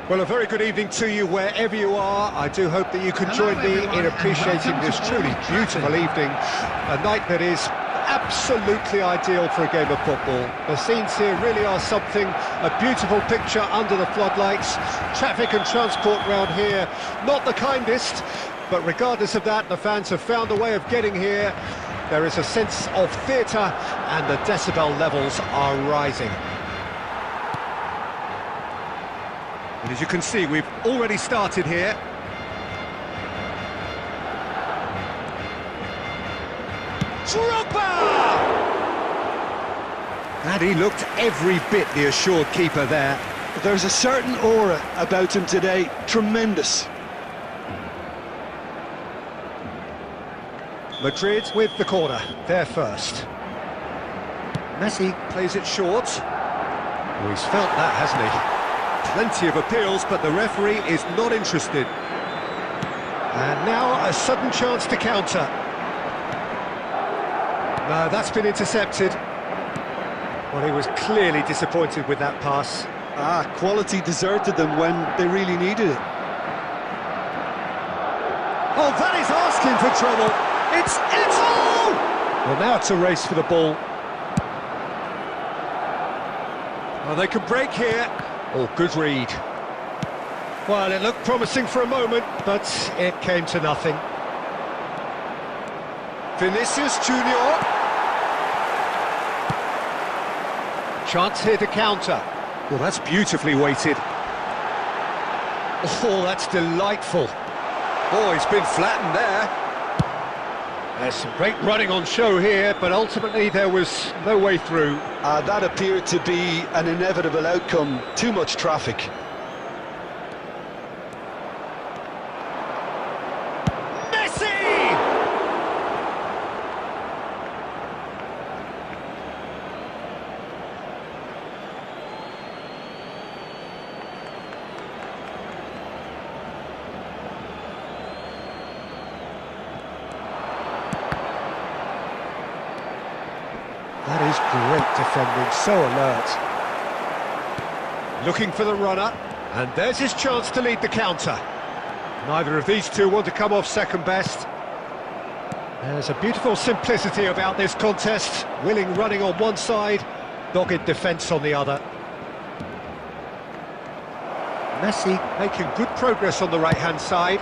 Well, a very good evening to you wherever you are. I do hope that you can join me in appreciating this truly beautiful evening, a night that is absolutely ideal for a game of football. The scenes here really are something, a beautiful picture under the floodlights. Traffic and transport round here, not the kindest, but regardless of that, the fans have found a way of getting here. There is a sense of theatre and the decibel levels are rising. And as you can see, we've already started here. Drogba! And he looked every bit the assured keeper there. There's a certain aura about him today, tremendous. Madrid with the corner, there first. Messi plays it short. Oh, he's felt that, hasn't he? Plenty of appeals, but the referee is not interested. And now a sudden chance to counter. No, that's been intercepted. Well, he was clearly disappointed with that pass. Quality deserted them when they really needed it. Oh, that is asking for trouble. It's Ito! Well, now it's a race for the ball. Well, they could break here. Oh, good read. Well, it looked promising for a moment, but it came to nothing. Vinicius Junior. Chance here to counter. Well, that's beautifully weighted. Oh, that's delightful. Oh, he's been flattened there. There's some great running on show here, but ultimately there was no way through. That appeared to be an inevitable outcome. Too much traffic. Messi! That is great defending, so alert. Looking for the runner, and there's his chance to lead the counter. Neither of these two want to come off second best. There's a beautiful simplicity about this contest. Willing running on one side, dogged defence on the other. Messi making good progress on the right-hand side.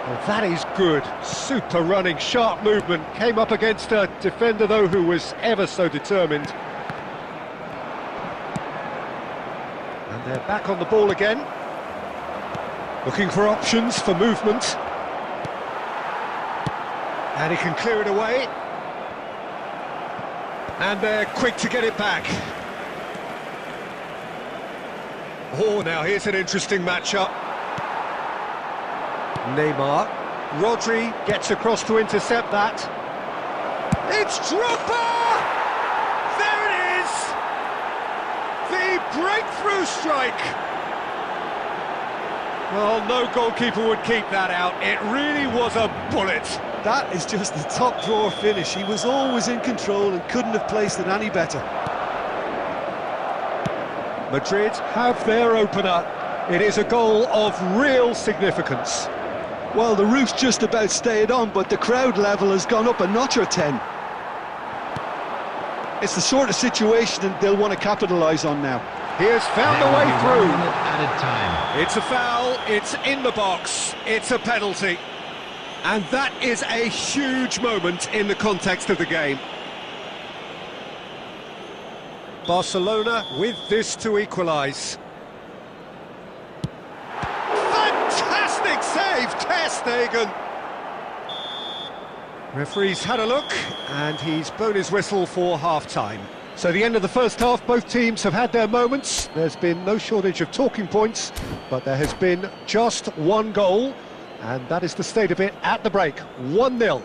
Well, that is good. Super running, sharp movement. Came up against a defender, though, who was ever so determined. And they're back on the ball again. Looking for options for movement. And he can clear it away. And they're quick to get it back. Oh, now here's an interesting matchup. Neymar. Rodri gets across to intercept that. It's Drogba! There it is! The breakthrough strike! Well, no goalkeeper would keep that out. It really was a bullet. That is just the top drawer finish. He was always in control and couldn't have placed it any better. Madrid have their opener. It is a goal of real significance. Well, the roof's just about stayed on, but the crowd level has gone up a notch or 10. It's the sort of situation that they'll want to capitalise on now. He has found a way through. Added time. It's a foul, it's in the box, it's a penalty. And that is a huge moment in the context of the game. Barcelona with this to equalise. Fantastic save, Ter Stegen. Referee's had a look, and he's blown his whistle for half-time. So the end of the first half, both teams have had their moments. There's been no shortage of talking points, but there has been just one goal, and that is the state of it at the break, 1-0.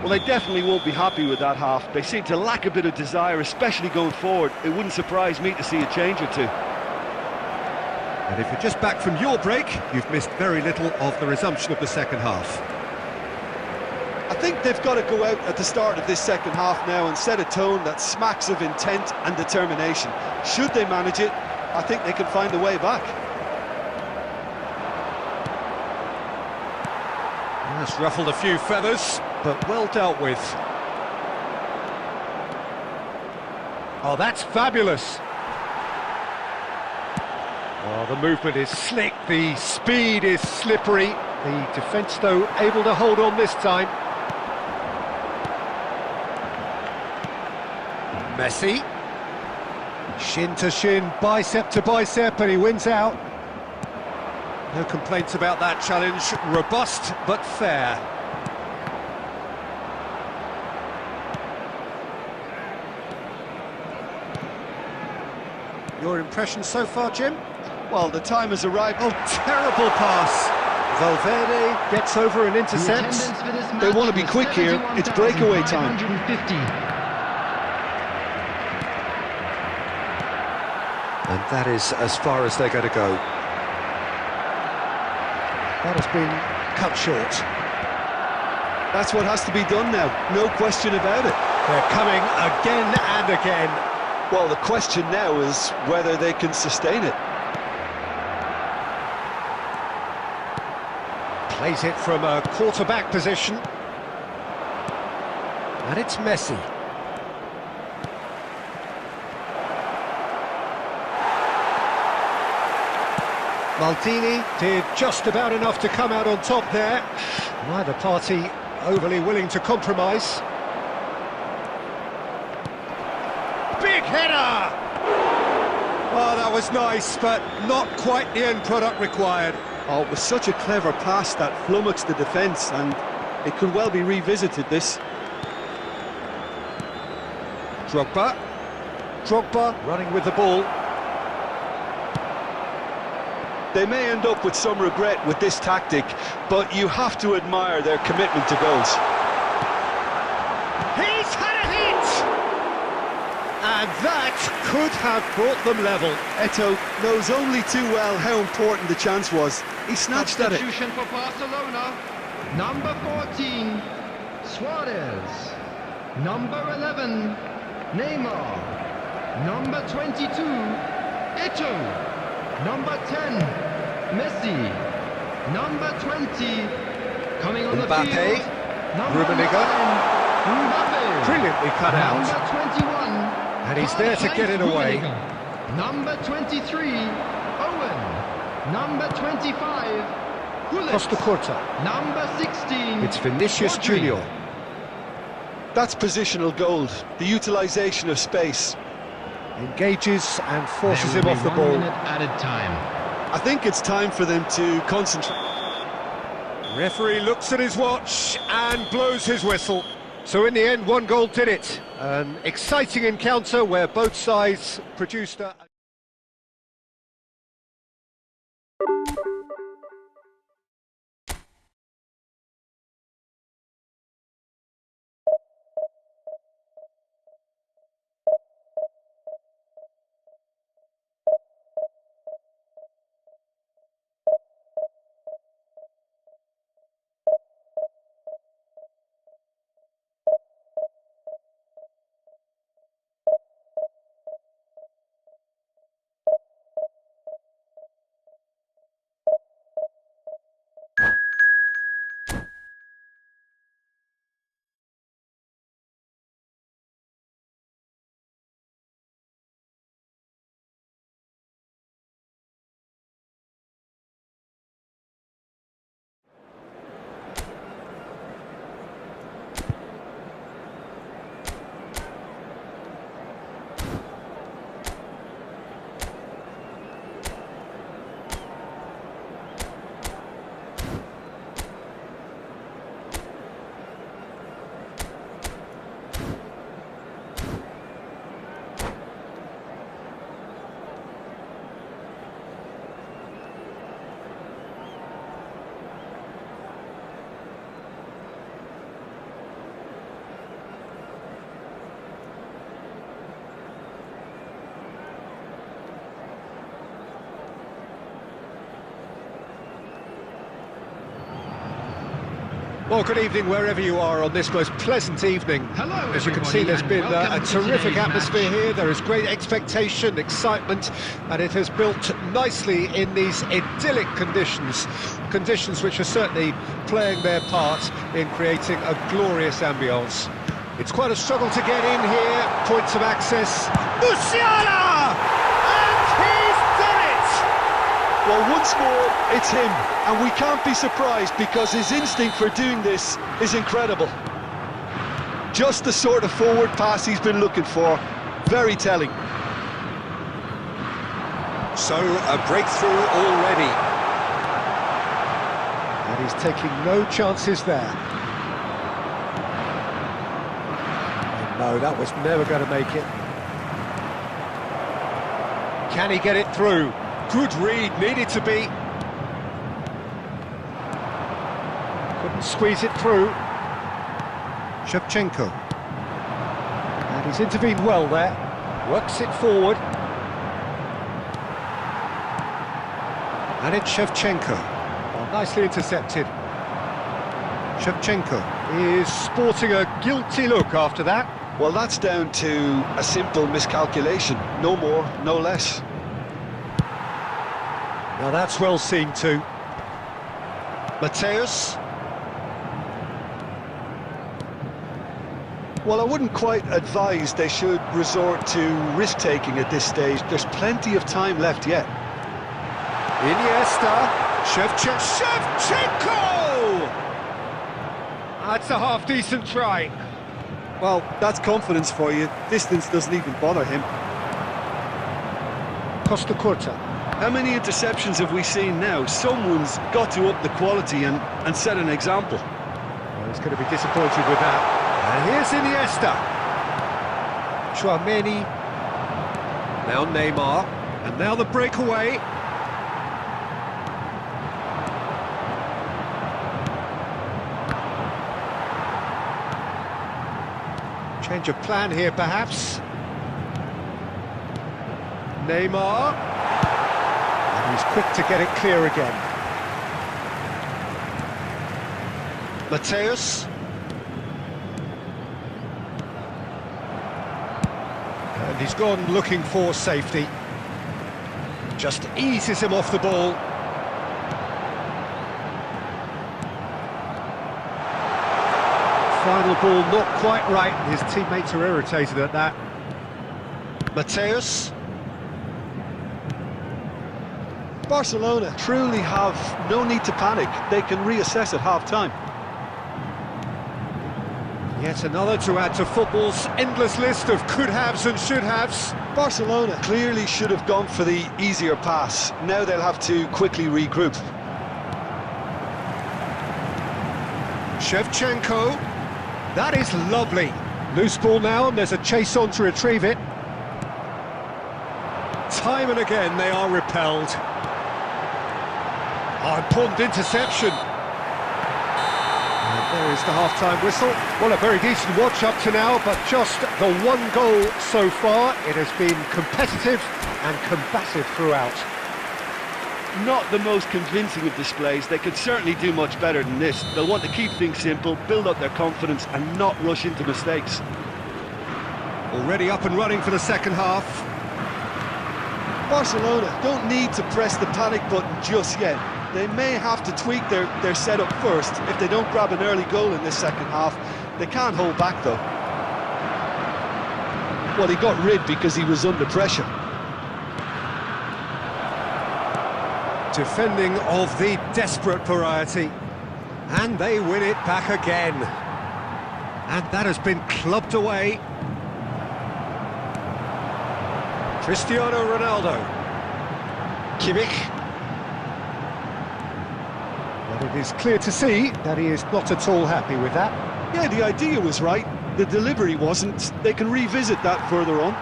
Well, they definitely won't be happy with that half. They seem to lack a bit of desire, especially going forward. It wouldn't surprise me to see a change or two. And if you're just back from your break, you've missed very little of the resumption of the second half. I think they've got to go out at the start of this second half now and set a tone that smacks of intent and determination. Should they manage it, I think they can find a way back. That's ruffled a few feathers, but well dealt with. Oh, that's fabulous. Oh, the movement is slick, the speed is slippery. The defence, though, able to hold on this time. Messi. Shin to shin, bicep to bicep, and he wins out. No complaints about that challenge. Robust, but fair. Your impression so far, Jim? Well, the time has arrived. Oh, terrible pass. Valverde gets over and intercepts. They want to be quick here. It's breakaway time. And that is as far as they're going to go. That has been cut short. That's what has to be done now, no question about it. They're coming again and again. Well, the question now is whether they can sustain it. Plays it from a quarterback position. And it's Messi. Maldini did just about enough to come out on top there. Neither party overly willing to compromise. Big header! Oh, that was nice, but not quite the end product required. Oh, it was such a clever pass that flummoxed the defence, and it could well be revisited, this. Drogba running with the ball. They may end up with some regret with this tactic, but you have to admire their commitment to goals. He's had a hit! And that could have brought them level. Eto'o knows only too well how important the chance was. He snatched at it. Substitution for Barcelona. Number 14, Suarez. Number 11, Neymar. Number 22, Eto'o. Number 10, Messi. Number 20, coming on the Mbappe. field. Number Rummenigge. 9, Mbappe. Brilliantly cut out. Number 21, And he's there to get it away. Rummenigge. Number 23, Owen. Number 25, Gullit. Costa Curta. Number 16, It's Vinicius Rodri. Junior. That's positional gold, the utilisation of space. Engages and forces There him will off the be 1 ball. minute added time. I think it's time for them to concentrate. Referee looks at his watch and blows his whistle. So in the end, 1 goal did it. An exciting encounter where both sides produced a... Well, good evening wherever you are on this most pleasant evening. Hello, as you can see, everybody, there's and been a welcome to terrific today's atmosphere match. here. There is great expectation, excitement, and it has built nicely in these idyllic conditions. Conditions which are certainly playing their part in creating a glorious ambience. It's quite a struggle to get in here. Points of access. Musiala! And he's done it! Well, once more, it's him, and we can't be surprised because his instinct for doing this is incredible. Just the sort of forward pass he's been looking for. Very telling. So, a breakthrough already. And he's taking no chances there. And no, that was never going to make it. Can he get it through? Good read, needed to be. Couldn't squeeze it through. Shevchenko. And he's intervened well there. Works it forward. And it's Shevchenko. Well, nicely intercepted. Shevchenko is sporting a guilty look after that. Well, that's down to a simple miscalculation. No more, no less. Now that's well seen too. Mateus. Well, I wouldn't quite advise they should resort to risk-taking at this stage. There's plenty of time left yet. Iniesta. Shevchenko! That's a half-decent try. Well, that's confidence for you. Distance doesn't even bother him. Costa Curta. How many interceptions have we seen now? Someone's got to up the quality and set an example. Well, he's going to be disappointed with that. And here's Iniesta. Chouameni. Now Neymar. And now the breakaway. Change of plan here, perhaps. Neymar. And he's quick to get it clear again. Mateus. And he's gone looking for safety. Just eases him off the ball. Final ball not quite right. His teammates are irritated at that. Mateus. Barcelona truly have no need to panic. They can reassess at half-time. Yet another to add to football's endless list of could-haves and should-haves. Barcelona clearly should have gone for the easier pass. Now they'll have to quickly regroup. Shevchenko. That is lovely. Loose ball now, and there's a chase on to retrieve it. Time and again they are repelled. Oh, important interception. And there is the half-time whistle. Well, a very decent watch up to now, but just the one goal so far. It has been competitive and combative throughout. Not the most convincing of displays. They could certainly do much better than this. They'll want to keep things simple, build up their confidence and not rush into mistakes. Already up and running for the second half. Barcelona don't need to press the panic button just yet. They may have to tweak their setup first. If they don't grab an early goal in this second half, they can't hold back though. Well, he got rid because he was under pressure. Defending of the desperate variety. And they win it back again. And that has been clubbed away. Cristiano Ronaldo. Kimmich. But it is clear to see that he is not at all happy with that. Yeah, the idea was right. The delivery wasn't. They can revisit that further on.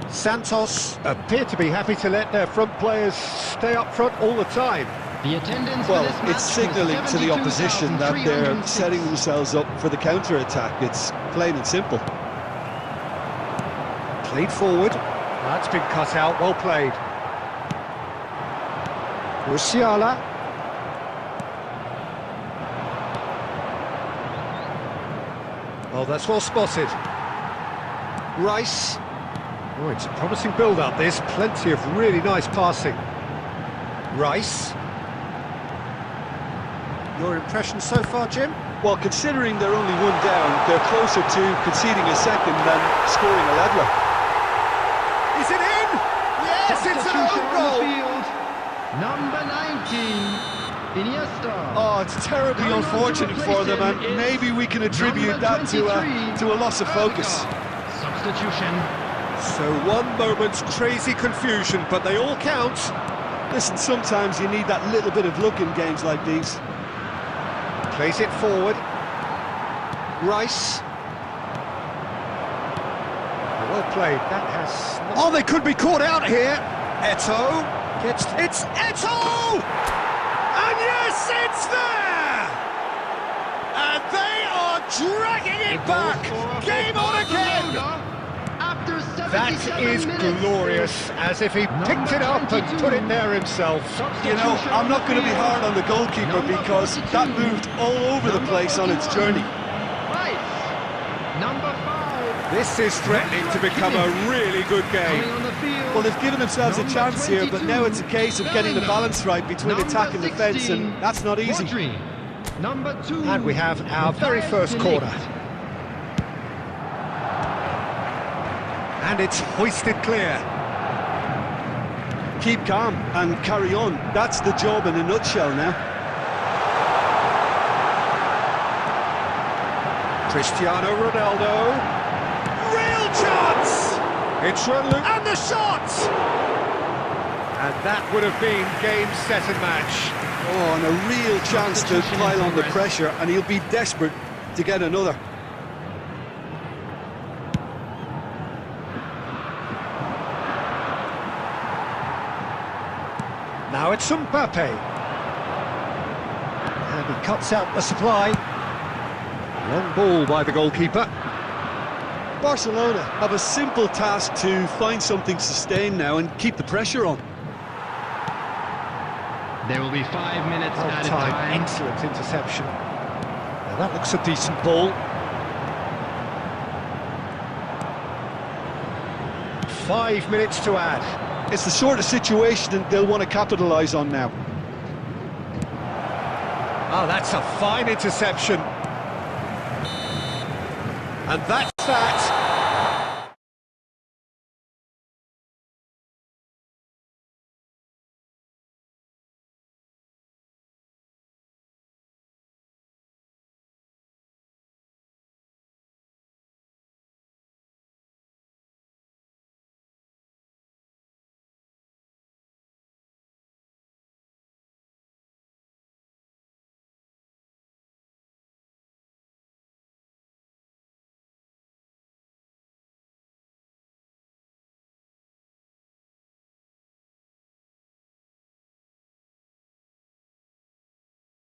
Santos appear to be happy to let their front players stay up front all the time. The attendance Well, for this match it's signalling to the opposition that they're 72,306. setting themselves up for the counter-attack. It's plain and simple. Played forward. That's been cut out, well played. Musiala. Oh, that's well spotted. Rice. Oh, it's a promising build-up, this. Plenty of really nice passing. Rice. Your impression so far, Jim? Well, considering they're only one down, they're closer to conceding a second than scoring a leveller. Is it in? Yes, it's an Substitution own on the goal! field. Number 19, Iniesta. Oh, it's terribly Coming on to unfortunate for them, replace him and is maybe we can attribute number that to a loss of focus. Substitution. So one moment's crazy confusion, but they all count. Listen, sometimes you need that little bit of luck in games like these. Plays it forward. Rice. Well played. That has... Oh, they could be caught out here. Eto'o gets... It's Eto'o! And yes, it's there! And they are dragging it back! Game on again! After That 77 is minutes, glorious, as if he picked it up and put it there himself. You know, I'm not going to be hard on the goalkeeper because that moved all over the place on its journey. Rice. Number 5. This is threatening to become a really good game. Coming on the field. Well, they've given themselves a Number chance here, but 22, now it's a case of getting the balance right between Number attack and defence, 16, and that's not easy. Rodri. Number 2. And we have our very first corner. And it's hoisted clear. Keep calm and carry on. That's the job in a nutshell now. Cristiano Ronaldo. Real chance! It's and the shot! And that would have been game, set and match. Oh, and a real chance to pile on the pressure, and he'll be desperate to get another. Now it's Mbappe. And he cuts out the supply. Long ball by the goalkeeper. Barcelona have a simple task to find something sustained now and keep the pressure on. There will be 5 minutes Well added timed, time. excellent interception. Now that looks a decent ball. 5 minutes to add. It's the sort of situation that they'll want to capitalise on now. Oh, that's a fine interception. And that's that.